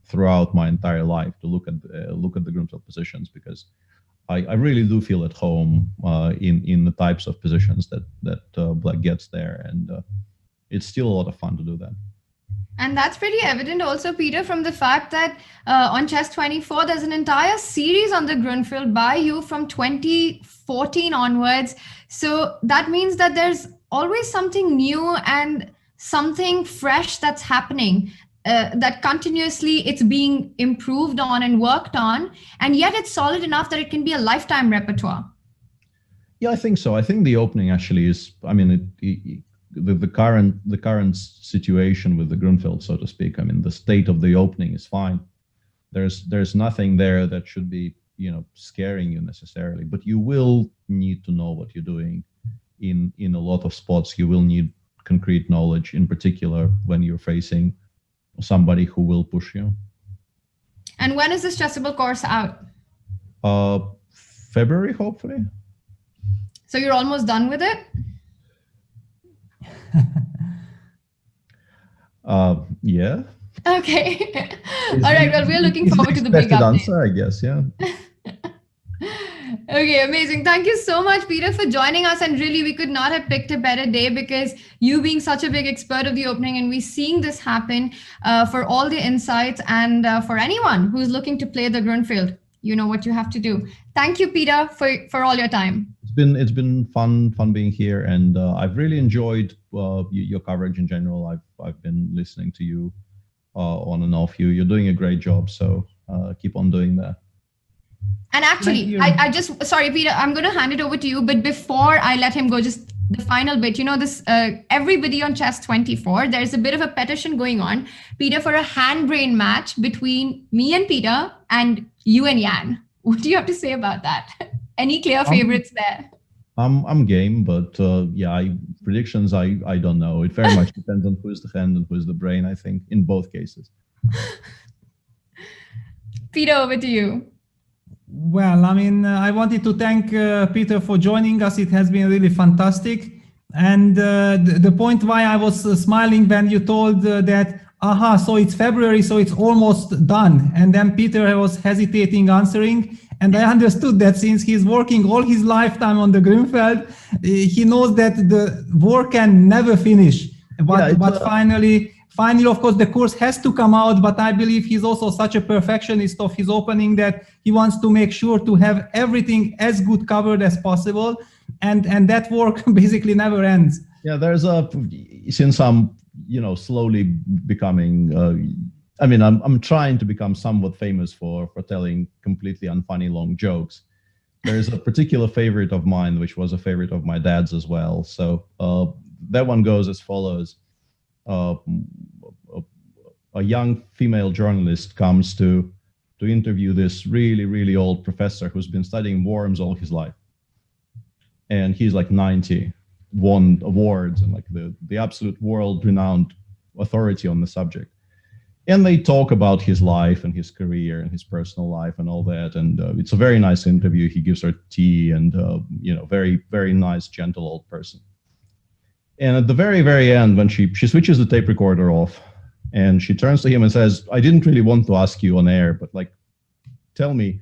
J: throughout my entire life to look at the Grunfeld positions, because I really do feel at home in the types of positions that Black gets there, and it's still a lot of fun to do that.
A: And that's pretty evident also, Peter, from the fact that on Chess 24, there's an entire series on the Grunfeld by you from 2014 onwards. So that means that there's always something new and something fresh that's happening. That continuously it's being improved on and worked on, and yet it's solid enough that it can be a lifetime repertoire.
J: Yeah, I think so. I think the opening actually is, I mean, the current situation with the Grunfeld, so to speak, I mean, the state of the opening is fine. There's nothing there that should be, scaring you necessarily, but you will need to know what you're doing in a lot of spots. You will need concrete knowledge, in particular when you're facing somebody who will push you.
A: And when is this Chessable course out?
J: February, hopefully.
A: So you're almost done with it?
J: Yeah.
A: Okay. All right. Well, we're looking forward to the big update.
J: Answer, I guess. Yeah.
A: Okay, amazing. Thank you so much, Peter, for joining us. And really, we could not have picked a better day, because you being such a big expert of the opening, and we seeing this happen, for all the insights, and for anyone who's looking to play the Grunfeld, you know what you have to do. Thank you, Peter, for all your time.
J: It's been fun being here, and I've really enjoyed your coverage in general. I've been listening to you on and off. You're doing a great job, so keep on doing that.
A: And actually, I just, sorry, Peter, I'm going to hand it over to you. But before I let him go, just the final bit, this, everybody on Chess 24, there's a bit of a petition going on, Peter, for a hand brain match between me and Peter and you and Jan. What do you have to say about that? Any clear favorites there?
J: I'm game, but predictions, I don't know. It very much depends on who's the hand and who's the brain, I think, in both cases.
A: Peter, over to you.
H: Well, I wanted to thank Peter for joining us. It has been really fantastic. And the point why I was smiling when you told that, so it's February, so it's almost done. And then Peter was hesitating answering. And I understood that since he's working all his lifetime on the Grünfeld, he knows that the work can never finish. But finally, of course, the course has to come out, but I believe he's also such a perfectionist of his opening that he wants to make sure to have everything as good covered as possible. And that work basically never ends.
J: Yeah, since I'm, slowly becoming, I'm trying to become somewhat famous for telling completely unfunny long jokes. There's a particular favorite of mine, which was a favorite of my dad's as well. So that one goes as follows. A young female journalist comes to interview this really, really old professor who's been studying worms all his life. And he's like 90, won awards and like the absolute world-renowned authority on the subject. And they talk about his life and his career and his personal life and all that. And it's a very nice interview. He gives her tea and, very, very nice, gentle old person. And at the very, very end, when she switches the tape recorder off and she turns to him and says, I didn't really want to ask you on air, but tell me,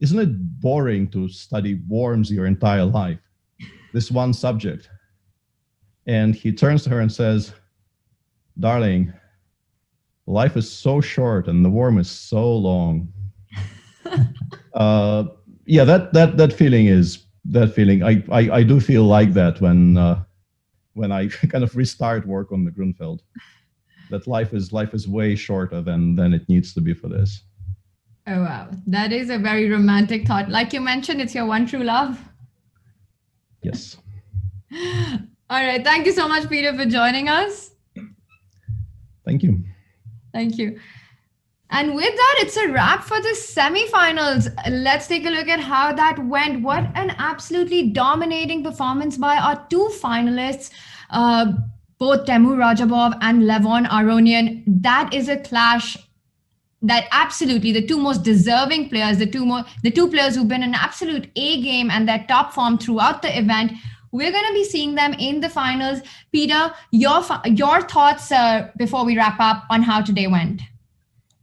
J: isn't it boring to study worms your entire life? This one subject. And he turns to her and says, darling, life is so short and the worm is so long. That feeling. I do feel like that when I kind of restart work on the Grünfeld, that life is way shorter than it needs to be for this.
A: Oh, wow. That is a very romantic thought. Like you mentioned, it's your one true love.
J: Yes.
A: All right. Thank you so much, Peter, for joining us.
J: Thank you.
A: Thank you. And with that, it's a wrap for the semifinals. Let's take a look at how that went. What an absolutely dominating performance by our two finalists, both Temur Rajabov and Levon Aronian. That is a clash that absolutely the two most deserving players, the two players who've been an absolute A game and their top form throughout the event. We're going to be seeing them in the finals. Peter, your thoughts before we wrap up on how today went.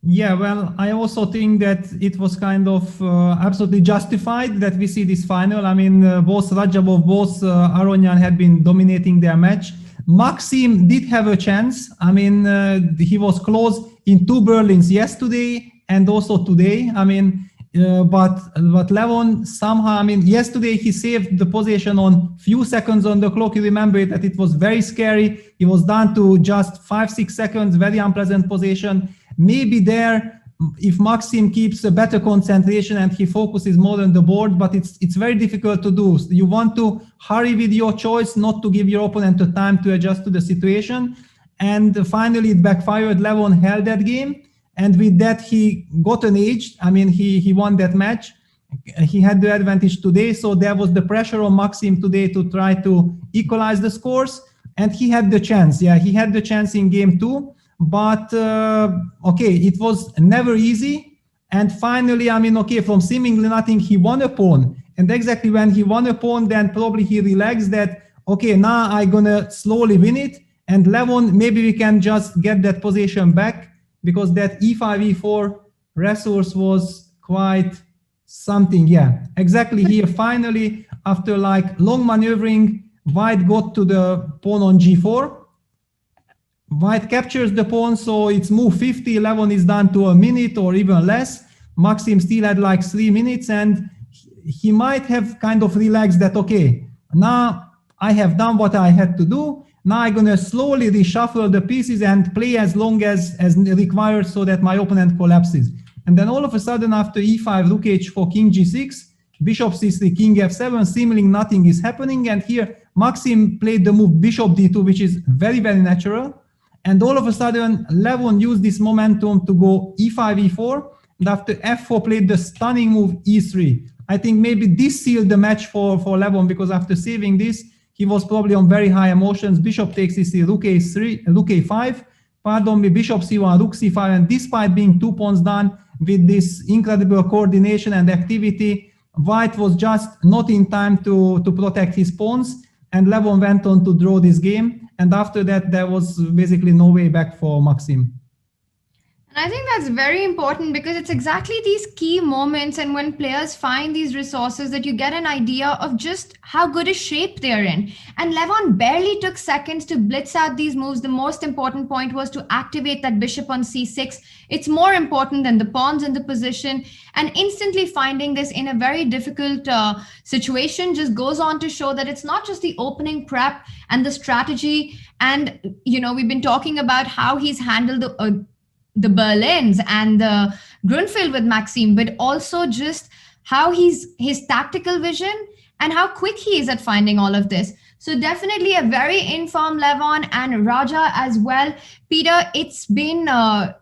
H: Yeah, well, I also think that it was kind of absolutely justified that we see this final. Both Rajabov, both Aronian had been dominating their match. Maxim did have a chance. He was close in two Berlins yesterday and also today. But Levon somehow, yesterday he saved the position on few seconds on the clock. You remember that it was very scary. He was down to just 5-6 seconds, very unpleasant position. Maybe there, if Maxim keeps a better concentration and he focuses more on the board, but it's very difficult to do. You want to hurry with your choice, not to give your opponent the time to adjust to the situation. And finally, it backfired. Levon held that game. And with that, he got an edge. He won that match. He had the advantage today. So there was the pressure on Maxim today to try to equalize the scores. And he had the chance. Yeah, he had the chance in game 2. But, it was never easy. And finally, from seemingly nothing, he won a pawn. And exactly when he won a pawn, then probably he relaxed that, now I'm going to slowly win it. And Levon, maybe we can just get that position back. Because that e5, e4 resource was quite something. Yeah, exactly here. Finally, after long maneuvering, White got to the pawn on g4. White captures the pawn, so it's move 50. Levon is down to a minute or even less. Maxim still had 3 minutes, and he might have kind of relaxed that, now I have done what I had to do. Now I'm going to slowly reshuffle the pieces and play as long as required so that my opponent collapses. And then all of a sudden, after e5, rook h4, king g6, bishop c3, king f7, seemingly nothing is happening. And here, Maxim played the move bishop d2, which is very, very natural. And all of a sudden, Levon used this momentum to go e5, e4. And after f4, played the stunning move e3. I think maybe this sealed the match for Levon, because after saving this, he was probably on very high emotions. Bishop takes e3, rook a3, rook a5. Pardon me, bishop c1, rook c5. And despite being 2 pawns down with this incredible coordination and activity, White was just not in time to protect his pawns. And Levon went on to draw this game. And after that, there was basically no way back for Maxim.
A: And I think that's very important, because it's exactly these key moments and when players find these resources that you get an idea of just how good a shape they're in. And Levon barely took seconds to blitz out these moves. The most important point was to activate that bishop on c6. It's more important than the pawns in the position. And instantly finding this in a very difficult situation just goes on to show that it's not just the opening prep and the strategy. And, we've been talking about how he's handled the Berlins and the Grunfeld with Maxime, but also just how his tactical vision and how quick he is at finding all of this. So definitely a very informed Levon and Raja as well. Peter, it's been, I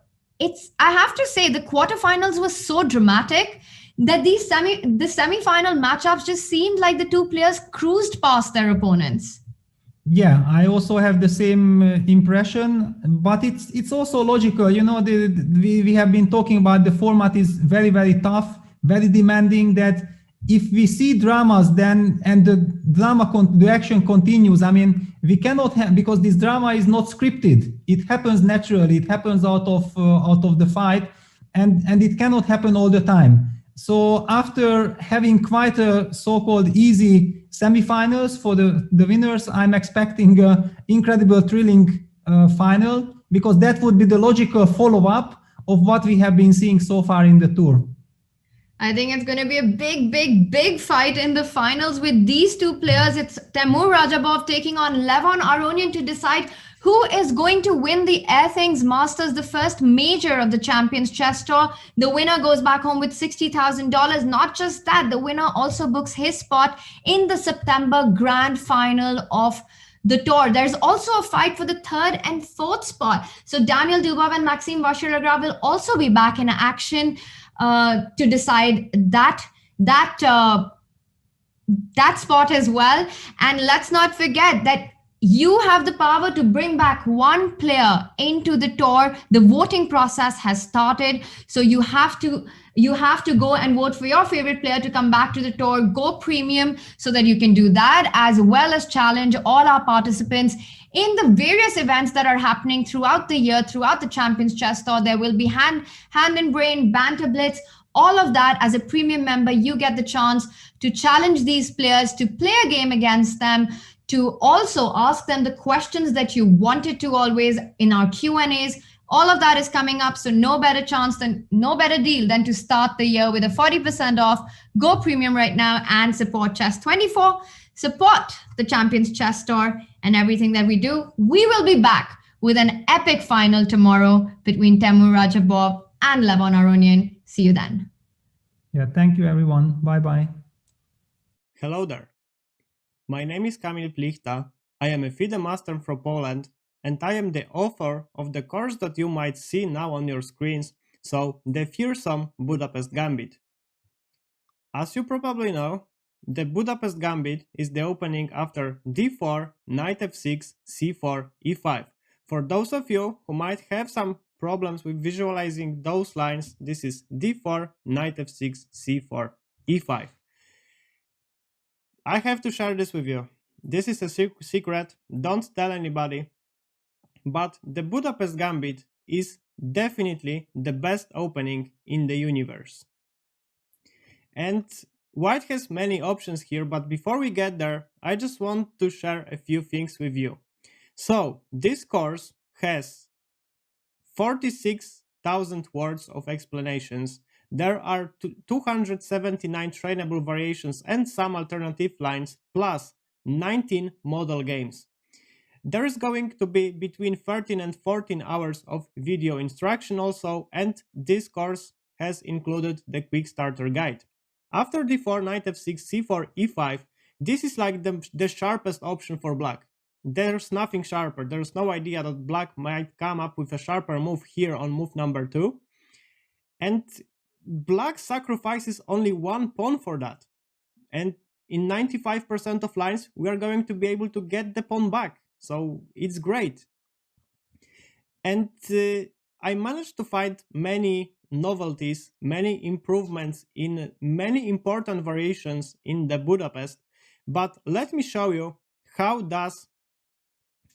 A: have to say, the quarterfinals was so dramatic that the semi-final matchups just seemed like the two players cruised past their opponents.
H: Yeah, I also have the same impression, but it's also logical. We have been talking about the format is very, very tough, very demanding, that if we see dramas then, and the action continues, I mean, we cannot have, because this drama is not scripted. It happens naturally. It happens out of the fight, and it cannot happen all the time. So after having quite a so-called easy semifinals for the winners, I'm expecting an incredible thrilling final, because that would be the logical follow-up of what we have been seeing so far in the tour.
A: I think it's going to be a big, big, big fight in the finals with these two players. It's Temur Rajabov taking on Levon Aronian to decide who is going to win the Airthings Masters, the first major of the Champions Chess Tour. The winner goes back home with $60,000. Not just that, the winner also books his spot in the September grand final of the tour. There's also a fight for the third and fourth spot. So Daniel Dubov and Maxime Vachier-Lagrave will also be back in action to decide that spot as well. And let's not forget that you have the power to bring back one player into the tour. The voting process has started, so you have to go and vote for your favorite player to come back to the tour. Go premium so that you can do that, as well as challenge all our participants in the various events that are happening throughout the year, throughout the Champions Chess Tour. There will be hand and brain, banter blitz, all of that. As a premium member, you get the chance to challenge these players, to play a game against them, to also ask them the questions that you wanted to always in our Q&As. All of that is coming up, so no better deal than to start the year with a 40% off. Go premium right now and support Chess24. Support the Champions Chess Tour and everything that we do. We will be back with an epic final tomorrow between Temur Rajabov and Levon Aronian. See you then.
H: Yeah, thank you everyone. Bye-bye.
K: Hello there. My name is Kamil Plichta. I am a FIDE master from Poland, and I am the author of the course that you might see now on your screens, so the fearsome Budapest Gambit. As you probably know, the Budapest Gambit is the opening after d4, knight f6, c4, e5. For those of you who might have some problems with visualizing those lines, this is d4, knight f6, c4, e5. I have to share this with you. This is a secret, don't tell anybody. But the Budapest Gambit is definitely the best opening in the universe. And White has many options here, but before we get there, I just want to share a few things with you. So, this course has 46,000 words of explanations. There are 279 trainable variations and some alternative lines, plus 19 model games. There is going to be between 13 and 14 hours of video instruction also, and this course has included the quick starter guide. After d4, knight f6, c4, e5, this is like the sharpest option for black. There's nothing sharper. There's no idea that black might come up with a sharper move here on move number 2. And black sacrifices only one pawn for that. And in 95% of lines, we are going to be able to get the pawn back. So it's great. And I managed to find many novelties, many improvements in many important variations in the Budapest. But let me show you how does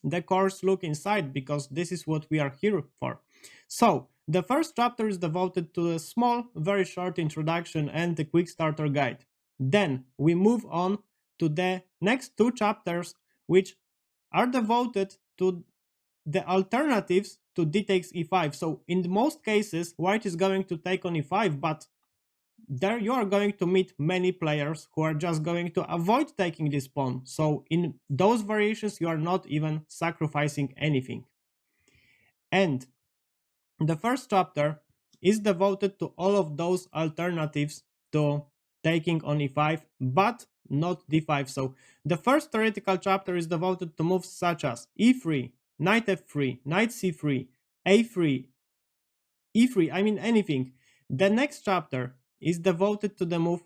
K: the course look inside, because this is what we are here for. So the first chapter is devoted to a small, very short introduction and the quick starter guide. Then we move on to the next 2 chapters, which are devoted to the alternatives to d takes e5. So in most cases, white is going to take on e5, but there you are going to meet many players who are just going to avoid taking this pawn. So in those variations, you are not even sacrificing anything. And the first chapter is devoted to all of those alternatives to taking on e5, but not d5. So the first theoretical chapter is devoted to moves such as e3, knight f3, knight c3, a3, e3, I mean anything. The next chapter is devoted to the move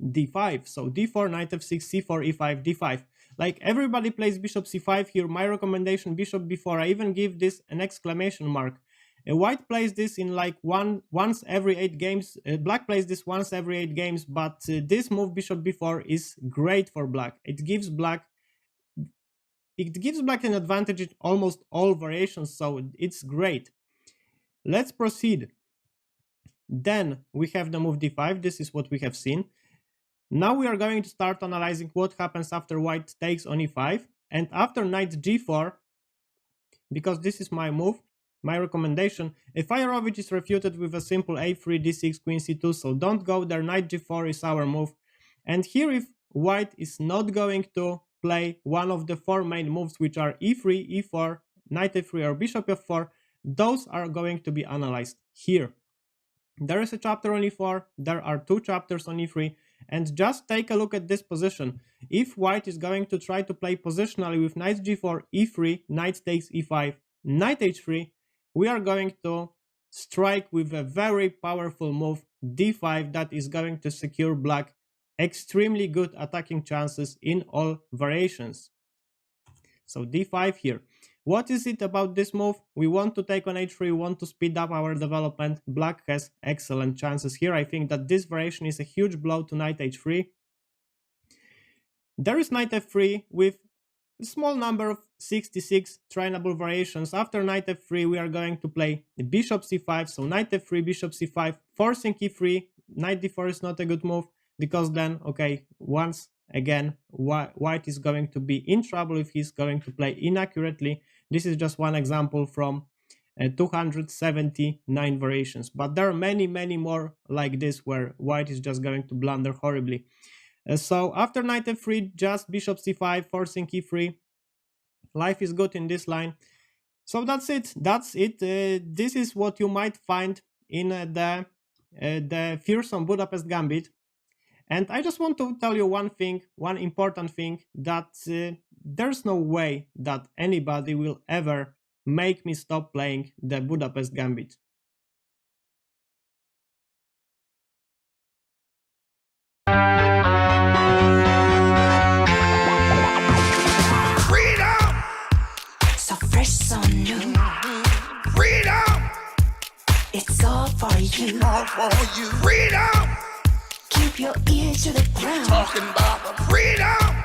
K: d5. So d4, knight f6, c4, e5, d5. Like everybody plays bishop c5 here. My recommendation, bishop b4. I even give this an exclamation mark. White plays this in like once every 8 games. Black plays this once every 8 games, but this move bishop b4 is great for black. It gives black an advantage in almost all variations, so it's great. Let's proceed. Then we have the move d5. This is what we have seen. Now we are going to start analyzing what happens after white takes on e5 and after knight g4, because this is my move, my recommendation. Fajerovich is refuted with a simple a3, d6, queen c2, so don't go there. Knight g4 is our move. And here if white is not going to play one of the 4 main moves, which are e3, e4, knight f3 or bishop f4, those are going to be analyzed here. There is a chapter on e4, there are 2 chapters on e3, and just take a look at this position. If white is going to try to play positionally with knight g4, e3, knight takes e5, knight h3, we are going to strike with a very powerful move, d5, that is going to secure black extremely good attacking chances in all variations. So d5 here. What is it about this move? We want to take on h3, we want to speed up our development. Black has excellent chances here. I think that this variation is a huge blow to knight h3. There is knight f3 with a small number of 66 trainable variations. After knight f3, we are going to play the bishop c5. So knight f3, bishop c5, forcing e3. Knight d4 is not a good move, because then, okay, once again, white is going to be in trouble if he's going to play inaccurately. This is just one example from 279 variations, but there are many, many more like this where white is just going to blunder horribly. So after knight f3, just bishop c5, forcing e3. Life is good in this line. So that's it. This is what you might find in the fearsome Budapest Gambit. And I just want to tell you one thing, one important thing, that there's no way that anybody will ever make me stop playing the Budapest Gambit.
L: Freedom! So fresh, so new. Freedom! It's all for you. All for you. Freedom! Keep your ear to the ground. Talking about the freedom.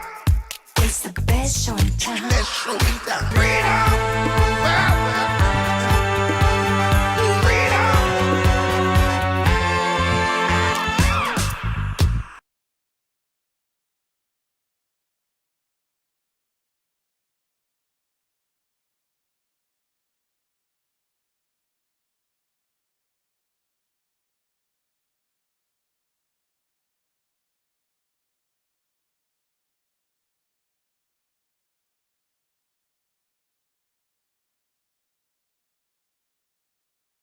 L: It's the best show in town. Best show in town. Freedom.